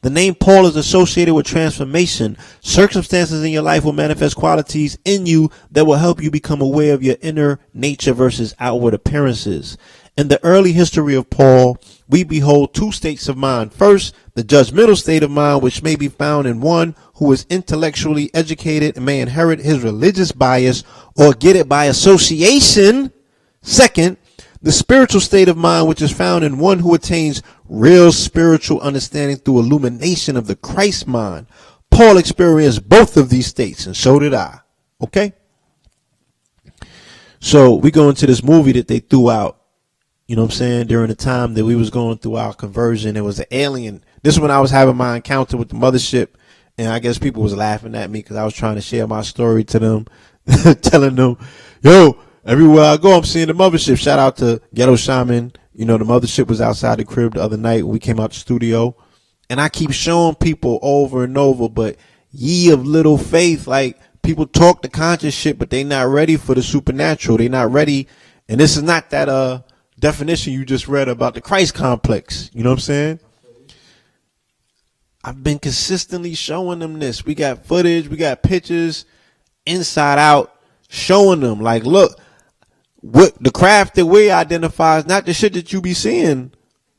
The name Paul is associated with transformation. Circumstances in your life will manifest qualities in you that will help you become aware of your inner nature versus outward appearances. In the early history of Paul, we behold two states of mind. First, the judgmental state of mind, which may be found in one who is intellectually educated and may inherit his religious bias or get it by association. Second, the spiritual state of mind, which is found in one who attains real spiritual understanding through illumination of the Christ mind. Paul experienced both of these states, and so did I. Okay? So we go into this movie that they threw out, you know what I'm saying, during the time that we was going through our conversion. It was an alien. This is when I was having my encounter with the mothership, and I guess people was laughing at me because I was trying to share my story to them, telling them, yo, everywhere I go, I'm seeing the mothership. Shout out to Ghetto Shaman. You know, the mothership was outside the crib the other night when we came out the studio. And I keep showing people over and over, but ye of little faith, like people talk the conscious shit, but they not ready for the supernatural. They not ready. And this is not that definition you just read about the Christ complex. You know what I'm saying? I've been consistently showing them this. We got footage, we got pictures, inside out, showing them like, look, what the craft that we identify is not the shit that you be seeing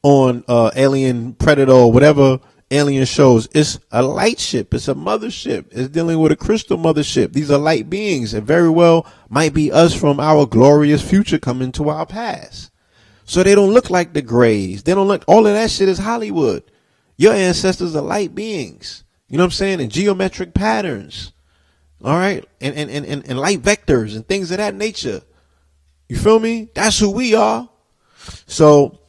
on Alien, Predator, or whatever alien shows. It's a light ship. It's a mothership. It's dealing with a crystal mothership. These are light beings, and very well might be us from our glorious future coming to our past. So they don't look like the Greys. They don't look, all of that shit is Hollywood. Your ancestors are light beings. You know what I'm saying? And geometric patterns. All right. And light vectors and things of that nature. You feel me? That's who we are. So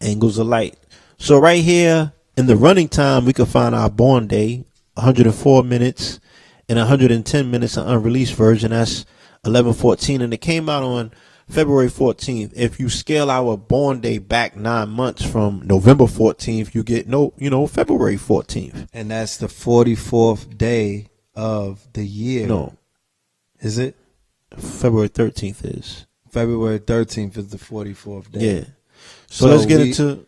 angles of light. So right here in the running time, we can find our born day, 104 minutes and 110 minutes, an unreleased version. That's 11:14. And it came out on February 14th. If you scale our born day back 9 months from November 14th, you get February 14th. And that's the 44th day of the year. No, Is it? February 13th is. February 13th is the 44th day. Yeah. So let's get into,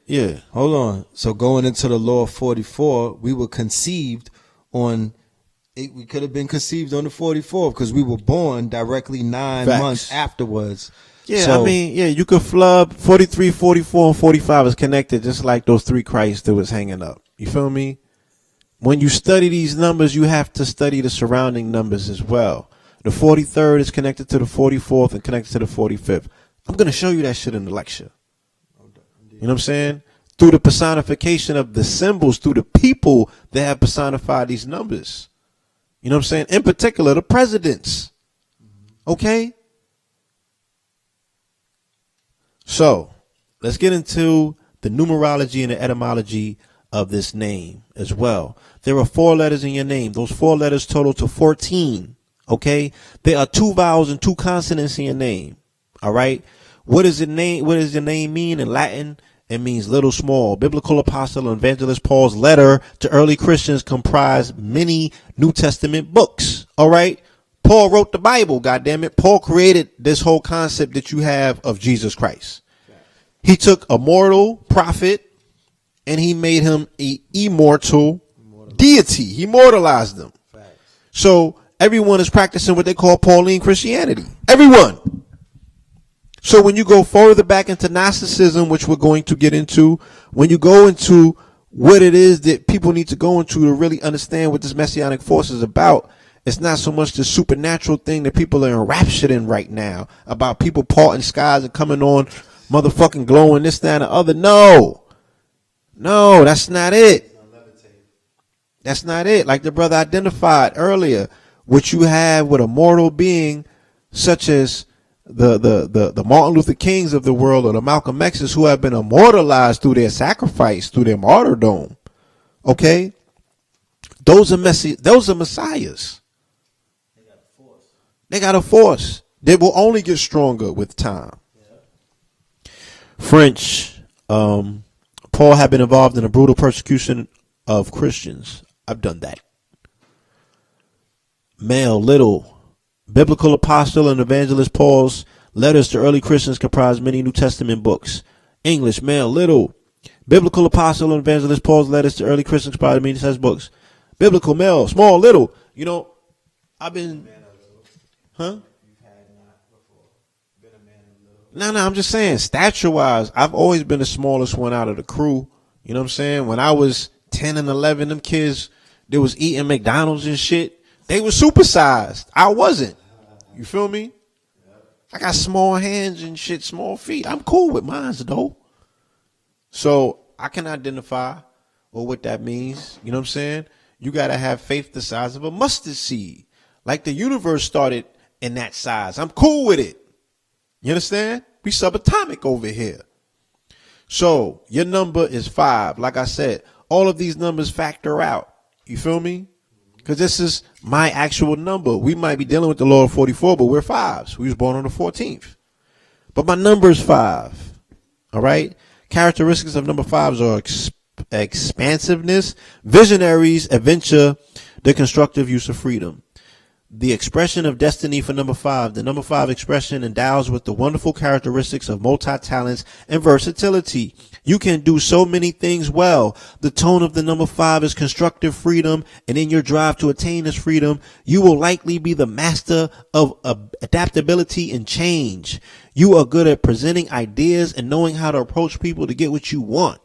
Hold on. So going into the law of 44, we were conceived on, we could have been conceived on the 44th because we were born directly 9 Facts. months afterwards. Yeah, So, I mean, yeah, you could flub 43, 44, and 45 is connected just like those three Christs that was hanging up. You feel me? When you study these numbers, you have to study the surrounding numbers as well. The 43rd is connected to the 44th and connected to the 45th. I'm going to show you that shit in the lecture. You know what I'm saying? Through the personification of the symbols, through the people that have personified these numbers. You know what I'm saying? In particular, the presidents. Okay? So, let's get into the numerology and the etymology of this name as well. There are 4 letters in your name. Those 4 letters total to 14. Okay? There are 2 vowels and 2 consonants in your name. All right? What does your name mean in Latin? It means little, small. Biblical apostle and evangelist Paul's letter to early Christians comprised many New Testament books. All right? Paul wrote the Bible, goddammit. Paul created this whole concept that you have of Jesus Christ. He took a mortal prophet and he made him an immortal deity. He immortalized them. So everyone is practicing what they call Pauline Christianity. Everyone. So when you go further back into Narcissism, which we're going to get into, when you go into what it is that people need to go into to really understand what this messianic force is about, it's not so much the supernatural thing that people are enraptured in right now about people parting skies and coming on motherfucking glowing this, that, and the other. No, that's not it. That's not it. Like the brother identified earlier, what you have with a mortal being such as the Martin Luther Kings of the world or the Malcolm X's who have been immortalized through their sacrifice, through their martyrdom. Okay? Those are messiahs. They got a force. They will only get stronger with time. French, Paul had been involved in a brutal persecution of Christians. I've done that. Male, little. Biblical apostle and evangelist Paul's letters to early Christians comprise many New Testament books. English, male, little. Biblical apostle and evangelist Paul's letters to early Christians comprise many New Testament books. Biblical, male, small, little. You know, I've been, huh? No, I'm just saying, stature-wise, I've always been the smallest one out of the crew. You know what I'm saying? When I was 10 and 11, them kids, they was eating McDonald's and shit. They were supersized. I wasn't. You feel me? I got small hands and shit, small feet. I'm cool with mine, though. So I can identify what that means. You know what I'm saying? You got to have faith the size of a mustard seed. Like the universe started in that size. I'm cool with it. You understand? We subatomic over here. So your number is 5. Like I said, all of these numbers factor out. You feel me? Because this is my actual number. We might be dealing with the law of 44, but we're 5s. We was born on the 14th. But my number is 5. All right? Characteristics of number 5s are expansiveness, visionaries, adventure, the constructive use of freedom. The expression of destiny for number 5. The number 5 expression endows with the wonderful characteristics of multi-talents and versatility. You can do so many things well. The tone of the number 5 is constructive freedom, and in your drive to attain this freedom, you will likely be the master of adaptability and change. You are good at presenting ideas and knowing how to approach people to get what you want.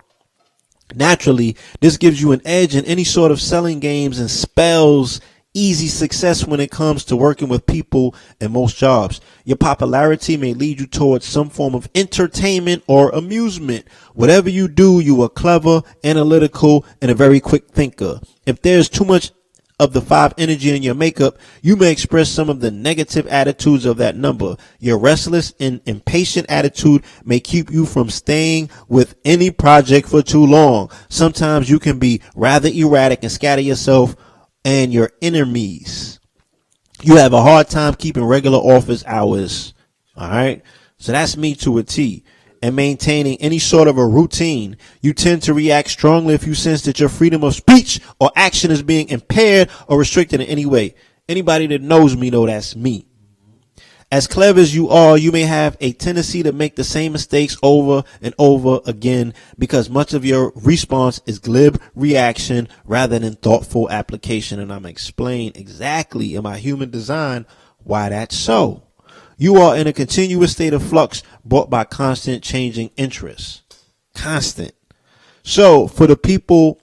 Naturally, this gives you an edge in any sort of selling games and spells easy success when it comes to working with people in most jobs. Your popularity may lead you towards some form of entertainment or amusement. Whatever you do, you are clever, analytical, and a very quick thinker. If there's too much of the 5 energy in your makeup, you may express some of the negative attitudes of that number. Your restless and impatient attitude may keep you from staying with any project for too long. Sometimes you can be rather erratic and scatter yourself and your enemies. You have a hard time keeping regular office hours. All right. So that's me to a T. And maintaining any sort of a routine. You tend to react strongly if you sense that your freedom of speech or action is being impaired or restricted in any way. Anybody that knows me know that's me. As clever as you are, you may have a tendency to make the same mistakes over and over again because much of your response is glib reaction rather than thoughtful application. And I'm going to explain exactly in my human design why that's so. You are in a continuous state of flux brought by constant changing interests. Constant. So for the people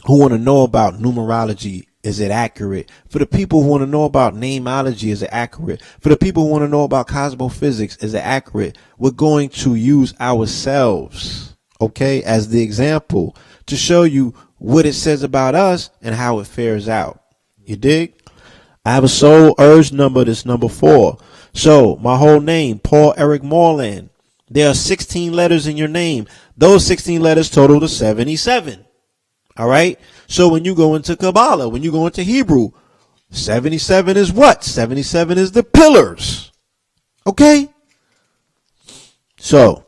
who want to know about numerology, is it accurate? For the people who want to know about nameology, is it accurate? For the people who want to know about cosmophysics, is it accurate? We're going to use ourselves, okay, as the example to show you what it says about us and how it fares out. You dig? I have a soul urge number, this number 4. So my whole name, Paul Eric Moreland. There are 16 letters in your name. Those 16 letters total to 77. All right. So when you go into Kabbalah, when you go into Hebrew, 77 is what? 77 is the pillars. Okay. So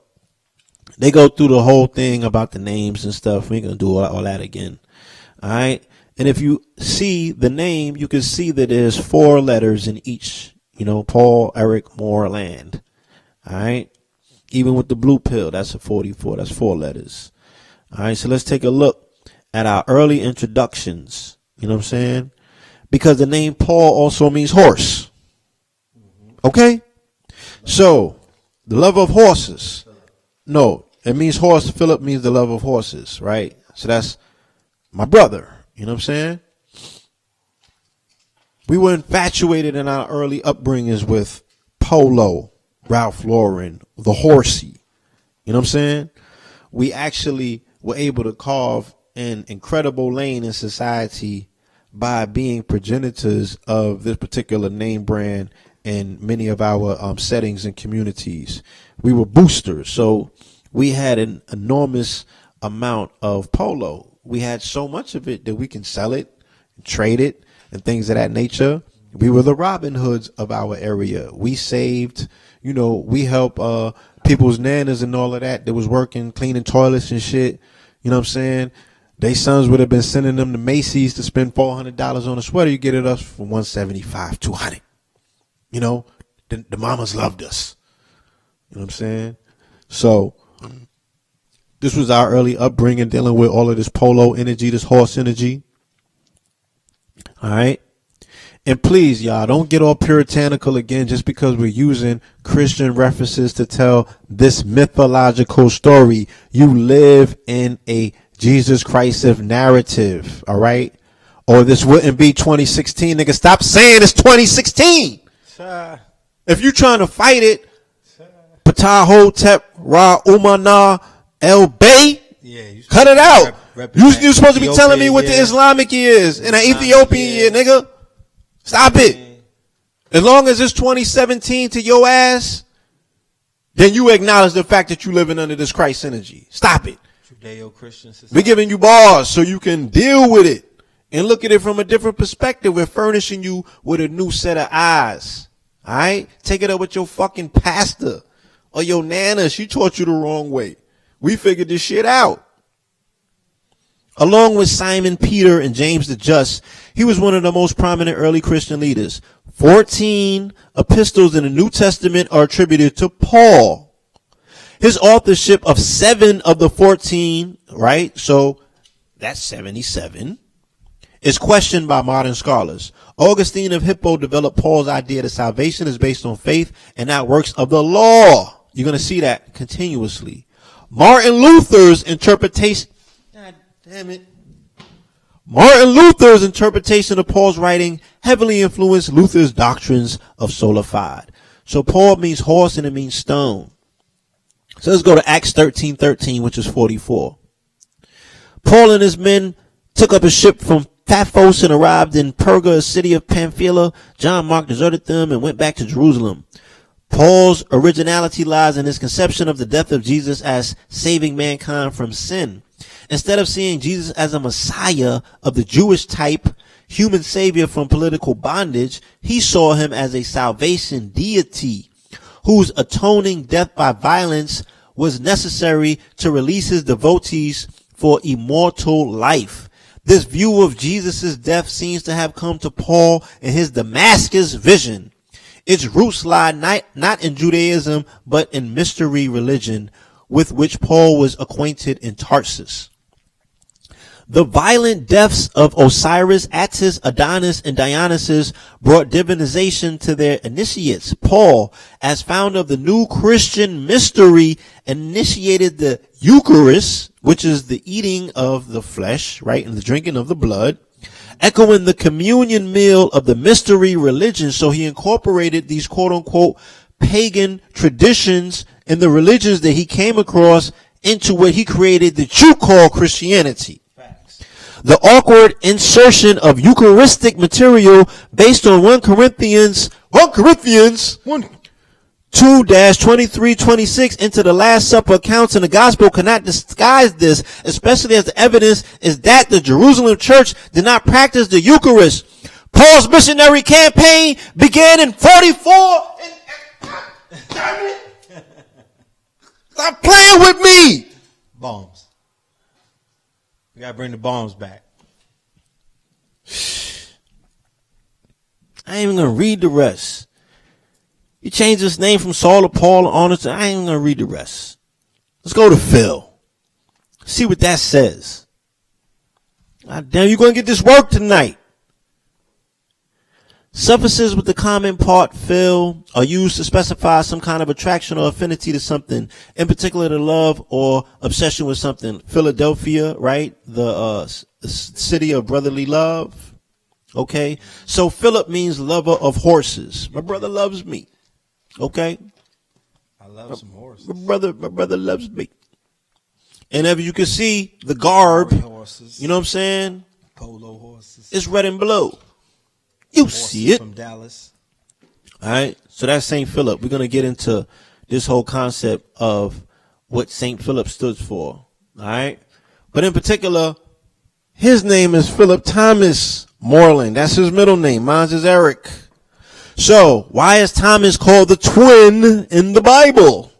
they go through the whole thing about the names and stuff. We ain't going to do all that again. All right. And if you see the name, you can see that there's 4 letters in each. You know, Paul Eric Moreland. All right. Even with the blue pill, that's a 44. That's 4 letters. All right. So let's take a look at our early introductions. You know what I'm saying? Because the name Paul also means horse. Okay. So the love of horses. No, it means horse. Philip means the love of horses. Right. So that's my brother. You know what I'm saying? We were infatuated in our early upbringings with Polo, Ralph Lauren, the horsey. You know what I'm saying? We actually were able to carve an incredible lane in society by being progenitors of this particular name brand in many of our settings and communities. We were boosters. So we had an enormous amount of Polo. We had so much of it that we can sell it, trade it, and things of that nature. We were the Robin Hoods of our area. We saved, we help people's nanas and all of that was working, cleaning toilets and shit. You know what I'm saying? They sons would have been sending them to Macy's to spend $400 on a sweater. You get it us for $175, $200. The mamas loved us. You know what I'm saying? So this was our early upbringing, dealing with all of this Polo energy, this horse energy. All right. And please, y'all, don't get all puritanical again just because we're using Christian references to tell this mythological story. You live in a Jesus Christ narrative. All right. Or this wouldn't be 2016. Nigga, stop saying it's 2016. If you're trying to fight it, Ptah Hotep Ra Umana El Bay. Yeah, cut it out. You're supposed to be telling me what the Islamic year is and an Ethiopian year, nigga. Stop it. As long as it's 2017 to your ass, then you acknowledge the fact that you living under this Christ energy. Stop it. Judeo-Christian society. We're giving you bars so you can deal with it and look at it from a different perspective. We're furnishing you with a new set of eyes. All right? Take it up with your fucking pastor or your nana. She taught you the wrong way. We figured this shit out. Along with Simon Peter and James the Just, he was one of the most prominent early Christian leaders. 14 epistles in the New Testament are attributed to Paul. His authorship of 7 of the 14, right? So that's 77, is questioned by modern scholars. Augustine of Hippo developed Paul's idea that salvation is based on faith and not works of the law. You're going to see that continuously. Martin Luther's interpretation. God damn it. Martin Luther's interpretation of Paul's writing heavily influenced Luther's doctrines of sola fide. So Paul means horse and it means stone. So let's go to Acts 13:13, which is 44. Paul and his men took up a ship from Paphos and arrived in Perga, a city of Pamphylia. John Mark deserted them and went back to Jerusalem. Paul's originality lies in his conception of the death of Jesus as saving mankind from sin. Instead of seeing Jesus as a Messiah of the Jewish type, human savior from political bondage, he saw him as a salvation deity whose atoning death by violence was necessary to release his devotees for immortal life. This view of Jesus' death seems to have come to Paul in his Damascus vision. Its roots lie not in Judaism, but in mystery religion with which Paul was acquainted in Tarsus. The violent deaths of Osiris, Attis, Adonis, and Dionysus brought divinization to their initiates. Paul, as founder of the new Christian mystery, initiated the Eucharist, which is the eating of the flesh, right, and the drinking of the blood, echoing the communion meal of the mystery religion. So he incorporated these quote-unquote pagan traditions in the religions that he came across into what he created that you call Christianity. The awkward insertion of Eucharistic material based on 1 Corinthians 2-23-26 into the Last Supper accounts in the gospel cannot disguise this, especially as the evidence is that the Jerusalem church did not practice the Eucharist. Paul's missionary campaign began in 44. Damn it! Stop playing with me! Bombs. We gotta bring the bombs back. I ain't even gonna read the rest. You changed his name from Saul to Paul and honor to, I ain't even gonna read the rest. Let's go to Phil. See what that says. God damn, you're gonna get this work tonight. Suffixes with the common part Phil are used to specify some kind of attraction or affinity to something, in particular to love or obsession with something. Philadelphia, right? The city of brotherly love. Okay. So Philip means lover of horses. My brother loves me. Okay. I love some horses. My brother loves me. And as you can see, the garb, Horses, you know what I'm saying? polo horses. It's red and blue. You Horses see it. from Dallas. All right. So that's St. Philip. We're going to get into this whole concept of what St. Philip stood for. All right. But in particular, his name is Philip Thomas Moreland. That's his middle name. Mine is Eric. So why is Thomas called the twin in the Bible?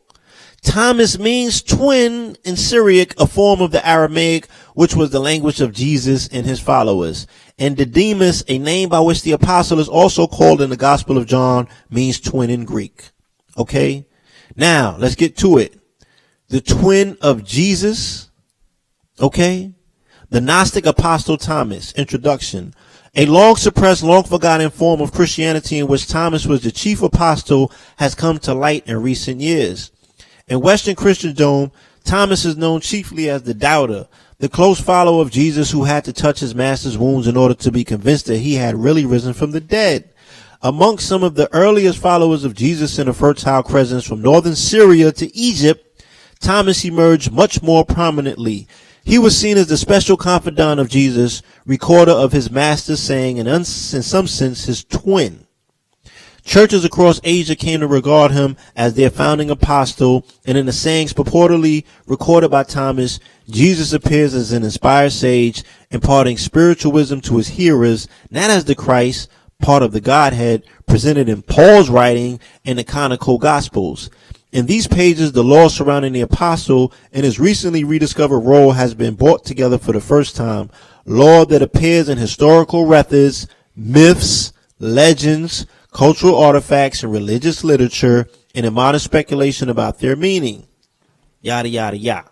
Thomas means twin in Syriac, a form of the Aramaic, which was the language of Jesus and his followers. And Didymus, a name by which the apostle is also called in the Gospel of John, means twin in Greek. Okay. Now let's get to it. The twin of Jesus. Okay. The Gnostic apostle Thomas. Introduction. A long suppressed, long forgotten form of Christianity in which Thomas was the chief apostle has come to light in recent years. In Western Christendom, Thomas is known chiefly as the doubter, the close follower of Jesus who had to touch his master's wounds in order to be convinced that he had really risen from the dead. Amongst some of the earliest followers of Jesus in the Fertile Crescents from northern Syria to Egypt, Thomas emerged much more prominently. He was seen as the special confidant of Jesus, recorder of his master's saying, and in some sense his twin. Churches across Asia came to regard him as their founding apostle, and in the sayings purportedly recorded by Thomas, Jesus appears as an inspired sage, imparting spiritual wisdom to his hearers, not as the Christ, part of the Godhead, presented in Paul's writing in the canonical Gospels. In these pages, the law surrounding the apostle and his recently rediscovered role has been brought together for the first time. Law that appears in historical records, myths, legends, cultural artifacts, and religious literature, and in modern speculation about their meaning. Yada, yada, yada.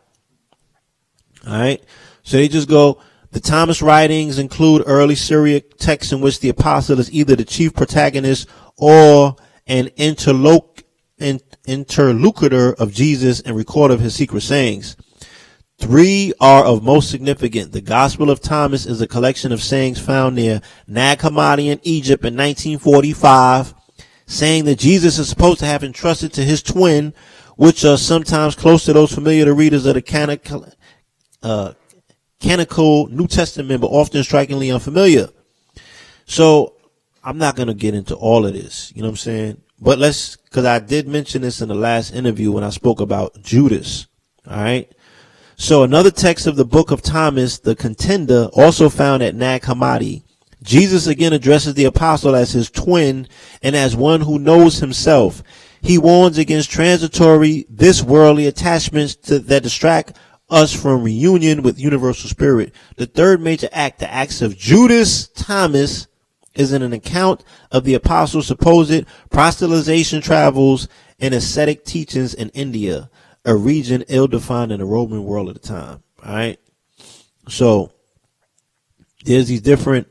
All right. So they just go, the Thomas writings include early Syriac texts in which the apostle is either the chief protagonist or an interlocutor of Jesus and recorder of his secret sayings. Three are of most significant. The Gospel of Thomas is a collection of sayings found near Nag Hammadi in Egypt in 1945, saying that Jesus is supposed to have entrusted to his twin, which are sometimes close to those familiar to readers of the canonical New Testament, but often strikingly unfamiliar. So I'm not going to get into all of this, you know what I'm saying? But because I did mention this in the last interview when I spoke about Judas. All right. So another text of the book of Thomas, the Contender, also found at Nag Hammadi. Jesus again addresses the apostle as his twin and as one who knows himself. He warns against transitory, this worldly attachments that distract us from reunion with universal spirit. The third major act, the acts of Judas Thomas, is an account of the apostles' supposed proselytization travels and ascetic teachings in India, a region ill-defined in the Roman world at the time. All right. So there's these different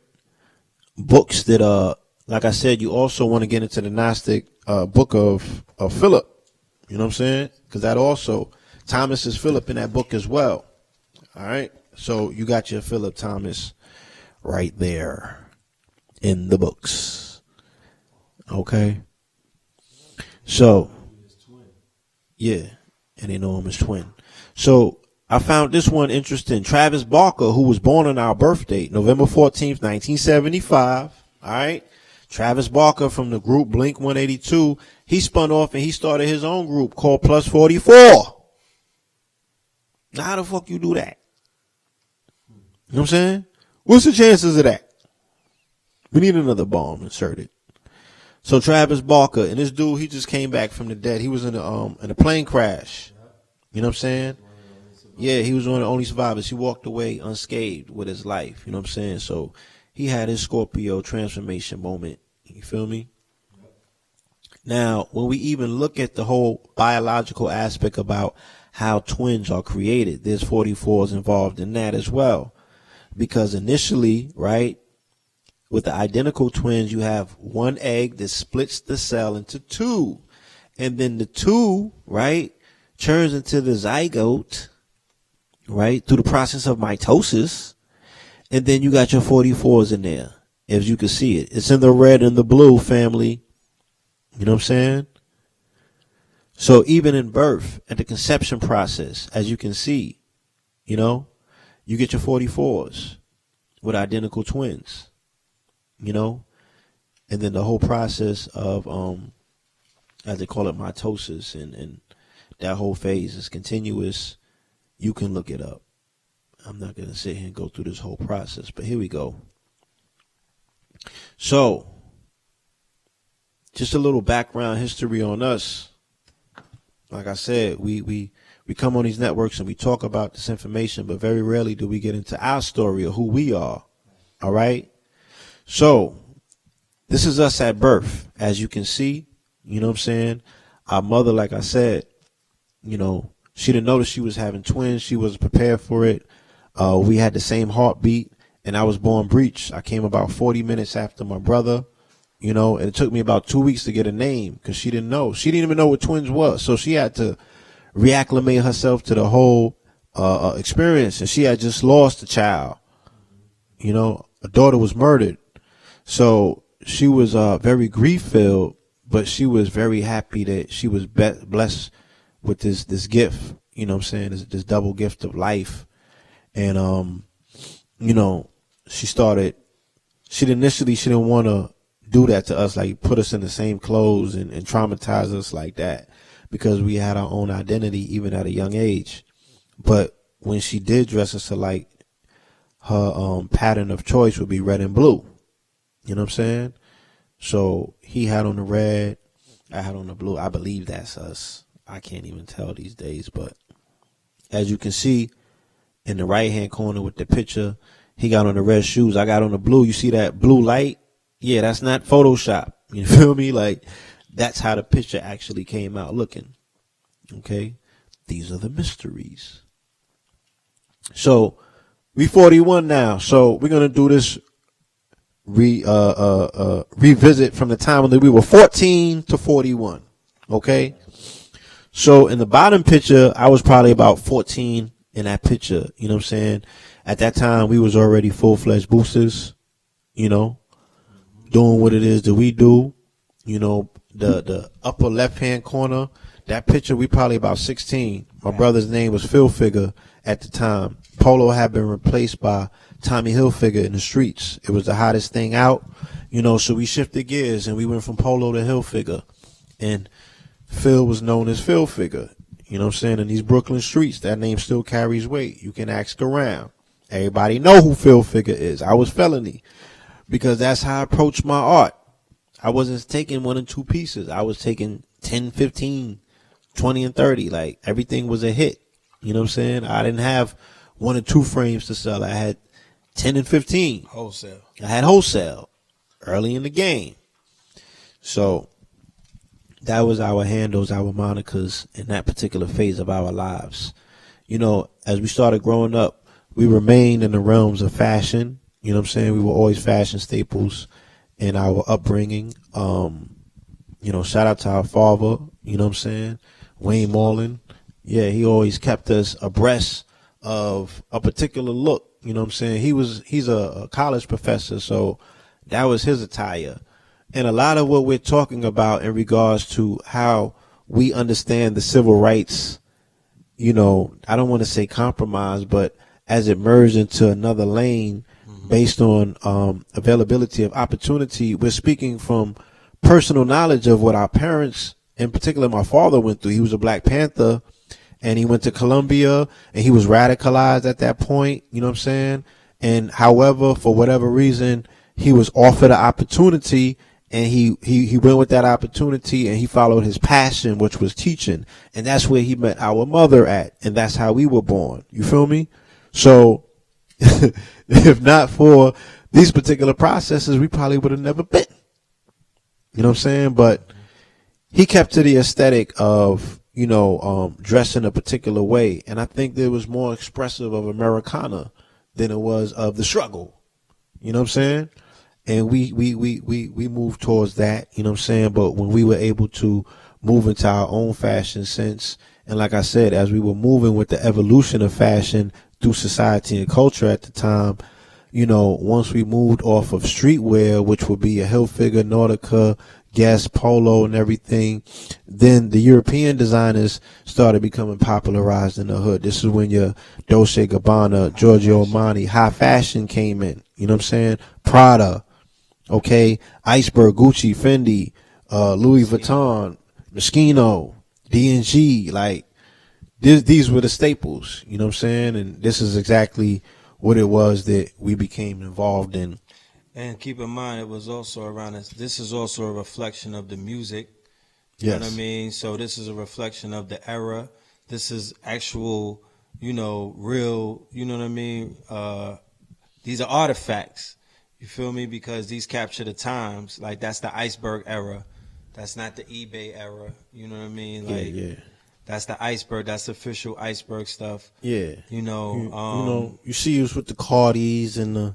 books that, like I said, you also want to get into the Gnostic book of Philip. You know what I'm saying? Because that also, Thomas is Philip in that book as well. All right. So you got your Philip Thomas right there in the books. Okay. So, yeah. And they know him as twin. So I found this one interesting. Travis Barker, who was born on our birthday, November 14th, 1975. All right. Travis Barker from the group Blink 182. He spun off and he started his own group called Plus 44. Now, how the fuck you do that? You know what I'm saying? What's the chances of that? We need another bomb inserted. So Travis Barker, and this dude, he just came back from the dead. He was in a plane crash. You know what I'm saying? Yeah, he was one of the only survivors. He walked away unscathed with his life. You know what I'm saying? So he had his Scorpio transformation moment. You feel me? Now, when we even look at the whole biological aspect about how twins are created, there's 44s involved in that as well. Because initially, right, with the identical twins, you have one egg that splits the cell into two. And then the two, right, turns into the zygote, right, through the process of mitosis. And then you got your 44s in there, as you can see it. It's in the red and the blue family. You know what I'm saying? So even in birth, at the conception process, as you can see, you know, you get your 44s with identical twins, you know, and then the whole process of, as they call it, mitosis, and that whole phase is continuous. You can look it up. I'm not going to sit here and go through this whole process, but here we go. So, just a little background history on us. Like I said, we come on these networks and we talk about this information, but very rarely do we get into our story of who we are. All right? So, this is us at birth, as you can see. You know what I'm saying? Our mother, like I said, you know, she didn't notice she was having twins. She wasn't prepared for it. We had the same heartbeat, and I was born breech. I came about 40 minutes after my brother, you know, and it took me about 2 weeks to get a name because she didn't know. She didn't even know what twins was. So she had to reacclimate herself to the whole experience, and she had just lost a child. You know, a daughter was murdered. So she was very grief-filled, but she was very happy that she was blessed with this gift, you know what I'm saying, this double gift of life. And, you know, she didn't want to do that to us, like put us in the same clothes and traumatize us like that, because we had our own identity even at a young age. But when she did dress us alike, her pattern of choice would be red and blue. You know what I'm saying? So he had on the red, I had on the blue. I believe that's us. I can't even tell these days, but as you can see in the right hand corner with the picture, he got on the red shoes. I got on the blue. You see that blue light? Yeah, that's not Photoshop. You feel me? Like, that's how the picture actually came out looking. Okay? These are the mysteries. So, we 41 now. So, we're going to do this revisit from the time when we were 14 to 41. Okay? So, in the bottom picture, I was probably about 14 in that picture. You know what I'm saying? At that time, we was already full-fledged boosters, you know, doing what it is that we do. You know, the upper left-hand corner, that picture, we probably about 16. My brother's name was Phil Figure at the time. Polo had been replaced by Tommy Hilfiger in the streets. It was the hottest thing out, you know, so we shifted gears and we went from Polo to Hilfiger. And Phil was known as Phil Figure. You know what I'm saying? In these Brooklyn streets, that name still carries weight. You can ask around. Everybody know who Phil Figure is. I was Felony because that's how I approached my art. I wasn't taking one and two pieces. I was taking 10, 15, 20, and 30. Like, everything was a hit. You know what I'm saying? I didn't have 1 or 2 frames to sell. I had 10 and 15. Wholesale. I had wholesale early in the game. So that was our handles, our monikers in that particular phase of our lives. You know, as we started growing up, we remained in the realms of fashion. You know what I'm saying? We were always fashion staples in our upbringing. You know, shout out to our father, you know what I'm saying? Wayne Marlin. Yeah, he always kept us abreast of a particular look. You know what I'm saying? He's a college professor, so that was his attire. And a lot of what we're talking about in regards to how we understand the civil rights, you know, I don't want to say compromise, but as it merged into another lane based on availability of opportunity, we're speaking from personal knowledge of what our parents, in particular my father, went through. He was a Black Panther, and he went to Columbia, and he was radicalized at that point, you know what I'm saying? And however, for whatever reason, he was offered an opportunity, and he went with that opportunity, and he followed his passion, which was teaching. And that's where he met our mother at, and that's how we were born. You feel me? So if not for these particular processes, we probably would have never been. You know what I'm saying? But he kept to the aesthetic of, you know, dressing a particular way. And I think there was more expressive of Americana than it was of the struggle. You know what I'm saying? And we moved towards that, you know what I'm saying? But when we were able to move into our own fashion sense, and like I said, as we were moving with the evolution of fashion through society and culture at the time, you know, once we moved off of streetwear, which would be a Hilfiger, Nautica, Guess, Polo, and everything, then the European designers started becoming popularized in the hood. This is when your Dolce & Gabbana, Giorgio Armani, high fashion came in. You know what I'm saying? Prada, okay, Iceberg, Gucci, Fendi, Louis Vuitton, Moschino, D&G, like these were the staples. You know what I'm saying? And this is exactly what it was that we became involved in. And keep in mind, it was also around us. This is also a reflection of the music. You know what I mean? So this is a reflection of the era. This is actual, you know, real, you know what I mean? These are artifacts. You feel me? Because these capture the times. Like, that's the iceberg era. That's not the eBay era. You know what I mean? Like, yeah. That's the iceberg. That's official iceberg stuff. Yeah. You know, you know, you see us with the Cardis and the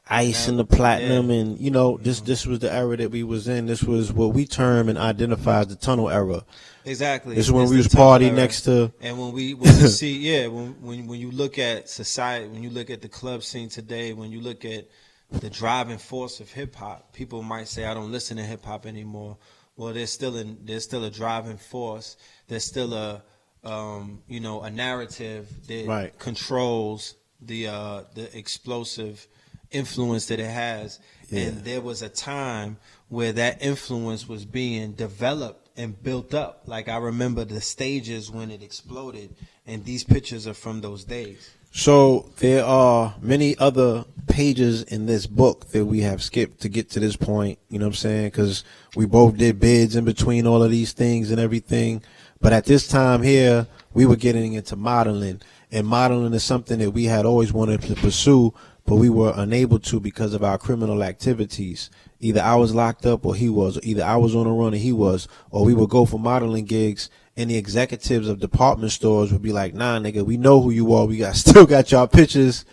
ice and the platinum, and you know, this was the era that we was in. This was what we term and identify as the tunnel era. Exactly. This is when we was party era. Next to. And when you see, when you look at society, when you look at the club scene today, when you look at the driving force of hip hop, people might say, I don't listen to hip hop anymore. Well, there's still a driving force. There's still a a narrative that controls the explosive influence that it has. And there was a time where that influence was being developed and built up. Like, I remember the stages when it exploded, and these pictures are from those days. So there are many other pages in this book that we have skipped to get to this point, you know what I'm saying? Because we both did bids in between all of these things and everything. But at this time here, we were getting into modeling. And modeling is something that we had always wanted to pursue, but we were unable to because of our criminal activities. Either I was locked up or he was. Or either I was on a run or he was. Or we would go for modeling gigs, and the executives of department stores would be like, nah, nigga, we know who you are. We still got y'all pictures.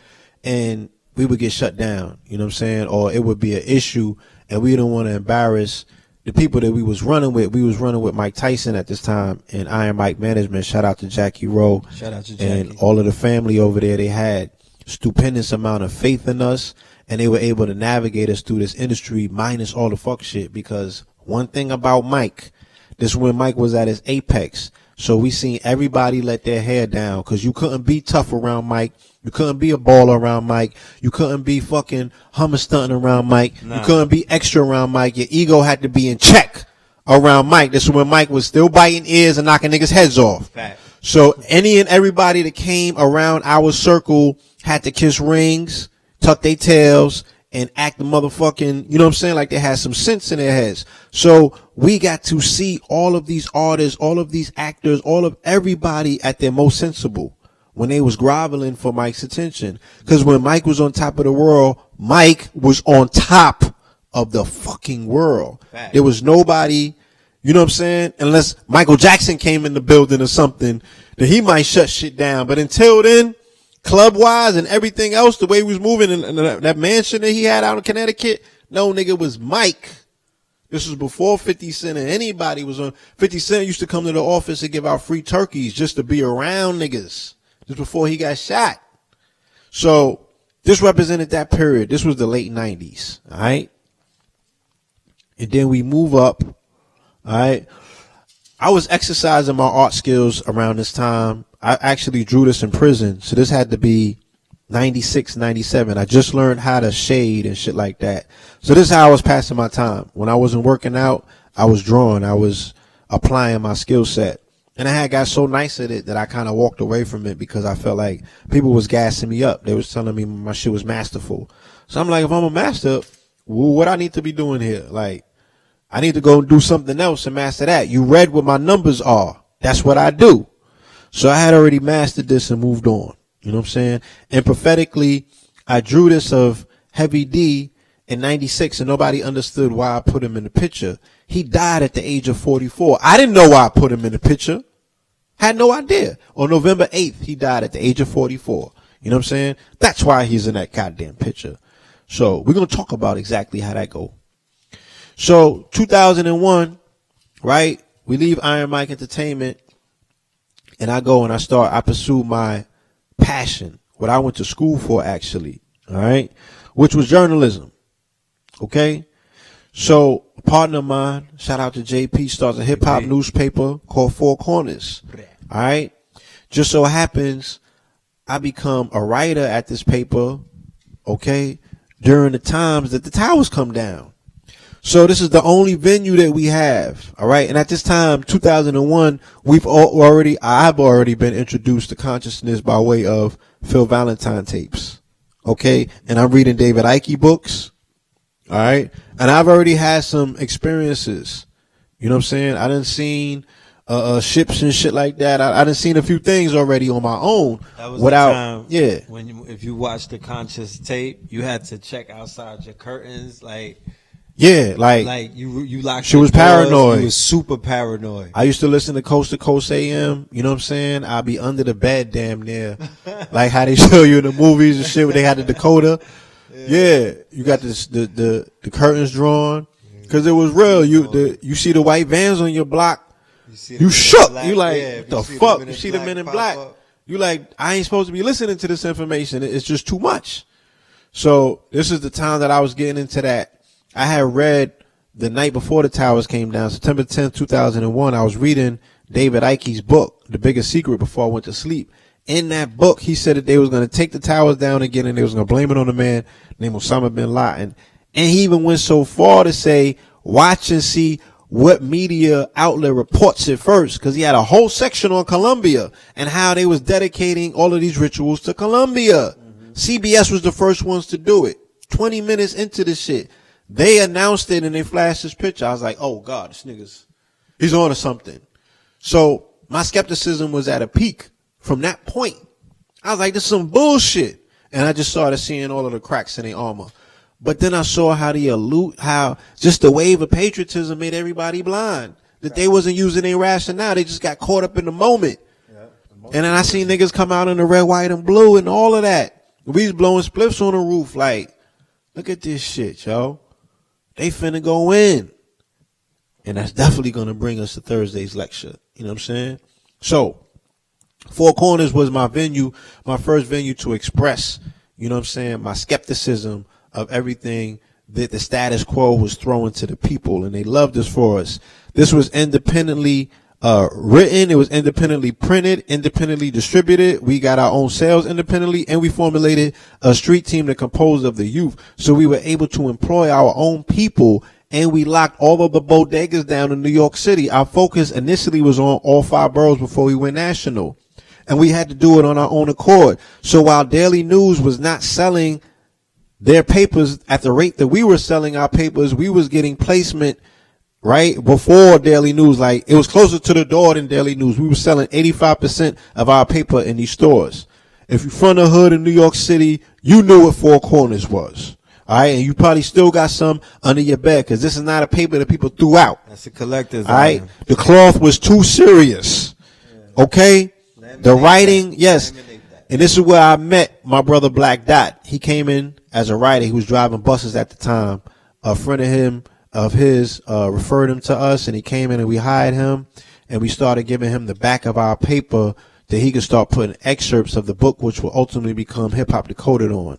And we would get shut down. You know what I'm saying? Or it would be an issue, and we don't want to embarrass the people that we was running with. We was running with Mike Tyson at this time and Iron Mike Management. Shout out to Jackie Rowe. Shout out to Jackie. And all of the family over there. They had stupendous amount of faith in us, and they were able to navigate us through this industry minus all the fuck shit. Because one thing about Mike, this is when Mike was at his apex. So we seen everybody let their hair down, because you couldn't be tough around Mike. You couldn't be a baller around Mike. You couldn't be fucking hummer stunting around Mike. Nah. You couldn't be extra around Mike. Your ego had to be in check around Mike. This is when Mike was still biting ears and knocking niggas' heads off. Fact. So any and everybody that came around our circle had to kiss rings, tuck their tails, and act the motherfucking, you know what I'm saying? Like they had some sense in their heads. So we got to see all of these artists, all of these actors, all of everybody at their most sensible when they was groveling for Mike's attention. Cause when Mike was on top of the world, Mike was on top of the fucking world. Fact. There was nobody, you know what I'm saying? Unless Michael Jackson came in the building or something, then he might shut shit down. But until then, club wise and everything else, the way he was moving in that mansion that he had out in Connecticut, no nigga was Mike. This was before 50 Cent and anybody was on. 50 Cent used to come to the office and give out free turkeys just to be around niggas. Just before he got shot. So this represented that period. This was the late 90s. All right. And then we move up. All right. I was exercising my art skills around this time. I actually drew this in prison. So this had to be 96, 97. I just learned how to shade and shit like that. So this is how I was passing my time. When I wasn't working out, I was drawing. I was applying my skill set. And I had got so nice at it that I kind of walked away from it because I felt like people was gassing me up. They was telling me my shit was masterful. So I'm like, if I'm a master, well, what I need to be doing here? Like, I need to go and do something else and master that. You read what my numbers are. That's what I do. So I had already mastered this and moved on. You know what I'm saying? And prophetically, I drew this of Heavy D in 96 and nobody understood why I put him in the picture. He died at the age of 44. I didn't know why I put him in the picture. Had no idea. On November 8th, he died at the age of 44. You know what I'm saying? That's why he's in that goddamn picture. So we're going to talk about exactly how that go. So 2001, right? We leave Iron Mike Entertainment and I go and I pursue my passion, what I went to school for actually. All right. Which was journalism. Okay. So a partner of mine, shout out to JP, starts a hip hop newspaper called Four Corners. All right. Just so happens I become a writer at this paper. Okay. During the times that the towers come down. So this is the only venue that we have. All right. And at this time, 2001, I've already been introduced to consciousness by way of Phil Valentine tapes. Okay. And I'm reading David Icke books. All right. And I've already had some experiences. You know what I'm saying? I done seen ships and shit like that. I done seen a few things already on my own. That was without, the time yeah. if you watched the conscious tape, you had to check outside your curtains, like you locked. She was doors, paranoid. You was super paranoid. I used to listen to Coast AM. You know what I'm saying? I'd be under the bed damn near, like how they show you in the movies and shit where they had the decoder. Yeah, you got the curtains drawn because it was real. You see the white vans on your block. You shook. You like, what the fuck? You see the men in black. You like, I ain't supposed to be listening to this information. It's just too much. So this is the time that I was getting into that. I had read the night before the towers came down, September 10th, 2001. I was reading David Icke's book, The Biggest Secret, before I went to sleep. In that book, he said that they was going to take the towers down again and they was going to blame it on a man named Osama bin Laden. And he even went so far to say, watch and see what media outlet reports it first, because he had a whole section on Colombia and how they was dedicating all of these rituals to Colombia. CBS was the first ones to do it. 20 minutes into the shit, they announced it and they flashed this picture. I was like, oh God, this he's on to something. So my skepticism was at a peak from that point. I was like, this is some bullshit. And I just started seeing all of the cracks in their armor. But then I saw how just the wave of patriotism made everybody blind. That they wasn't using their rationale. They just got caught up in the moment. Yeah, and then I seen niggas come out in the red, white, and blue and all of that. We was blowing spliffs on the roof like, look at this shit, yo. They finna go in. And that's definitely going to bring us to Thursday's lecture. You know what I'm saying? So, Four Corners was my venue, my first venue to express, you know what I'm saying, my skepticism of everything that the status quo was throwing to the people, and they loved this for us. This was independently written, it was independently printed, independently distributed. We got our own sales independently, and we formulated a street team that composed of the youth. So we were able to employ our own people, and we locked all of the bodegas down in New York City. Our focus initially was on all 5 boroughs before we went national, and we had to do it on our own accord. So while Daily News was not selling their papers, at the rate that we were selling our papers, we was getting placement right before Daily News. Like, it was closer to the door than Daily News. We were selling 85% of our paper in these stores. If you're from the hood in New York City, you knew what Four Corners was. All right, and you probably still got some under your bed, because this is not a paper that people threw out. That's a collector's All right, item. the cloth was too serious. Okay, the writing, yes. And this is where I met my brother Black Dot. He came in as a writer. He was driving buses at the time. A friend of his referred him to us, and he came in and we hired him, and we started giving him the back of our paper that he could start putting excerpts of the book, which will ultimately become Hip Hop Decoded on.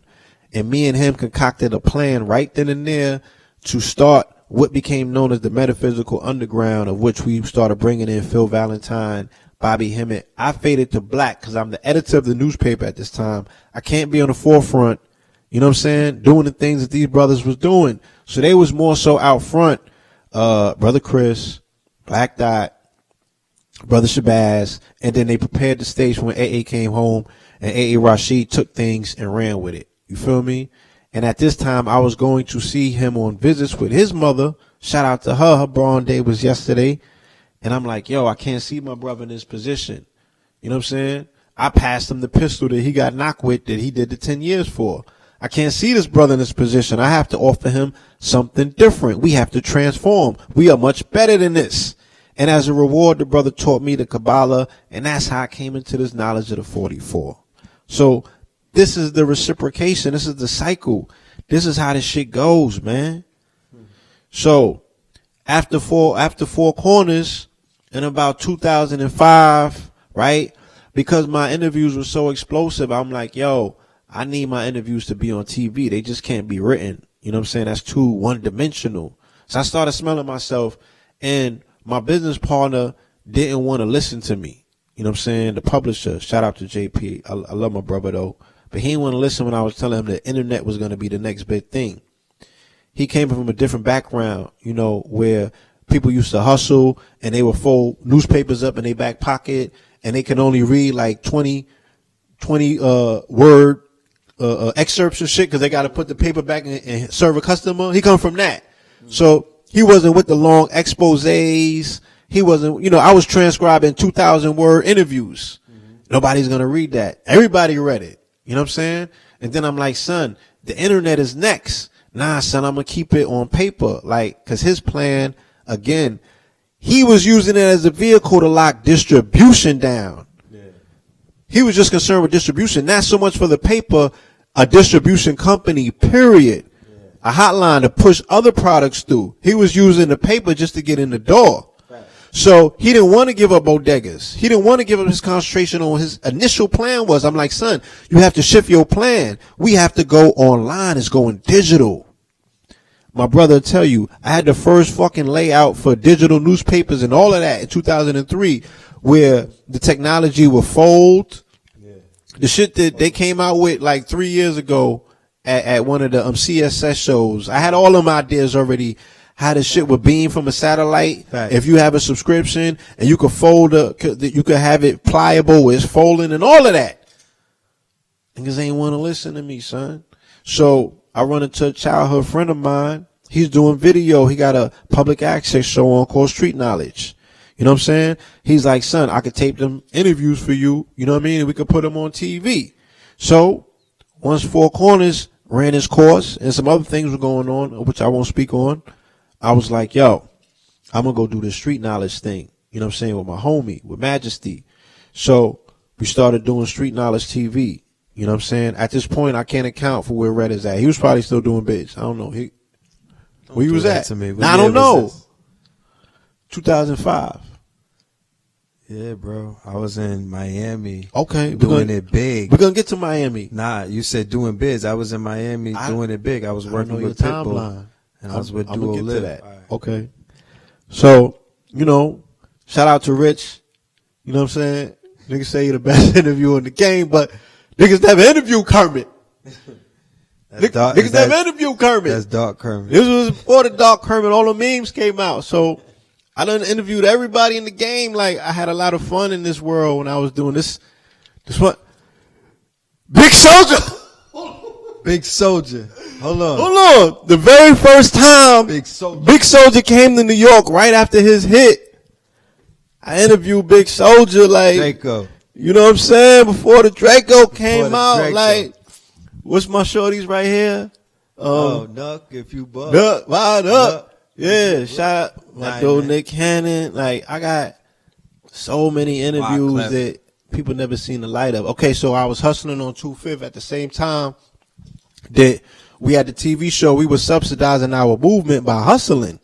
And me and him concocted a plan right then and there to start what became known as the metaphysical underground, of which we started bringing in Phil Valentine, Bobby Hemmett. I faded to black because I'm the editor of the newspaper at this time. I can't be on the forefront, you know what I'm saying, doing the things that these brothers was doing. So they was more so out front. Brother Chris, Black Dot, Brother Shabazz, and then they prepared the stage when AA came home, and AA Rashid took things and ran with it. You feel me? And at this time, I was going to see him on visits with his mother. Shout out to her. Her born day was yesterday. And I'm like, yo, I can't see my brother in this position. You know what I'm saying? I passed him the pistol that he got knocked with, that he did the 10 years for. I can't see this brother in this position. I have to offer him something different. We have to transform. We are much better than this. And as a reward, the brother taught me the Kabbalah, and that's how I came into this knowledge of the 44. So this is the reciprocation. This is the cycle. This is how this shit goes, man. So after four corners in about 2005, right? Because my interviews were so explosive, I'm like, yo, I need my interviews to be on TV. They just can't be written. You know what I'm saying? That's too one-dimensional. So I started smelling myself, and my business partner didn't want to listen to me. You know what I'm saying? The publisher, shout out to JP. I love my brother, though. But he didn't want to listen when I was telling him the internet was going to be the next big thing. He came from a different background, you know, where people used to hustle and they would fold newspapers up in their back pocket, and they can only read like 20 word excerpts and shit because they got to put the paper back and serve a customer. He come from that. So he wasn't with the long exposés. He wasn't, you know, I was transcribing 2,000 word interviews. Nobody's going to read that. Everybody read it. You know what I'm saying? And then I'm like, son, the internet is next. Nah, son, I'm going to keep it on paper. Like, cause his plan, again, he was using it as a vehicle to lock distribution down. Yeah. He was just concerned with distribution, not so much for the paper, a distribution company, period. Yeah. A hotline to push other products through. He was using the paper just to get in the door. So he didn't want to give up bodegas. He didn't want to give up his concentration on his initial plan was, I'm like, son, you have to shift your plan. We have to go online. It's going digital. My brother will tell you, I had the first fucking layout for digital newspapers and all of that in 2003, where the technology would fold. Yeah. The shit that they came out with like 3 years ago at one of the CSS shows. I had all of my ideas already. How the shit would beam from a satellite. Right. If you have a subscription, and you could fold you could have it pliable where it's folding and all of that. Niggas ain't want to listen to me, son. So I run into a childhood friend of mine. He's doing video. He got a public access show on called Street Knowledge. You know what I'm saying? He's like, son, I could tape them interviews for you. You know what I mean? And we could put them on TV. So once Four Corners ran his course and some other things were going on, which I won't speak on, I was like, yo, I'm going to go do this Street Knowledge thing, you know what I'm saying, with my homie, with Majesty. So we started doing Street Knowledge TV, you know what I'm saying? At this point, I can't account for where Red is at. He was probably still doing bits. I don't know. Where he was at? Now, I don't know. 2005. Yeah, bro. I was in Miami. Okay. Doing it big. We're going to get to Miami. Nah, you said doing biz. I was in Miami doing it big. I was working with Pitbull. And I was with Duo Live. That. Right. Okay. So, you know, shout out to Rich. You know what I'm saying? Niggas say you're the best interviewer in the game, but niggas never interviewed Kermit. Niggas never interviewed Kermit. That's Dark Kermit. This was before the Dark Kermit. All the memes came out. So I done interviewed everybody in the game. Like, I had a lot of fun in this world when I was doing this. This what? Big Soldier! Big Soldier. Hold on. Hold on. The very first time Big Soldier. Big Soldier came to New York right after his hit, I interviewed Big Soldier like, Draco. you know what I'm saying? Before the Draco came the out, Draco. like, what's my shorties right here? Nuck, if you buck. Duck, wide up. Nuck. Yeah, shout out my Nah, dude man. Nick Cannon. Like, I got so many interviews Clef. that people never seen the light of. Okay, so I was hustling on 2/5 at the same time that we had the TV show. We were subsidizing our movement by hustling.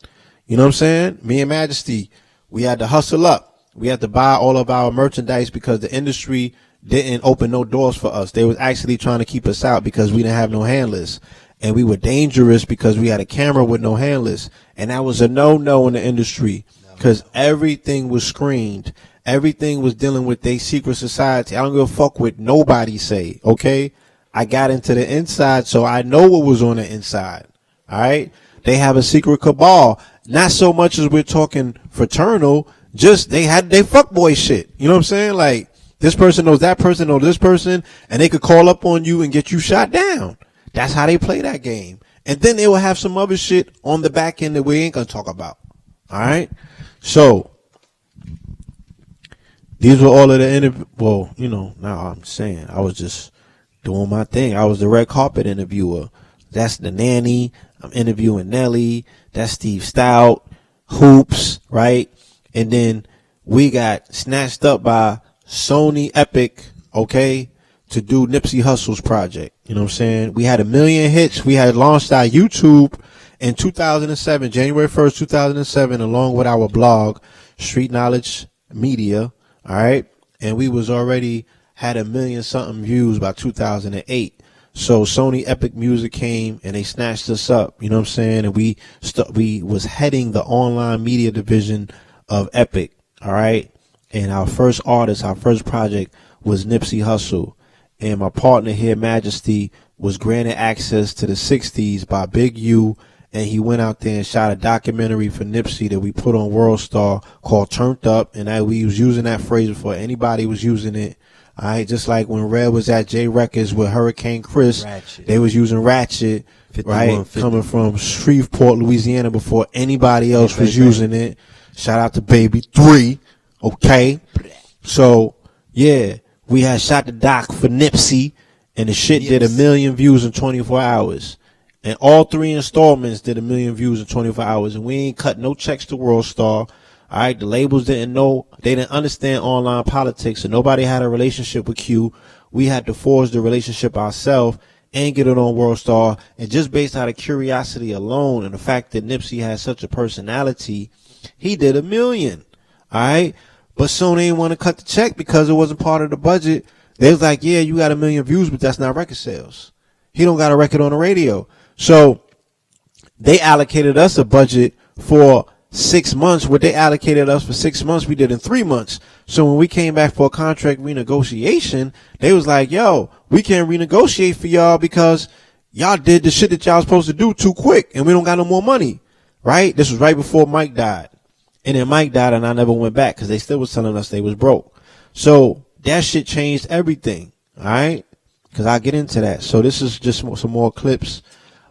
You know what I'm saying? Me and Majesty, we had to hustle up. We had to buy all of our merchandise because the industry didn't open no doors for us. They was actually trying to keep us out because we didn't have no handlers. And we were dangerous because we had a camera with no handlers. And that was a no-no in the industry because everything was screened. Everything was dealing with their secret society. I don't give a fuck what nobody say, okay? I got into the inside, so I know what was on the inside, all right? They have a secret cabal. Not so much as we're talking fraternal, just they had they fuckboy shit. You know what I'm saying? Like, this person knows that person knows this person, and they could call up on you and get you shot down. That's how they play that game. And then they will have some other shit on the back end that we ain't gonna talk about. All right? So, these were all of the interview. Well, you know, now I'm saying I was just doing my thing. I was the red carpet interviewer. That's the nanny. I'm interviewing Nelly. That's Steve Stout. Hoops, right? And then we got snatched up by Sony Epic, okay, to do Nipsey Hussle's project. You know what I'm saying? We had 1 million hits. We had launched our YouTube in 2007, January 1st, 2007, along with our blog, Street Knowledge Media. All right. And we was already had 1 million something views by 2008. So Sony Epic Music came and they snatched us up. You know what I'm saying? And we was heading the online media division of Epic. All right. And our first artist, our first project was Nipsey Hussle. And my partner here, Majesty, was granted access to the 60s by Big U. And he went out there and shot a documentary for Nipsey that we put on World Star called Turned Up. And we was using that phrase before anybody was using it. All right, just like when Red was at J Records with Hurricane Chris, Ratchet. they was using Ratchet, right? 5150. Coming from Shreveport, Louisiana before anybody else was using it. Shout out to Baby 3, okay? So, yeah, we had shot the doc for Nipsey, and the shit did 1 million views in 24 hours. And all 3 installments did 1 million views in 24 hours. And we ain't cut no checks to World Star. All right, the labels didn't know, they didn't understand online politics, and nobody had a relationship with Q. We had to forge the relationship ourselves and get it on World Star. And just based out of curiosity alone and the fact that Nipsey has such a personality, he did 1 million. All right, but Sony didn't want to cut the check because it wasn't part of the budget. They was like, yeah, you got 1 million views, but that's not record sales. He don't got a record on the radio. So they allocated us a budget for 6 months. What they allocated us for 6 months, we did in 3 months. So when we came back for a contract renegotiation, they was like, yo, we can't renegotiate for y'all because y'all did the shit that y'all was supposed to do too quick and we don't got no more money. Right? This was right before Mike died. And then Mike died and I never went back because they still was telling us they was broke. So that shit changed everything. All right? Because I'll get into that. So this is just some more clips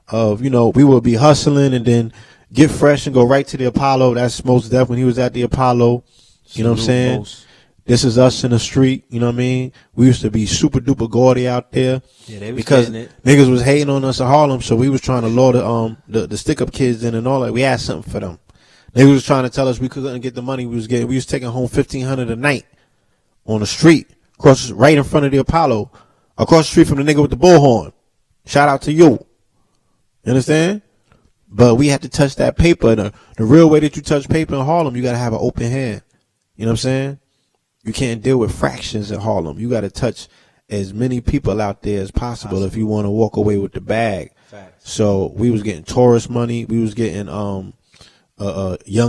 of, you know, we will be hustling and then get fresh and go right to the Apollo. That's most definitely when he was at the Apollo. You know what I'm saying? This is us in the street. You know what I mean? We used to be super duper gaudy out there. Yeah, they was because getting it. niggas was hating on us in Harlem, so we was trying to lure the stick up kids in and all that. We had something for them. They was trying to tell us we couldn't get the money we was getting. We was taking home $1,500 a night on the street, right in front of the Apollo, across the street from the nigga with the bullhorn. Shout out to you. You understand? But we had to touch that paper. The real way that you touch paper in Harlem, you got to have an open hand. You know what I'm saying? You can't deal with fractions in Harlem. You got to touch as many people out there as possible if you want to walk away with the bag. Facts. So we was getting Taurus money. We was getting Young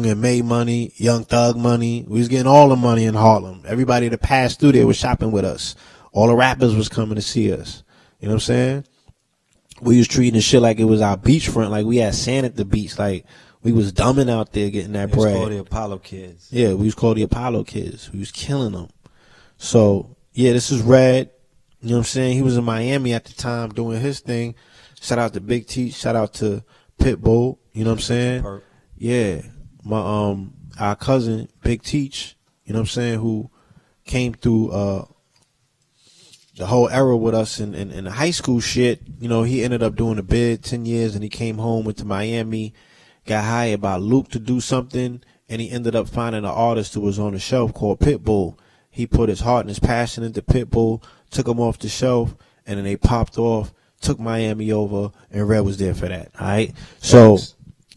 and May money, Young Thug money. We was getting all the money in Harlem. Everybody that passed through there was shopping with us. All the rappers was coming to see us. You know what I'm saying? We was treating the shit like it was our beachfront, like we had sand at the beach, like we was dumbing out there getting that bread. It was called the Apollo Kids. Yeah, we was called the Apollo Kids. We was killing them. So, yeah, this is Red. You know what I'm saying? He was in Miami at the time doing his thing. Shout out to Big T. Shout out to Pitbull. You know what I'm saying? Perp. Yeah. My our cousin Big Teach. You know what I'm saying? Who came through the whole era with us in the high school shit. You know, he ended up doing a bid 10 years, and he came home, went to Miami, got hired by Luke to do something, and he ended up finding an artist who was on the shelf called Pitbull. He put his heart and his passion into Pitbull, took him off the shelf, and then they popped off, took Miami over, and Red was there for that. All right. So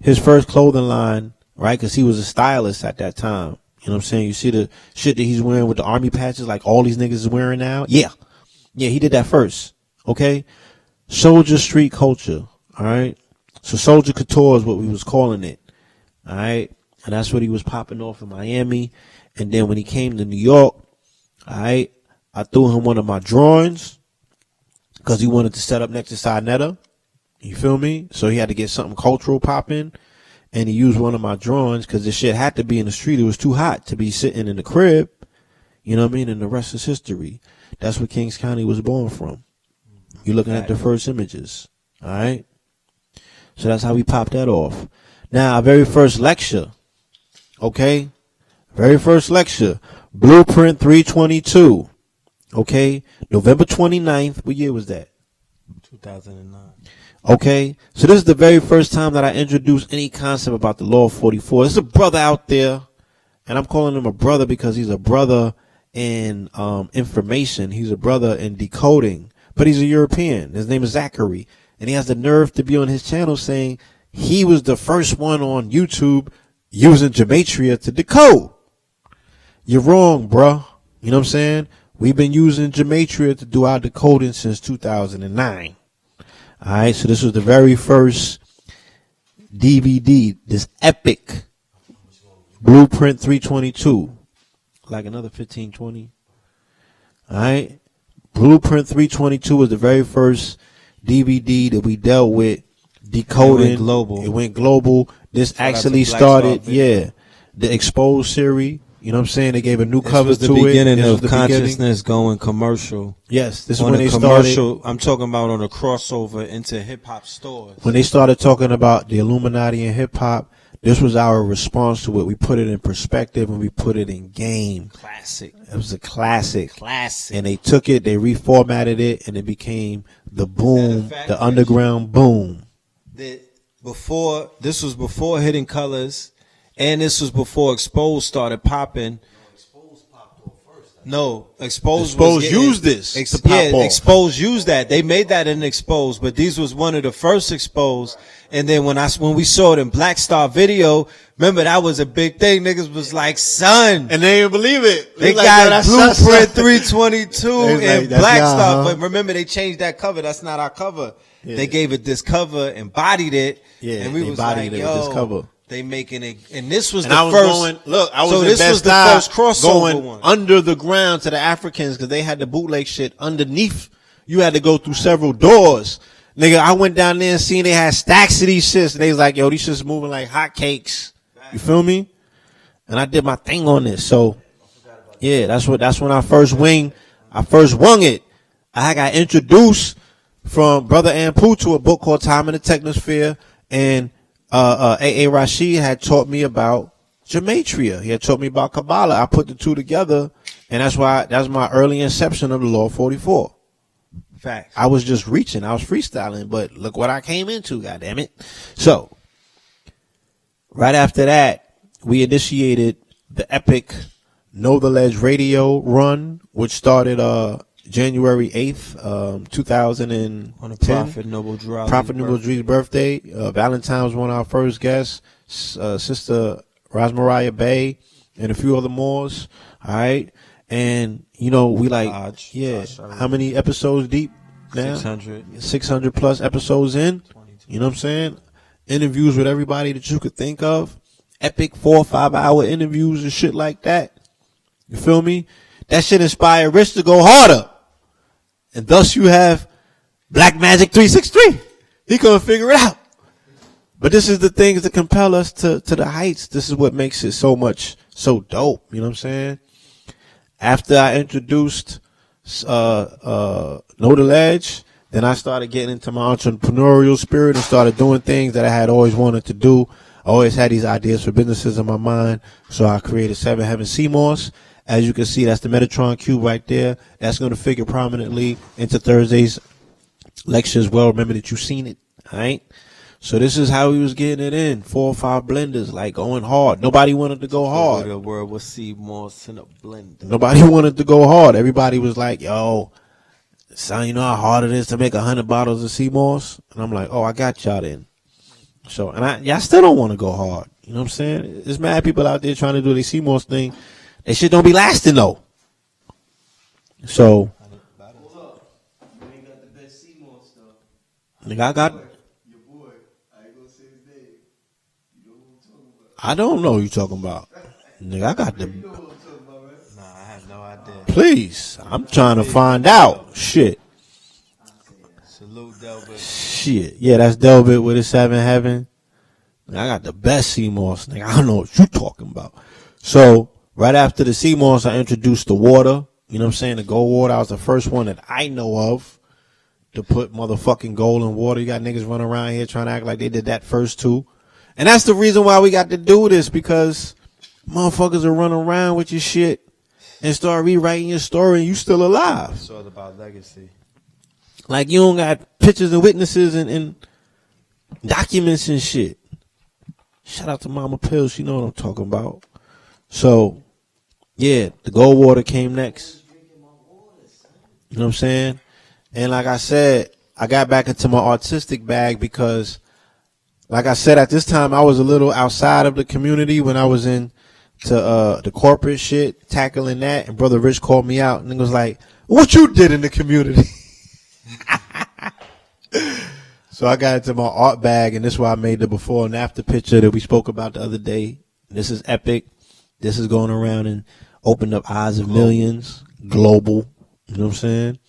his first clothing line, right? Because he was a stylist at that time. You know what I'm saying? You see the shit that he's wearing with the army patches, like all these niggas is wearing now? Yeah. Yeah, he did that first. Okay? Soldier street culture. All right? So Soldier Couture is what we was calling it. All right? And that's what he was popping off in Miami. And then when he came to New York, all right, I threw him one of my drawings because he wanted to set up next to Sinetta. You feel me? So he had to get something cultural popping. And he used one of my drawings because this shit had to be in the street. It was too hot to be sitting in the crib. You know what I mean? And the rest is history. That's where Kings County was born from. You're looking at the first images. All right? So that's how we popped that off. Now, our very first lecture. Okay? Very first lecture. Blueprint 322. Okay? November 29th. What year was that? 2009. Okay, so this is the very first time that I introduced any concept about the Law of 44. There's a brother out there, and I'm calling him a brother because he's a brother in information. He's a brother in decoding, but he's a European. His name is Zachary, and he has the nerve to be on his channel saying he was the first one on YouTube using gematria to decode. You're wrong, bruh. You know what I'm saying? We've been using gematria to do our decoding since 2009. All right, so this was the very first DVD, this epic Blueprint 322, like another 1520. All right, Blueprint 322 was the very first DVD that we dealt with decoding. It went global. It went global. This actually started, the Exposed series. You know what I'm saying? They gave a new cover to it. This was the beginning of consciousness going commercial. Yes, this is on when they commercial, started. I'm talking about on a crossover into hip hop stores. When they started talking about the Illuminati and hip hop, this was our response to it. We put it in perspective and we put it in game. Classic. It was a classic. Classic. And they took it, they reformatted it, and it became the boom, the underground boom. This was before Hidden Colors. And this was before Exposed started popping. No, Exposed used this to pop off. Exposed used that. They made that in Exposed, but these was one of the first Exposed. And then when we saw it in Black Star video, remember that was a big thing. Niggas was like, son. And they didn't believe it. They like, got Blueprint 322 in Black Star. Huh? But remember, they changed that cover. That's not our cover. Yeah. They gave it this cover, embodied it. Yeah, and we was embodied like, it with this cover. They making it, and this was and the I was first. Going, look, I was so in this Best was the Buy first crossover going one. Under the ground to the Africans because they had the bootleg shit underneath. You had to go through several doors. Nigga, I went down there and seen they had stacks of these shits. And they was like, yo, these shits moving like hotcakes. You feel me? And I did my thing on this. So, yeah, that's when I first wung it. I got introduced from Brother Ampu to a book called Time in the Technosphere, and A.A. Rashid had taught me about gematria. He had taught me about Kabbalah. I put the two together, and that's my early inception of the Law 44. Facts. I was just reaching. I was freestyling, but look what I came into, goddammit. So, right after that, we initiated the epic Know the Ledge radio run, which started January 8th, 2010. On a Prophet Noble Drew. Prophet Noble Drew's birthday. Valentine was one of our first guests. Sister Rosmariah Bay and a few other Moors. All right. And, you know, we like, how many episodes deep now? 600 plus episodes in. You know what I'm saying? Interviews with everybody that you could think of. Epic 4 or 5 hour interviews and shit like that. You feel me? That shit inspired Rich to go harder. And thus you have Black Magic 363. He couldn't figure it out. But this is the things that compel us to the heights. This is what makes it so dope. You know what I'm saying? After I introduced Know the Ledge, Then I started getting into my entrepreneurial spirit and started doing things that I had always wanted to do. I always had these ideas for businesses in my mind. So I created Seven Heaven CMOS. As you can see, that's the Metatron cube right there. That's going to figure prominently into Thursday's lecture as well. Remember that you've seen it. All right. So this is how we was getting it in. 4 or 5 blenders, like going hard. Nobody wanted to go hard. The world will see more in a blender. Nobody wanted to go hard. Everybody was like, yo, son, you know how hard it is to make 100 bottles of CMOS? And I'm like, oh, I got y'all then. So, and y'all still don't want to go hard. You know what I'm saying? There's mad people out there trying to do their CMOS thing. That shit don't be lasting though. So, Hold up. You ain't got the best CMOS stuff. nigga, I got. Your boy. I ain't gonna say his name. You know what I'm talking about. I don't know what you talking about. Nigga, I got the. You know what I'm talking about, right? Nah, I have no idea. Please, I'm trying to find out. Shit. Salute, Delbert. Shit. Yeah, that's Delbert with his 7 Heaven. I got the best CMOS, nigga. I don't know what you talking about. So, right after the CMOS, I introduced the water. You know what I'm saying? The gold water. I was the first one that I know of to put motherfucking gold in water. You got niggas running around here trying to act like they did that first too. And that's the reason why we got to do this, because motherfuckers are running around with your shit and start rewriting your story and you still alive. It's all about legacy. Like you don't got pictures and witnesses and documents and shit. Shout out to Mama Pill. She know what I'm talking about. So, yeah, the gold water came next. You know what I'm saying? And like I said, I got back into my artistic bag because, like I said, at this time I was a little outside of the community when I was in to the corporate shit, tackling that. And Brother Rich called me out and he was like, "What you did in the community?" So I got into my art bag, and this is why I made the before and after picture that we spoke about the other day. This is epic. This is going around and opened up eyes of millions. Global. You know what I'm saying?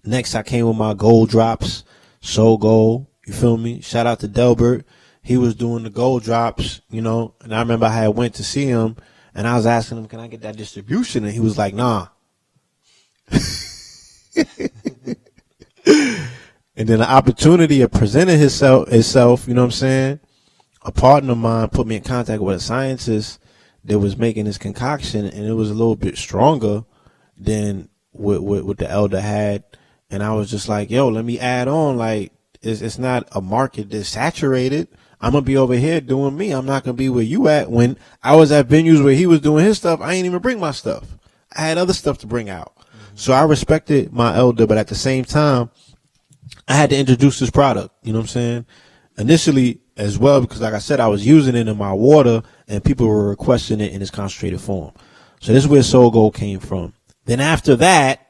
Next, I came with my gold drops. Soul Gold. You feel me? Shout out to Delbert. He was doing the gold drops, you know, and I remember I had went to see him, and I was asking him, can I get that distribution? And he was like, nah. And then the opportunity had presented itself, you know what I'm saying? A partner of mine put me in contact with a scientist that was making this concoction, and it was a little bit stronger than what the elder had. And I was just like, yo, let me add on. Like, it's not a market that's saturated. I'm going to be over here doing me. I'm not going to be where you at. When I was at venues where he was doing his stuff, I ain't even bring my stuff. I had other stuff to bring out. So I respected my elder, but at the same time, I had to introduce this product, you know what I'm saying? Initially as well, because like I said, I was using it in my water and people were requesting it in its concentrated form. So this is where Soul Gold came from. Then after that,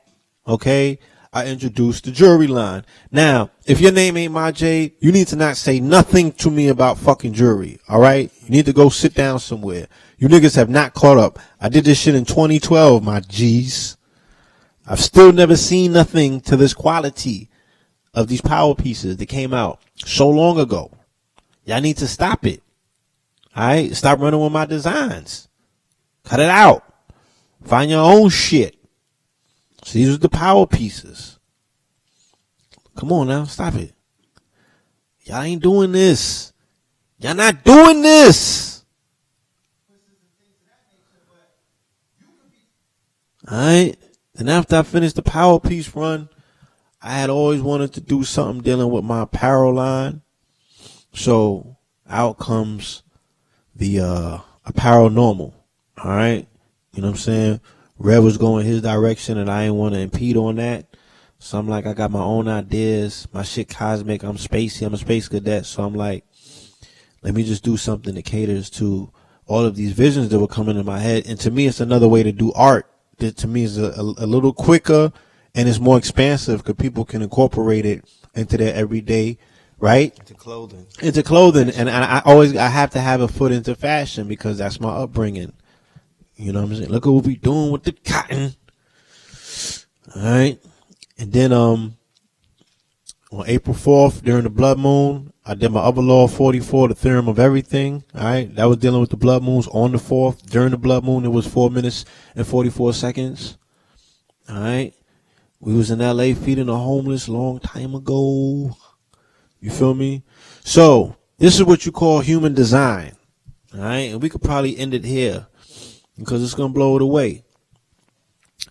okay, I introduced the jewelry line. Now, if your name ain't my J, you need to not say nothing to me about fucking jewelry, all right? You need to go sit down somewhere. You niggas have not caught up. I did this shit in 2012, my G's. I've still never seen nothing to this quality of these power pieces that came out so long ago. Y'all need to stop it. All right? Stop running with my designs. Cut it out. Find your own shit. So these are the power pieces. Come on now. Stop it. Y'all ain't doing this. Y'all not doing this. All right? Then after I finished the power piece run, I had always wanted to do something dealing with my apparel line. So out comes the apparel normal. All right. You know what I'm saying? Red was going his direction and I didn't want to impede on that. So I'm like, I got my own ideas. My shit cosmic. I'm spacey. I'm a space cadet. So I'm like, let me just do something that caters to all of these visions that were coming in my head. And to me, it's another way to do art that to me is a little quicker and it's more expansive because people can incorporate it into their everyday, right? Into clothing. And I have to have a foot into fashion because that's my upbringing. You know what I'm saying? Look at what we doing with the cotton. All right. And then, on April 4th, during the blood moon, I did my upper law 44, the theorem of everything. All right. That was dealing with the blood moons on the 4th. During the blood moon, it was 4 minutes and 44 seconds. All right. We was in LA feeding the homeless long time ago. You feel me? So this is what you call human design. All right. And we could probably end it here because it's going to blow it away.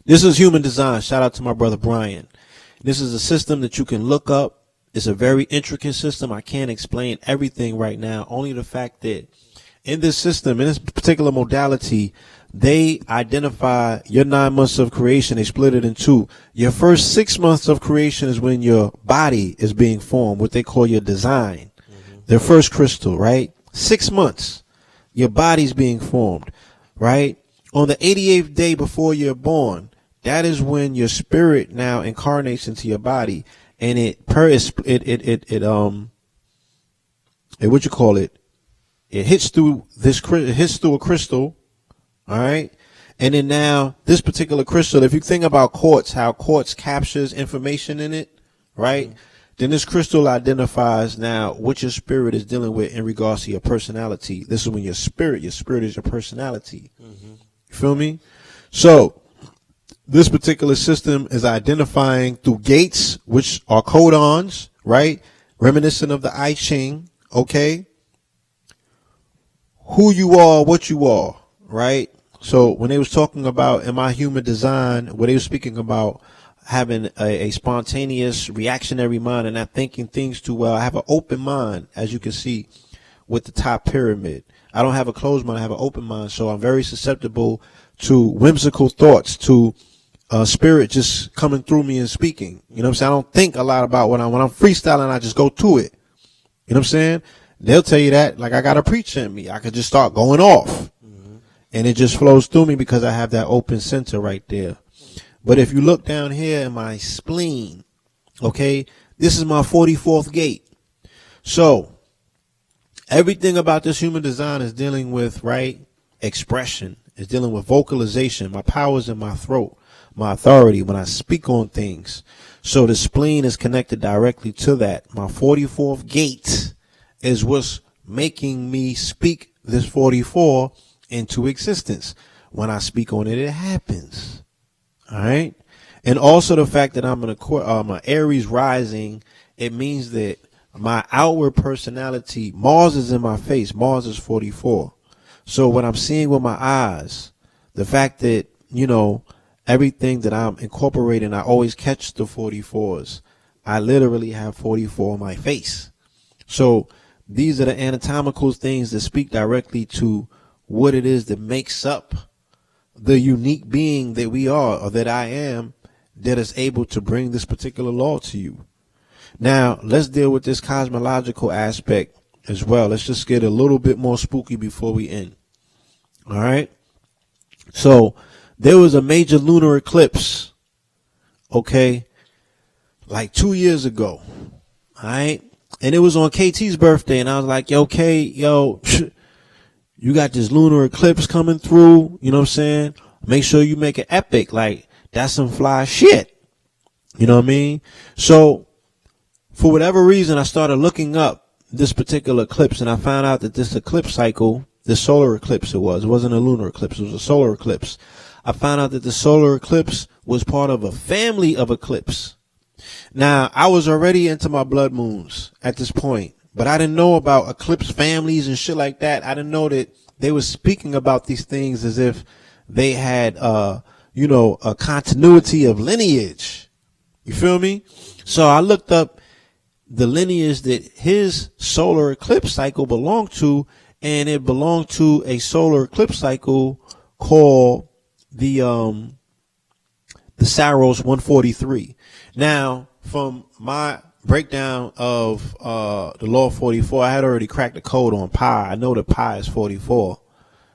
This is human design. Shout out to my brother Brian. This is a system that you can look up. It's a very intricate system. I can't explain everything right now. Only the fact that in this system, in this particular modality, they identify your 9 months of creation. They split it in two. Your first 6 months of creation is when your body is being formed, what they call your design. Their first crystal, right? 6 months, your body's being formed, right? On the 88th day before you're born, that is when your spirit now incarnates into your body, and it hits through a crystal. All right. And then now this particular crystal, if you think about quartz, how quartz captures information in it, right? Mm-hmm. Then this crystal identifies now what your spirit is dealing with in regards to your personality. This is when your spirit is your personality. Mm-hmm. You feel me? So this particular system is identifying through gates, which are codons, right? Reminiscent of the I Ching. Okay. Who you are, what you are, right? So when they was talking about in my human design, where they were speaking about having a spontaneous reactionary mind and not thinking things too well, I have an open mind, as you can see with the top pyramid. I don't have a closed mind, I have an open mind. So I'm very susceptible to whimsical thoughts, to spirit just coming through me and speaking. You know what I'm saying? I don't think a lot about when I'm freestyling, I just go to it. You know what I'm saying? They'll tell you that like I got a preach in me. I could just start going off. And it just flows through me because I have that open center right there. But if you look down here in my spleen, okay, this is my 44th gate. So everything about this human design is dealing with, right, expression. It's dealing with vocalization. My power's in my throat, my authority when I speak on things. So the spleen is connected directly to that. My 44th gate is what's making me speak this 44 into existence. When I speak on it, it happens. All right. And also the fact that I'm an Aries rising, it means that my outward personality, Mars is in my face. Mars is 44. So what I'm seeing with my eyes, the fact that, you know, everything that I'm incorporating, I always catch the 44s. I literally have 44 on my face. So these are the anatomical things that speak directly to what it is that makes up the unique being that we are, or that I am, that is able to bring this particular law to you. Now, let's deal with this cosmological aspect as well. Let's just get a little bit more spooky before we end. All right. So there was a major lunar eclipse, okay, like 2 years ago. All right. And it was on KT's birthday. And I was like, yo, K, yo, you got this lunar eclipse coming through. You know what I'm saying? Make sure you make it epic. Like, that's some fly shit. You know what I mean? So for whatever reason, I started looking up this particular eclipse, and I found out that this eclipse cycle, the solar eclipse it wasn't a lunar eclipse, it was a solar eclipse. I found out that the solar eclipse was part of a family of eclipse. Now, I was already into my blood moons at this point, but I didn't know about eclipse families and shit like that. I didn't know that they were speaking about these things as if they had, a continuity of lineage. You feel me? So I looked up the lineage that his solar eclipse cycle belonged to, and it belonged to a solar eclipse cycle called the Saros 143. Now, from my breakdown of the law of 44, I had already cracked the code on pi. I know that pi is 44.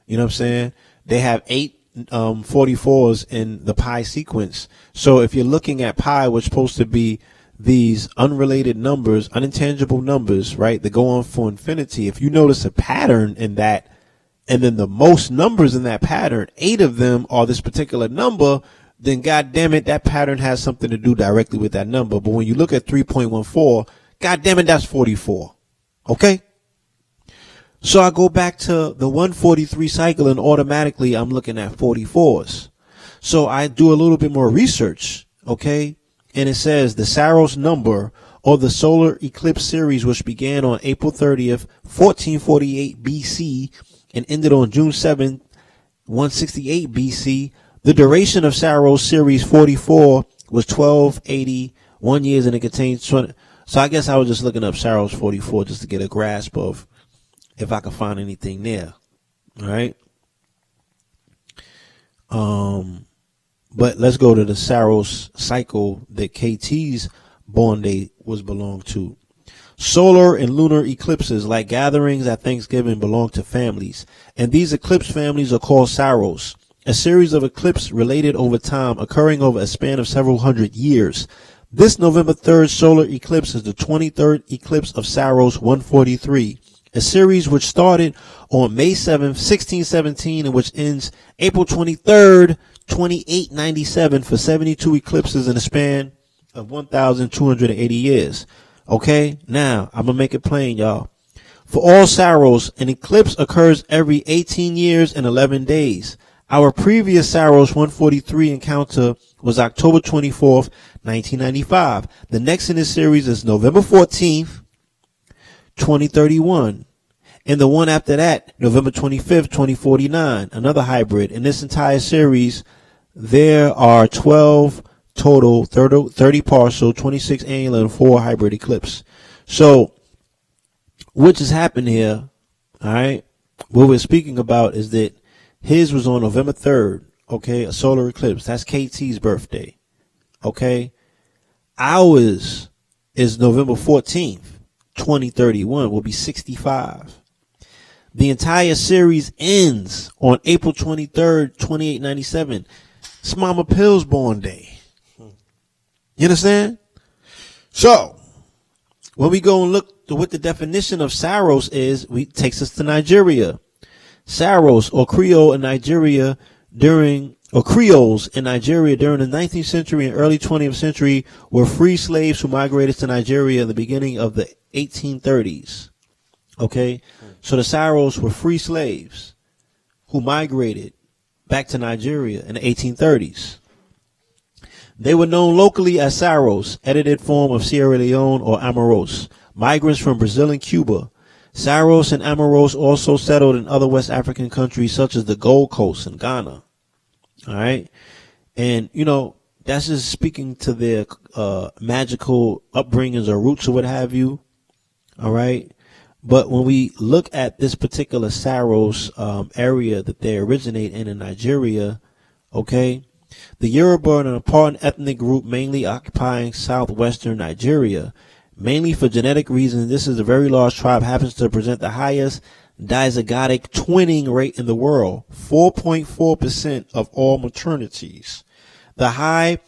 You know what I'm saying? They have 8 44s in the pi sequence. So if you're looking at pi, which is supposed to be these unrelated numbers, unintangible numbers, right, that go on for infinity, if you notice a pattern in that, and then the most numbers in that pattern, 8 of them are this particular number, then God damn it, that pattern has something to do directly with that number. But when you look at 3.14, God damn it, that's 44. Okay? So I go back to the 143 cycle, and automatically I'm looking at 44s. So I do a little bit more research, okay? and it says the Saros number, or the solar eclipse series, which began on April 30th, 1448 BC, and ended on June 7th, 168 BC. The duration of Saros series 44 was 1281 years, and it contains 20. So I guess I was just looking up Saros 44 just to get a grasp of if I could find anything there. All right. But let's go to the Saros cycle that KT's born date was belonged to. Solar and lunar eclipses, like gatherings at Thanksgiving, belong to families, and these eclipse families are called Saros. A series of eclipses related over time, occurring over a span of several hundred years. This November 3rd solar eclipse is the 23rd eclipse of Saros 143, a series which started on May 7th, 1617, and which ends April 23rd, 2897, for 72 eclipses in a span of 1,280 years. Okay, now I'm gonna make it plain, y'all. For all Saros, an eclipse occurs every 18 years and 11 days. Our previous Saros 143 encounter was October 24th, 1995. The next in this series is November 14th, 2031. And the one after that, November 25th, 2049, another hybrid. In this entire series, there are 12 total, 30 partial, 26 annular, and 4 hybrid eclipse. So, what just happened here, all right, what we're speaking about is that his was on November 3rd, okay, a solar eclipse. That's KT's birthday, okay. Ours is November 14th, 2031, will be 65. The entire series ends on April 23rd, 2897. It's Mama Pill's born day. You understand? So, when we go and look to what the definition of Saros is, it takes us to Nigeria. Saros, or Creole in Nigeria Creoles in Nigeria during the 19th century and early 20th century were free slaves who migrated to Nigeria in the beginning of the 1830s. Okay? So the Saros were free slaves who migrated back to Nigeria in the 1830s. They were known locally as Saros, edited form of Sierra Leone or Amoros, migrants from Brazil and Cuba. Saros and Amoros also settled in other West African countries such as the Gold Coast and Ghana. All right. And, you know, that's just speaking to their magical upbringings or roots or what have you. All right. But when we look at this particular Saros area that they originate in Nigeria, okay, the Yoruba are an important ethnic group mainly occupying southwestern Nigeria. Mainly for genetic reasons, this is a very large tribe, happens to present the highest dizygotic twinning rate in the world, 4.4% of all maternities. The high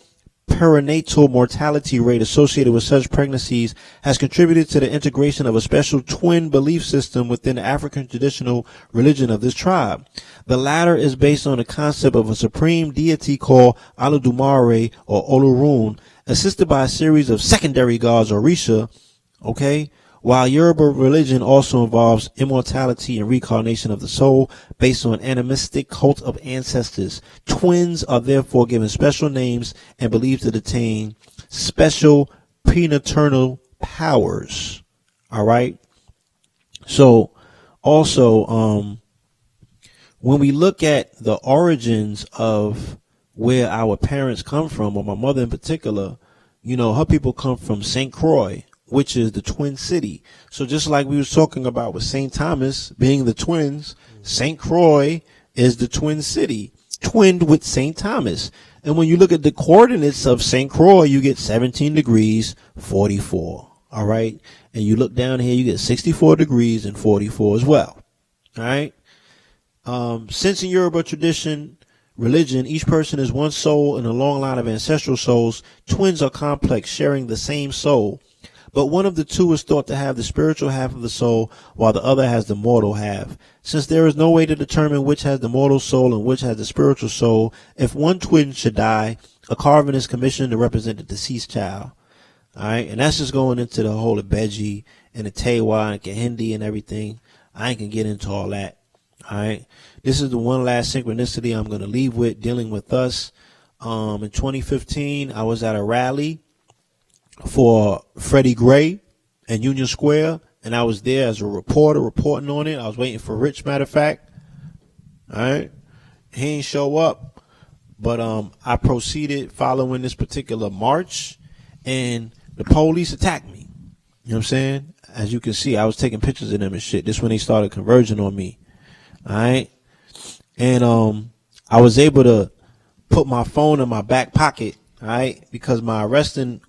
perinatal mortality rate associated with such pregnancies has contributed to the integration of a special twin belief system within the African traditional religion of this tribe. The latter is based on the concept of a supreme deity called Olodumare or Olorun, assisted by a series of secondary gods or Orisha, okay? While Yoruba religion also involves immortality and reincarnation of the soul based on animistic cult of ancestors. Twins are therefore given special names and believed to attain special prenaternal powers. All right. So also, when we look at the origins of where our parents come from, or my mother in particular, you know, her people come from St. Croix, which is the twin city. So just like we was talking about with St. Thomas being the twins, St. Croix is the twin city, twinned with St. Thomas. And when you look at the coordinates of St. Croix, you get 17 degrees, 44. All right. And you look down here, you get 64 degrees and 44 as well. All right. Since in Yoruba religion, each person is one soul in a long line of ancestral souls. Twins are complex, sharing the same soul. But one of the two is thought to have the spiritual half of the soul, while the other has the mortal half. Since there is no way to determine which has the mortal soul and which has the spiritual soul, if one twin should die, a carving is commissioned to represent the deceased child. All right, and that's just going into the whole Ibeji and the Tewa and Kahindi and everything. I ain't gonna get into all that. All right, this is the one last synchronicity I'm gonna leave with, dealing with us. In 2015, I was at a rally. for Freddie Gray in Union Square, and I was there as a reporter reporting on it. I was waiting for Rich, matter of fact. All right. He ain't show up, but I proceeded following this particular march, and the police attacked me. You know what I'm saying? As you can see, I was taking pictures of them and shit. This when they started converging on me. All right. And I was able to put my phone in my back pocket, all right, because my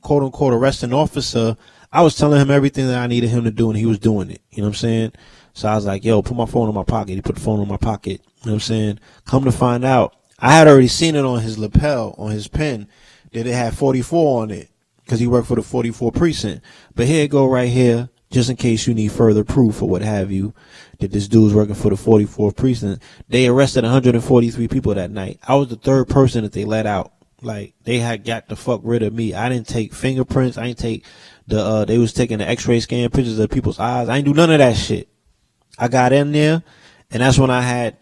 quote unquote arresting officer, I was telling him everything that I needed him to do, and he was doing it. You know what I'm saying? So I was like, yo, put my phone in my pocket. He put the phone in my pocket. You know what I'm saying? Come to find out, I had already seen it on his lapel, on his pen, that it had 44 on it, because he worked for the 44 precinct. But here it go right here, just in case you need further proof or what have you, that this dude's working for the 44th precinct. They arrested 143 people that night. I was the third person that they let out. Like, they had got the fuck rid of me. I didn't take fingerprints. I didn't take they was taking the x-ray scan pictures of people's eyes. I didn't do none of that shit. I got in there, and that's when I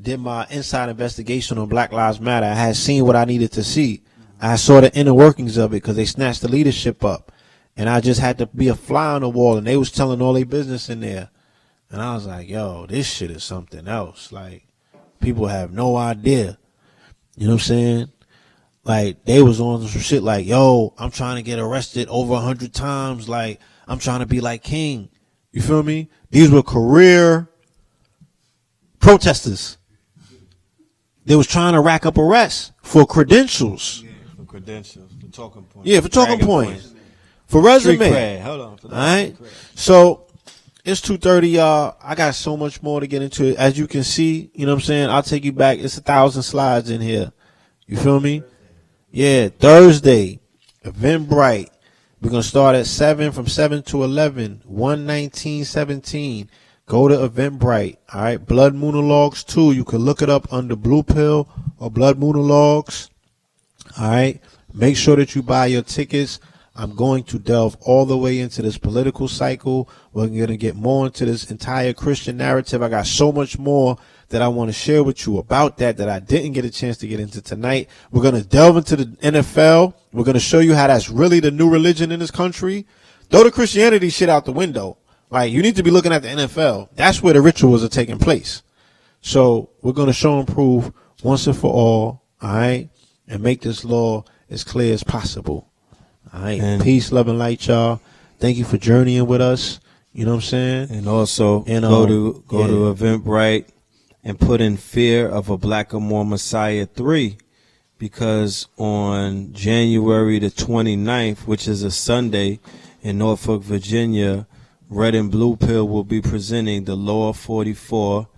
did my inside investigation on Black Lives Matter. I had seen what I needed to see. I saw the inner workings of it because they snatched the leadership up. And I just had to be a fly on the wall, and they was telling all their business in there. And I was like, yo, this shit is something else. Like, people have no idea. You know what I'm saying? Like, they was on some shit like, yo, I'm trying to get arrested over 100 times. Like, I'm trying to be like King. You feel me? These were career protesters. They was trying to rack up arrests for credentials. Yeah, for credentials, for talking points. Yeah, for talking points. For resume. Hold on. All right. So it's 2:30, y'all. I got so much more to get into it. As you can see, you know what I'm saying? I'll take you back. It's 1,000 slides in here. You feel me? Yeah, Thursday, Eventbrite. We're going to start at 7, from 7 to 11, 1/19/17. Go to Eventbrite. All right. Blood Moonologues 2. You can look it up under Blue Pill or Blood Moonologues. All right. Make sure that you buy your tickets. I'm going to delve all the way into this political cycle. We're going to get more into this entire Christian narrative. I got so much more that I want to share with you about that I didn't get a chance to get into tonight. We're going to delve into the NFL. We're going to show you how that's really the new religion in this country. Throw the Christianity shit out the window. Like, you need to be looking at the NFL. That's where the rituals are taking place. So we're going to show and prove once and for all right, and make this law as clear as possible. All right. And peace, love, and light, y'all. Thank you for journeying with us. You know what I'm saying? And also go to Eventbrite and put in Fear of a Black or More Messiah 3, because on January the 29th, which is a Sunday in Norfolk, Virginia, Red and Blue Pill will be presenting the Law 44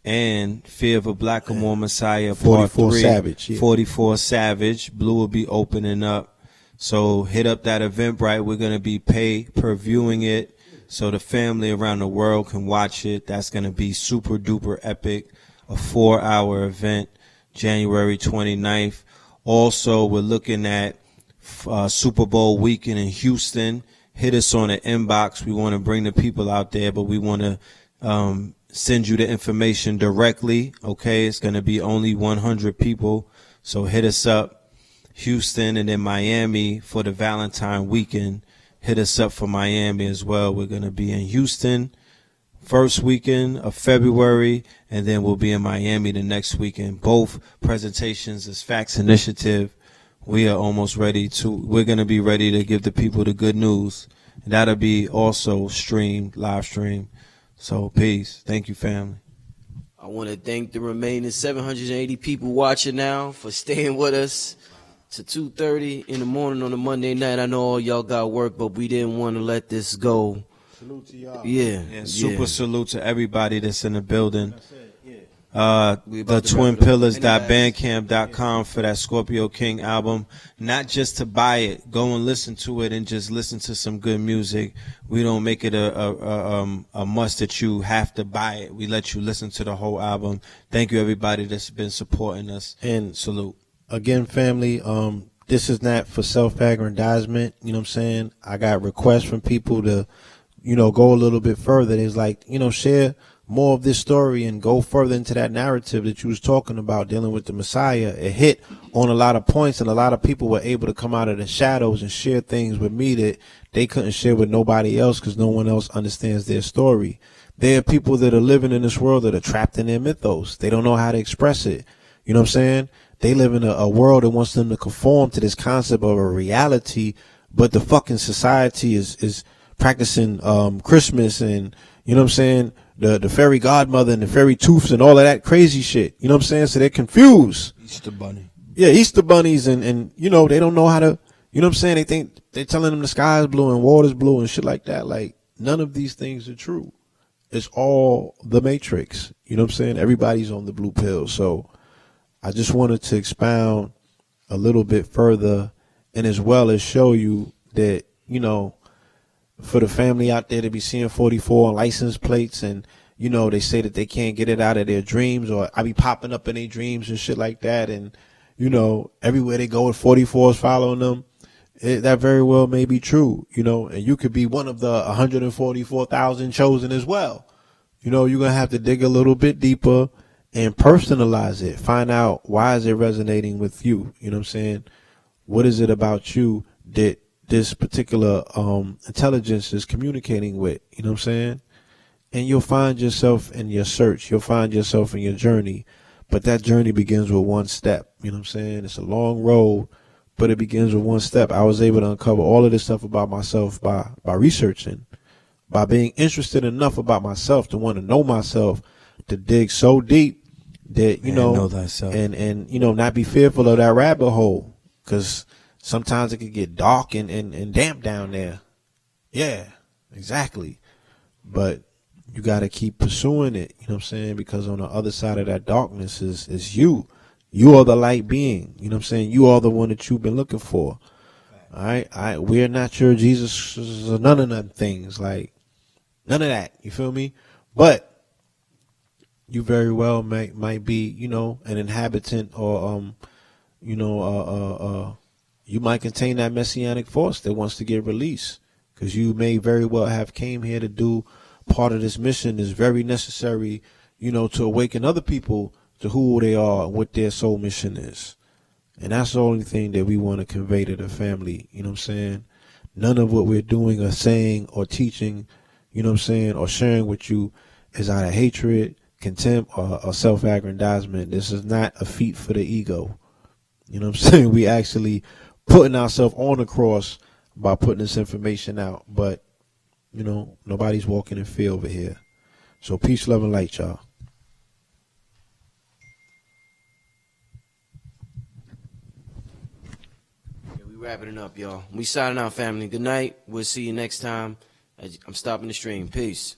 and Fear of a Black or More Messiah Part 3. Savage. Yeah. 44 Savage. Blue will be opening up. So hit up that Eventbrite. We're going to be pay-per-viewing it so the family around the world can watch it. That's going to be super duper epic. A 4-hour event, January 29th. Also, we're looking at Super Bowl weekend in Houston. Hit us on the inbox. We want to bring the people out there, but we want to send you the information directly. Okay, it's going to be only 100 people. So hit us up. Houston, and then Miami for the Valentine weekend. Hit us up for Miami as well. We're going to be in Houston first weekend of February, and then we'll be in Miami the next weekend. Both presentations is Facts Initiative. We are almost ready we're going to be ready to give the people the good news. And that'll be also live stream. So peace. Thank you, family. I want to thank the remaining 780 people watching now for staying with us to 2:30 in the morning on a Monday night. I know all y'all got work, but we didn't want to let this go. Salute to y'all. Yeah. Super salute to everybody that's in the building. The twinpillars.bandcamp.com for that Scorpio King album. Not just to buy it, go and listen to it and just listen to some good music. We don't make it a must that you have to buy it. We let you listen to the whole album. Thank you everybody that's been supporting us, and salute. Again, family, this is not for self-aggrandizement. You know what I'm saying? I got requests from people to, go a little bit further. It's like, share more of this story and go further into that narrative that you was talking about dealing with the Messiah, it hit on a lot of points, and a lot of people were able to come out of the shadows and share things with me that they couldn't share with nobody else because no one else understands their story. There are people that are living in this world that are trapped in their mythos. They don't know how to express it. You know what I'm saying? They live in a world that wants them to conform to this concept of a reality, but the fucking society is practicing Christmas and, you know what I'm saying, the fairy godmother and the fairy tooths and all of that crazy shit. You know what I'm saying? So they're confused. Easter bunny. Yeah, Easter bunnies and you know, they don't know how to, you know what I'm saying? They think they're telling them the sky is blue and water's blue and shit like that. Like, none of these things are true. It's all the Matrix. You know what I'm saying? Everybody's on the blue pill. So I just wanted to expound a little bit further and as well as show you that, you know, for the family out there to be seeing 44 on license plates and, you know, they say that they can't get it out of their dreams, or I be popping up in their dreams and shit like that. And, you know, everywhere they go with 44s following them, that very well may be true, you know, and you could be one of the 144,000 chosen as well. You know, you're going to have to dig a little bit deeper and personalize it. Find out, why is it resonating with you? You know what I'm saying? What is it about you that this particular intelligence is communicating with? You know what I'm saying? And you'll find yourself in your search. You'll find yourself in your journey. But that journey begins with one step. You know what I'm saying? It's a long road, but it begins with one step. I was able to uncover all of this stuff about myself by researching, by being interested enough about myself to want to know myself, to dig so deep that, you know thyself. and you know, not be fearful of that rabbit hole, because sometimes it could get dark and damp down there. Yeah, exactly. But you got to keep pursuing it, you know what I'm saying? Because on the other side of that darkness is you. You are the light being, you know what I'm saying? You are the one that you've been looking for. All right. We're not your Jesus, none of them things, like none of that. You feel me? But you very well might be, you know, an inhabitant, or you know, you might contain that messianic force that wants to get released, because you may very well have came here to do part of this mission is very necessary, you know, to awaken other people to who they are and what their soul mission is. And that's the only thing that we want to convey to the family. You know what I'm saying? None of what we're doing or saying or teaching, you know what I'm saying, or sharing with you is out of hatred, contempt, or self-aggrandizement. This is not a feat for the ego. You know what I'm saying? We actually putting ourselves on the cross by putting this information out. But, you know, nobody's walking in fear over here. So peace, love, and light, y'all. Yeah, we wrapping it up, y'all. We signing out, family. Good night. We'll see you next time. I'm stopping the stream. Peace.